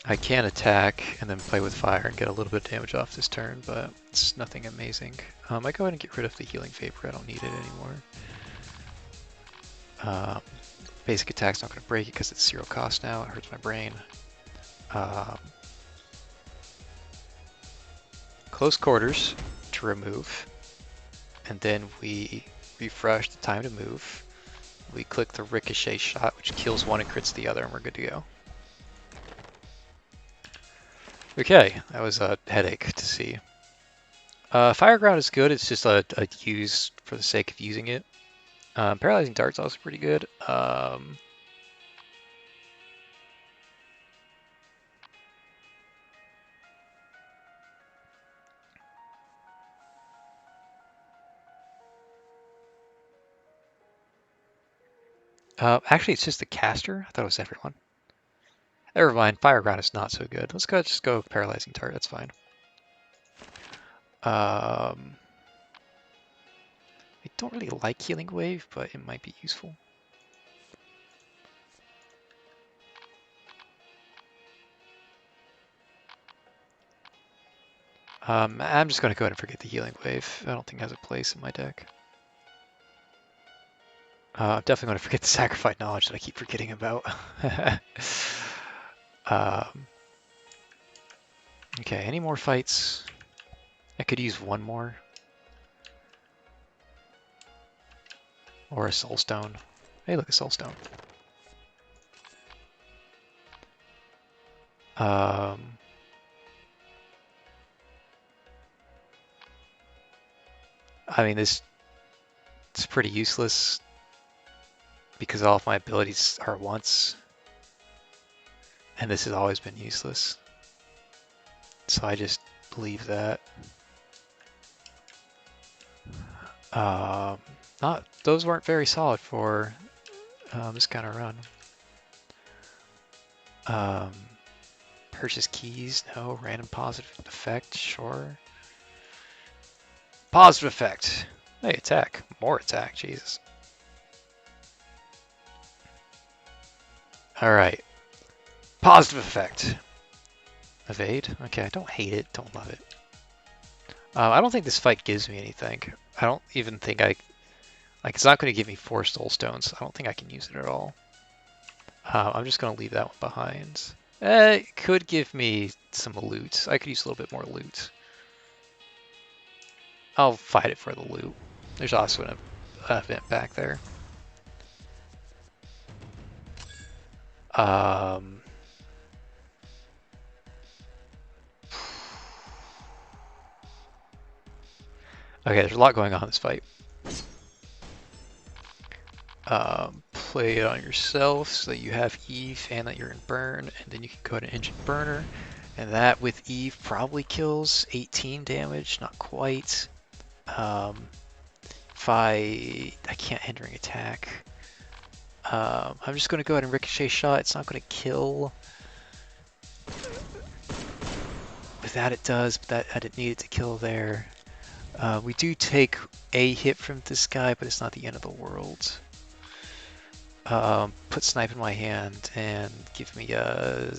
I can attack and then play with fire and get a little bit of damage off this turn, but it's nothing amazing. I go ahead and get rid of the healing vapor. I don't need it anymore. Basic attack's not going to break it because it's 0 cost now. It hurts my brain. Close quarters to remove, and then we refresh the time to move. We click the ricochet shot, which kills one and crits the other, and we're good to go. Okay, that was a headache to see. Fire ground is good. It's just a use for the sake of using it. Paralyzing dart's also pretty good. Actually, it's just the caster. I thought it was everyone. Never mind. Fire ground is not so good. Let's go. Just go paralyzing dart. That's fine. I don't really like healing wave, but it might be useful. I'm just going to go ahead and forget the healing wave. I don't think it has a place in my deck. I'm definitely going to forget the sacrifice knowledge that I keep forgetting about. Okay, any more fights? I could use one more. Or a soul stone. Hey, look, a soul stone. I mean, it's pretty useless because all of my abilities are once, and this has always been useless. So I just leave that. Those weren't very solid for this kind of run. Purchase keys, no. Random positive effect, sure. Positive effect. Hey, attack. More attack, Jesus. Alright. Positive effect. Evade? Okay, I don't hate it, don't love it. I don't think this fight gives me anything. I don't even think like, it's not going to give me 4 soul stones. I don't think I can use it at all. I'm just going to leave that one behind. It could give me some loot. I could use a little bit more loot. I'll fight it for the loot. There's also an event back there. Okay, there's a lot going on in this fight. Play it on yourself so that you have Eve and that you're in burn, and then you can go ahead and engine burner. And that with Eve probably kills 18 damage, not quite. If I can't hindering attack. I'm just going to go ahead and ricochet shot. It's not going to kill. With that it does, but that I didn't need it to kill there. We do take a hit from this guy, but it's not the end of the world. Put snipe in my hand and give me a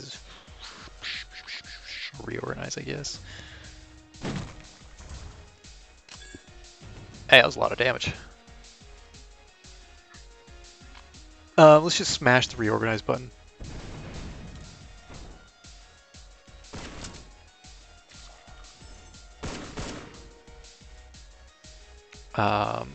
reorganize, I guess. Hey, that was a lot of damage. Let's just smash the reorganize button. Um,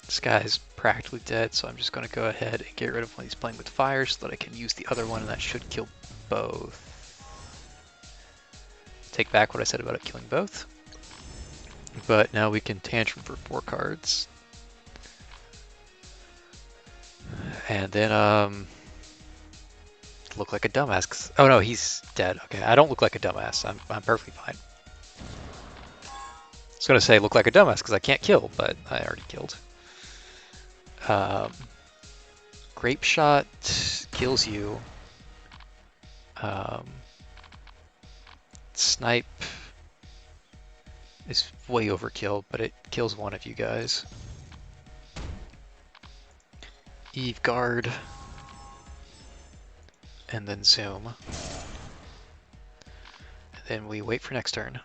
this guy's practically dead, so I'm just going to go ahead and get rid of when he's playing with fire so that I can use the other one, and that should kill both. Take back what I said about it killing both. But now we can tantrum for 4 cards. And then, look like a dumbass. Oh no, he's dead. Okay, I don't look like a dumbass. I'm perfectly fine. I was gonna say look like a dumbass because I can't kill, but I already killed. Grape shot kills you. Snipe is way overkill, but it kills one of you guys. Eve guard. And then zoom. And then we wait for next turn.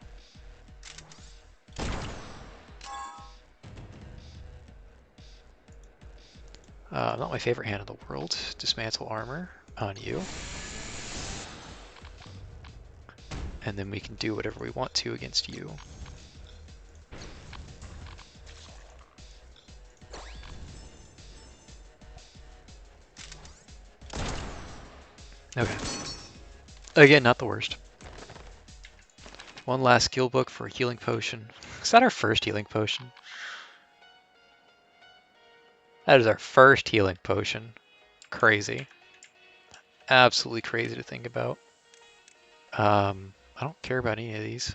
Not my favorite hand in the world. Dismantle armor on you. And then we can do whatever we want to against you. Okay. Again, not the worst. One last skill book for a healing potion. Is that our first healing potion? That is our first healing potion. Crazy. Absolutely crazy to think about. I don't care about any of these.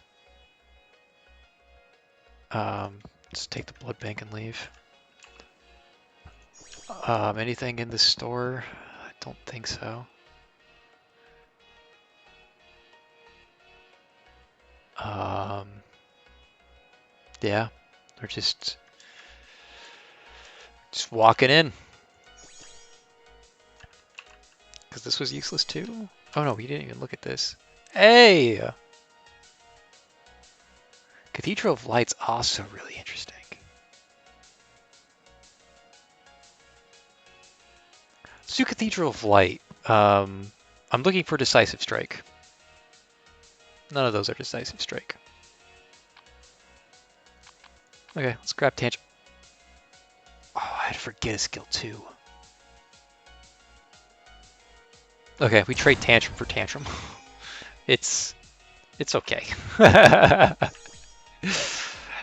Just take the blood bank and leave. Anything in the store? I don't think so. Yeah, they're just walking in. Because this was useless too? Oh no, we didn't even look at this. Hey! Cathedral of Light's also really interesting. Let's do Cathedral of Light. I'm looking for Decisive Strike. None of those are Decisive Strike. Okay, let's grab Tantrum. Oh, I had to forget a skill too. Okay, we trade Tantrum for Tantrum. It's okay. Not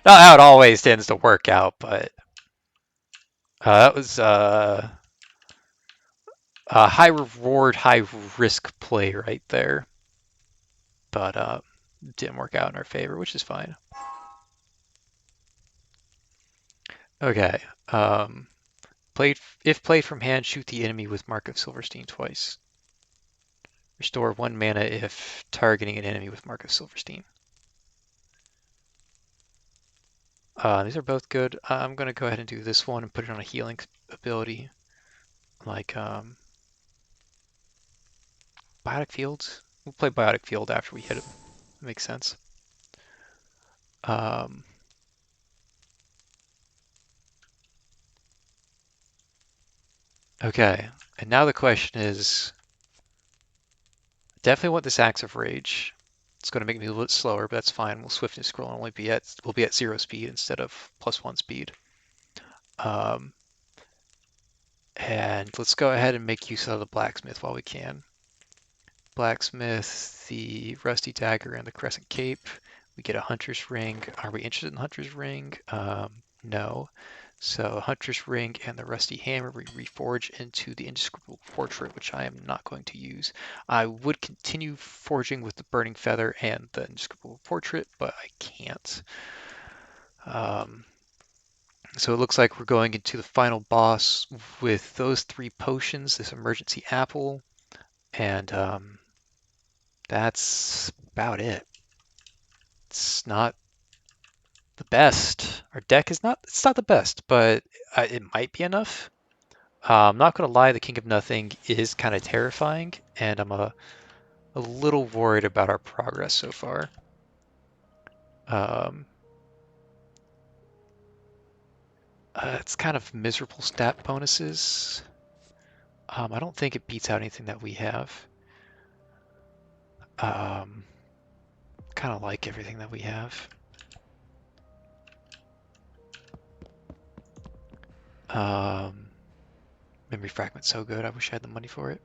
how it always tends to work out, but that was a high reward, high risk play right there. But didn't work out in our favor, which is fine. Okay. If played from hand, shoot the enemy with Mark of Silverstein twice. Restore 1 mana if targeting an enemy with Mark of Silverstein. These are both good. I'm going to go ahead and do this one and put it on a healing ability. Like Biotic Fields. We'll play Biotic Field after we hit it. That makes sense. Okay, and now the question is, definitely want this Axe of Rage. It's going to make me a little bit slower, but that's fine. We'll swiftness scroll and we'll be at 0 speed instead of +1 speed. And let's go ahead and make use of the Blacksmith while we can. Blacksmith, the Rusty Dagger, and the Crescent Cape. We get a Hunter's Ring. Are we interested in Hunter's Ring? No. So Hunter's Ring and the Rusty Hammer we reforge into the Indescribable Portrait, which I am not going to use. I would continue forging with the Burning Feather and the Indescribable Portrait, but I can't. So it looks like we're going into the final boss with those 3 potions, this Emergency Apple, and that's about it. It's not the best. Our deck is it's not the best, but it might be enough. I'm not going to lie, the King of Nothing is kind of terrifying, and I'm a little worried about our progress so far. It's kind of miserable stat bonuses. I don't think it beats out anything that we have. Kind of like everything that we have. Memory fragment's so good. I wish I had the money for it.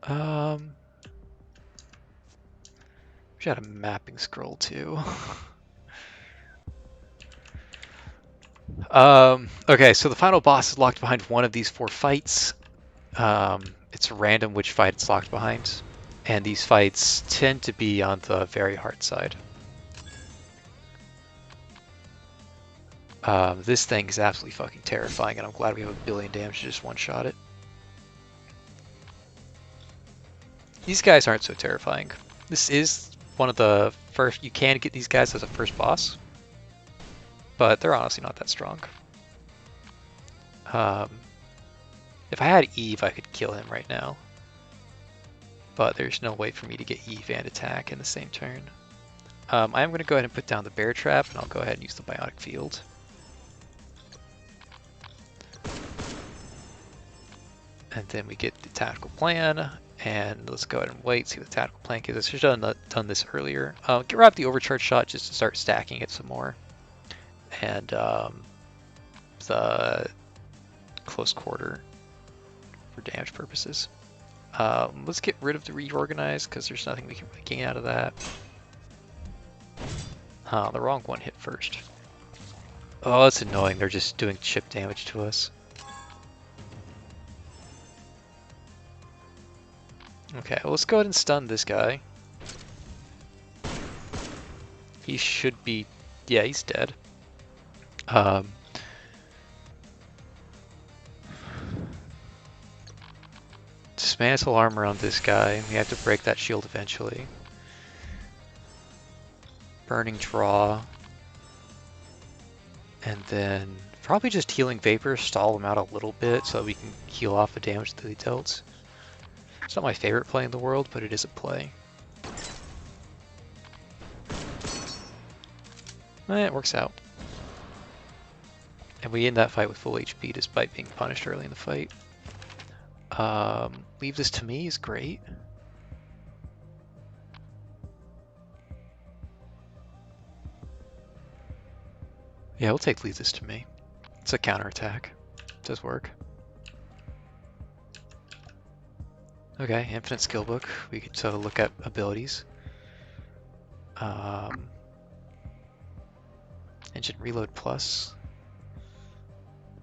Wish I had a mapping scroll too. Okay, so the final boss is locked behind one of these 4 fights. It's random which fight it's locked behind, and these fights tend to be on the very hard side. This thing is absolutely fucking terrifying, and I'm glad we have 1,000,000,000 damage to just one-shot it. These guys aren't so terrifying. This is one of the first, you can get these guys as a first boss, but they're honestly not that strong. If I had Eve, I could kill him right now, but there's no way for me to get Eve and attack in the same turn. I am going to go ahead and put down the bear trap, and I'll go ahead and use the biotic field. And then we get the tactical plan, and let's go ahead and wait, see what the tactical plan gives us. I should have done this earlier. Grab the overcharge shot just to start stacking it some more. And the close quarter for damage purposes. Let's get rid of the reorganize, because there's nothing we can really gain out of that. The wrong one hit first. Oh, that's annoying. They're just doing chip damage to us. Okay, well, let's go ahead and stun this guy. He should be... yeah, he's dead. Dismantle armor on this guy. We have to break that shield eventually. Burning draw. And then probably just healing vapor, stall him out a little bit so that we can heal off the damage that he dealt. It's not my favorite play in the world, but it is a play. It works out. And we end that fight with full HP despite being punished early in the fight. Leave this to me is great. Yeah, we'll take leave this to me. It's a counterattack. It does work. Okay, infinite skill book. We get to look at abilities. Engine reload plus.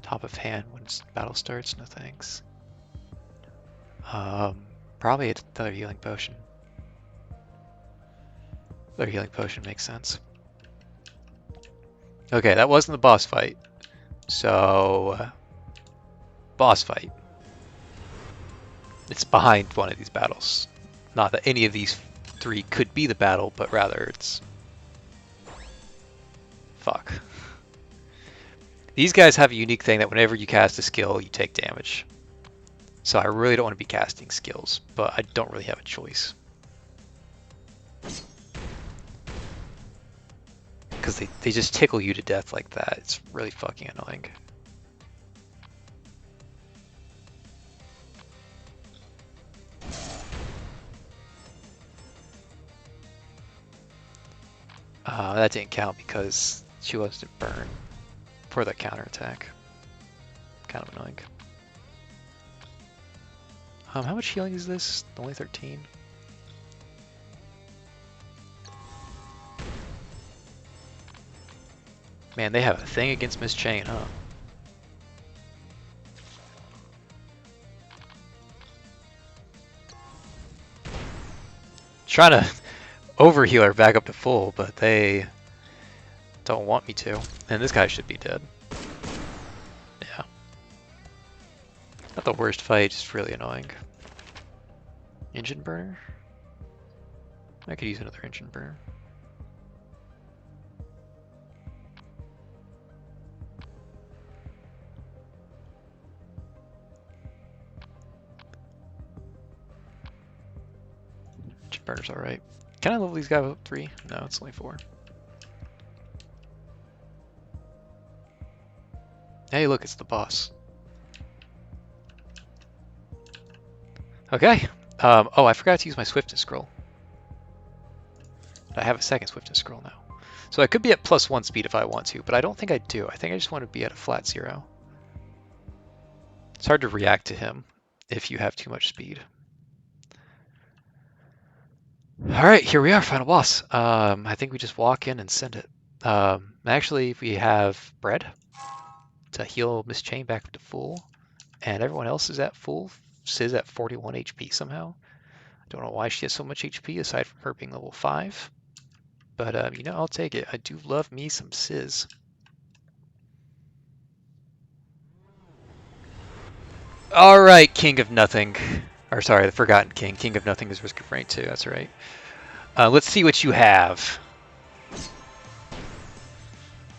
Top of hand when battle starts. No thanks. Probably another healing potion. Another healing potion makes sense. Okay, that wasn't the boss fight. So, boss fight. It's behind one of these battles. Not that any of these 3 could be the battle, but rather it's... fuck. These guys have a unique thing that whenever you cast a skill, you take damage. So I really don't want to be casting skills, but I don't really have a choice. Because they just tickle you to death like that. It's really fucking annoying. That didn't count because she wants to burn for the counterattack. Kind of annoying. How much healing is this? Only 13. Man, they have a thing against Miss Chain, huh? Trying to overheal her back up to full, but they don't want me to. And this guy should be dead. Yeah. Not the worst fight, just really annoying. Engine burner? I could use another engine burner. Engine burner's alright. Can I level these guys up 3? No, it's only 4. Hey, look, it's the boss. Okay. Oh, I forgot to use my swiftness scroll. I have a second swiftness scroll now. So I could be at +1 speed if I want to, but I don't think I do. I think I just want to be at a flat 0. It's hard to react to him if you have too much speed. All right, here we are, final boss. I think we just walk in and send it. Actually, we have bread to heal Miss Chain back to full, and everyone else is at full. Sis at 41 HP somehow. I don't know why she has so much HP aside from her being level 5, but you know, I'll take it. I do love me some Sis. All right, King of Nothing. Or sorry, the Forgotten King. King of Nothing is Risk of Rain 2, that's right. Let's see what you have.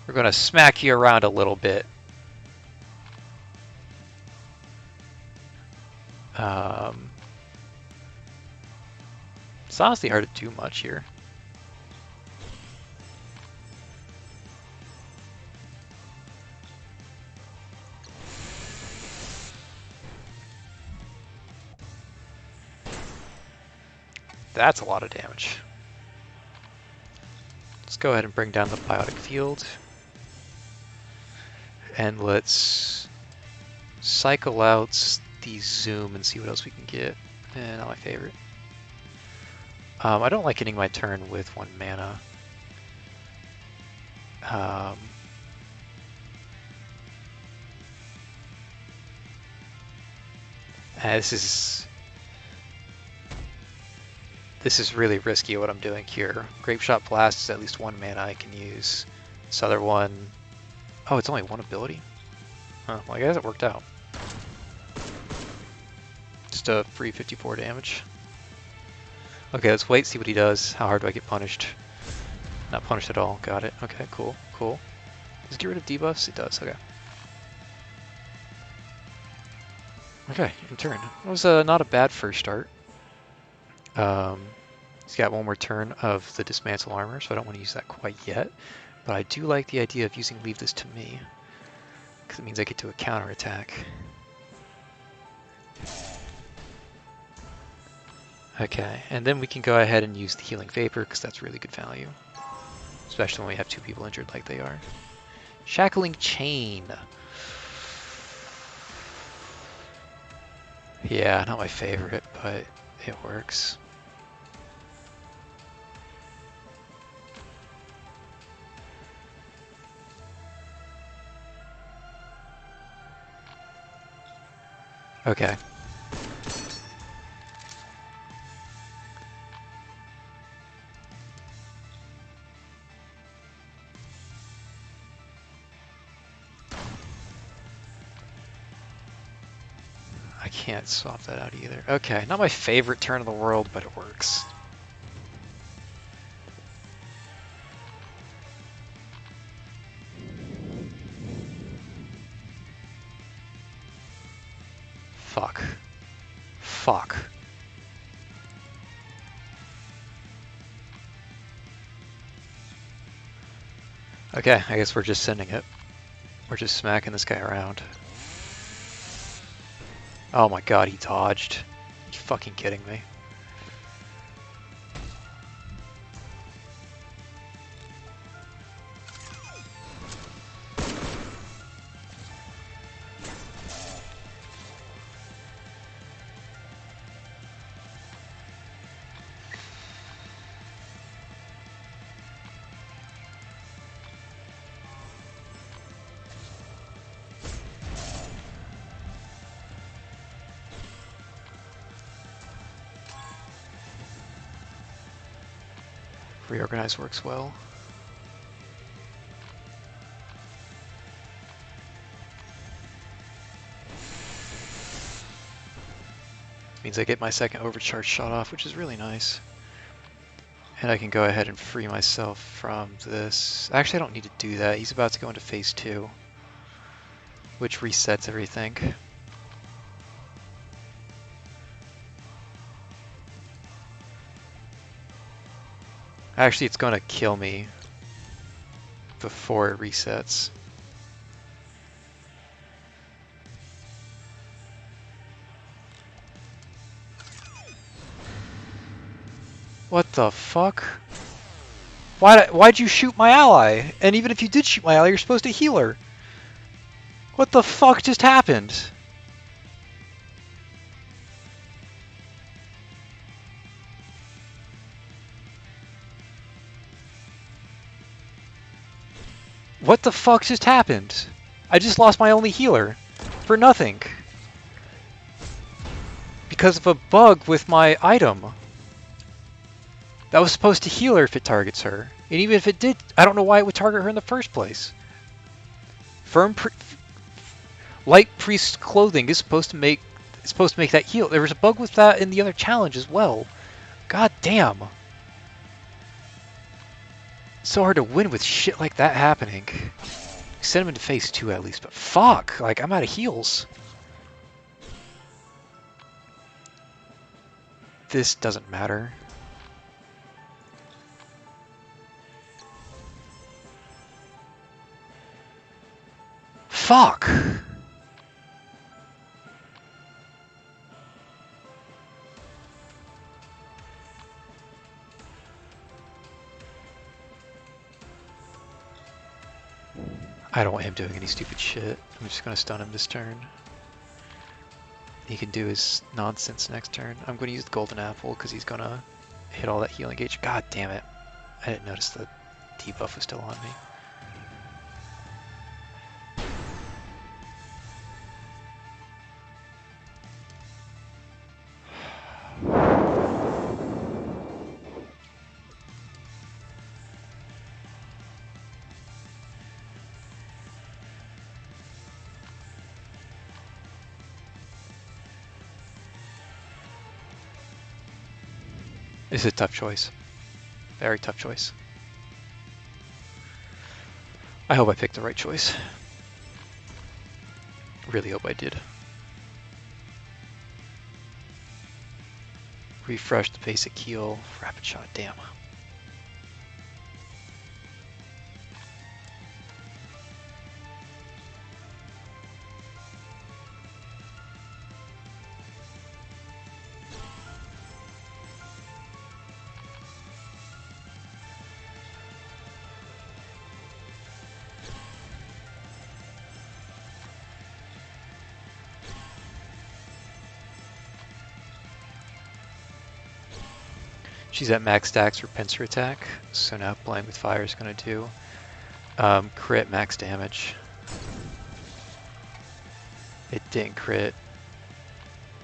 We're going to smack you around a little bit. It's honestly hard to do much here. That's a lot of damage. Let's go ahead and bring down the biotic field. And let's cycle out the zoom and see what else we can get. Not my favorite. I don't like ending my turn with 1 mana. This is really risky what I'm doing here. Grape Shot Blast is at least 1 mana I can use. This other one, oh, it's only 1 ability? Huh, well, I guess it worked out. Just a free 54 damage. Okay, let's wait, see what he does. How hard do I get punished? Not punished at all. Got it. Okay, cool, cool. Does it get rid of debuffs? It does, okay. Okay, in turn. That was not a bad first start. He's got 1 more turn of the Dismantle Armor, so I don't want to use that quite yet. But I do like the idea of using Leave This to Me, because it means I get to a counterattack. Okay, and then we can go ahead and use the Healing Vapor, because that's really good value. Especially when we have 2 people injured like they are. Shackling Chain. Yeah, not my favorite, but it works. Okay. I can't swap that out either. Okay, not my favorite turn in the world, but it works. Fuck. Fuck. Okay, I guess we're just sending it. We're just smacking this guy around. Oh my god, he dodged. Are you fucking kidding me? Reorganize works well. Means I get my second overcharge shot off, which is really nice. And I can go ahead and free myself from this. Actually, I don't need to do that. He's about to go into phase 2, which resets everything. Actually, it's going to kill me before it resets. What the fuck? Why'd you shoot my ally? And even if you did shoot my ally, you're supposed to heal her. What the fuck just happened? What the fuck just happened? I just lost my only healer. For nothing. Because of a bug with my item. That was supposed to heal her if it targets her. And even if it did, I don't know why it would target her in the first place. Light priest clothing is supposed to make that heal. There was a bug with that in the other challenge as well. God damn. It's so hard to win with shit like that happening. Send him into phase 2 at least, but fuck, like I'm out of heals. This doesn't matter. Fuck! I don't want him doing any stupid shit. I'm just gonna stun him this turn. He can do his nonsense next turn. I'm gonna use the golden apple because he's gonna hit all that healing gauge. God damn it. I didn't notice the debuff was still on me. It's a tough choice. Very tough choice. I hope I picked the right choice. Really hope I did. Refresh the basic heal. Rapid shot, damn. She's at max stacks for pincer attack, so now Blind with Fire is going to do crit max damage. It didn't crit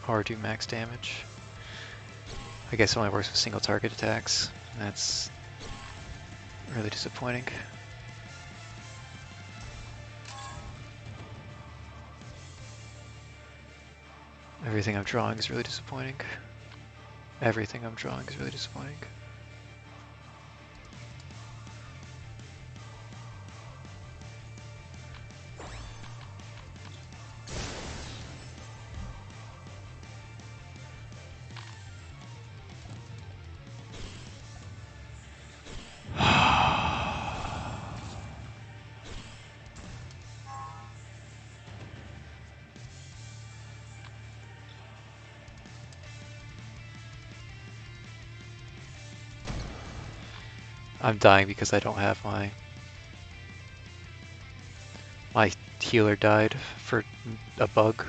or do max damage. I guess it only works with single target attacks. That's really disappointing. Everything I'm drawing is really disappointing. Everything I'm drawing is really disappointing. I'm dying because I don't have my healer died for a bug.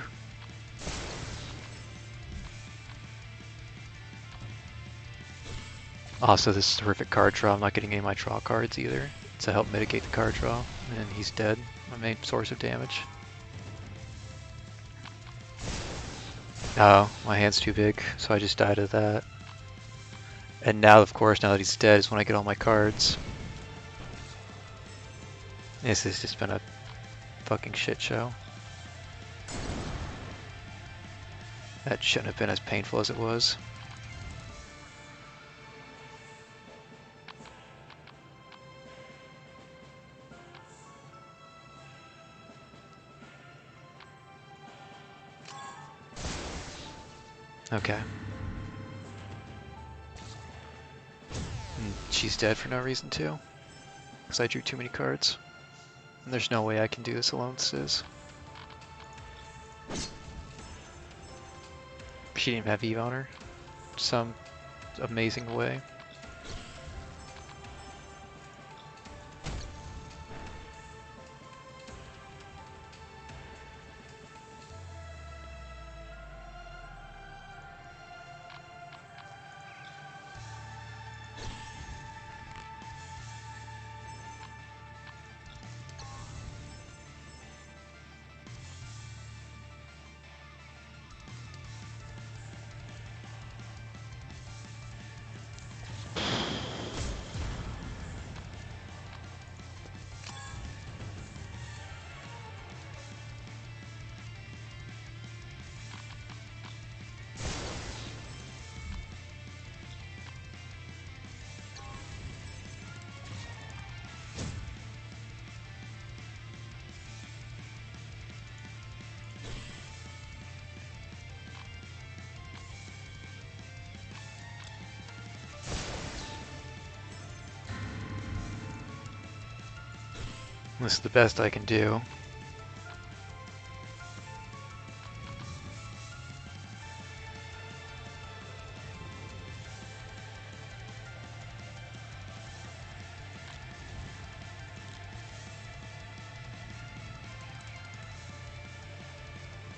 Also, this is terrific card draw. I'm not getting any of my draw cards either to help mitigate the card draw, and he's dead, my main source of damage. Oh, my hand's too big, so I just died of that. And now, of course, now that he's dead is when I get all my cards. This has just been a fucking shit show. That shouldn't have been as painful as it was. Okay. And she's dead for no reason too. Because I drew too many cards. And there's no way I can do this alone, Sis. She didn't even have Eve on her. Some amazing way. This is the best I can do.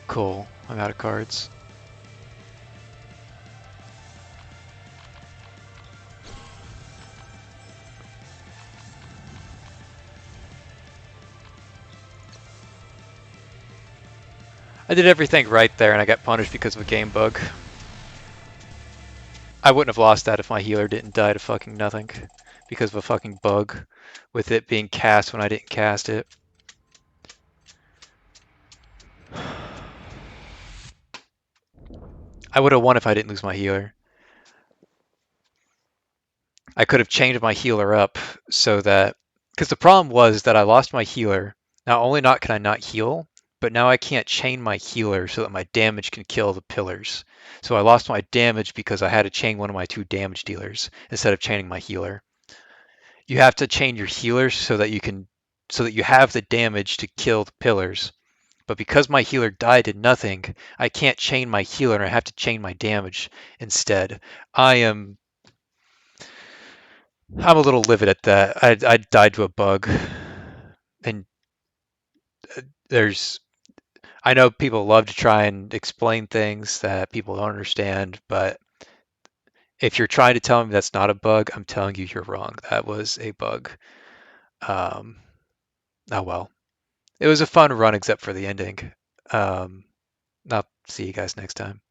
Cool. I'm out of cards. I did everything right there and I got punished because of a game bug. I wouldn't have lost that if my healer didn't die to fucking nothing because of a fucking bug with it being cast when I didn't cast it. I would have won if I didn't lose my healer. I could have changed my healer up so that, because the problem was that I lost my healer. Not only not can I not heal, but now I can't chain my healer so that my damage can kill the pillars. So I lost my damage because I had to chain one of my two damage dealers instead of chaining my healer. You have to chain your healer so that you have the damage to kill the pillars. But because my healer died to nothing, I can't chain my healer and I have to chain my damage instead. I am I'm a little livid at that. I died to a bug, and there's I know people love to try and explain things that people don't understand, but if you're trying to tell me that's not a bug, I'm telling you you're wrong. That was a bug. Um, oh well, it was a fun run except for the ending. I'll see you guys next time.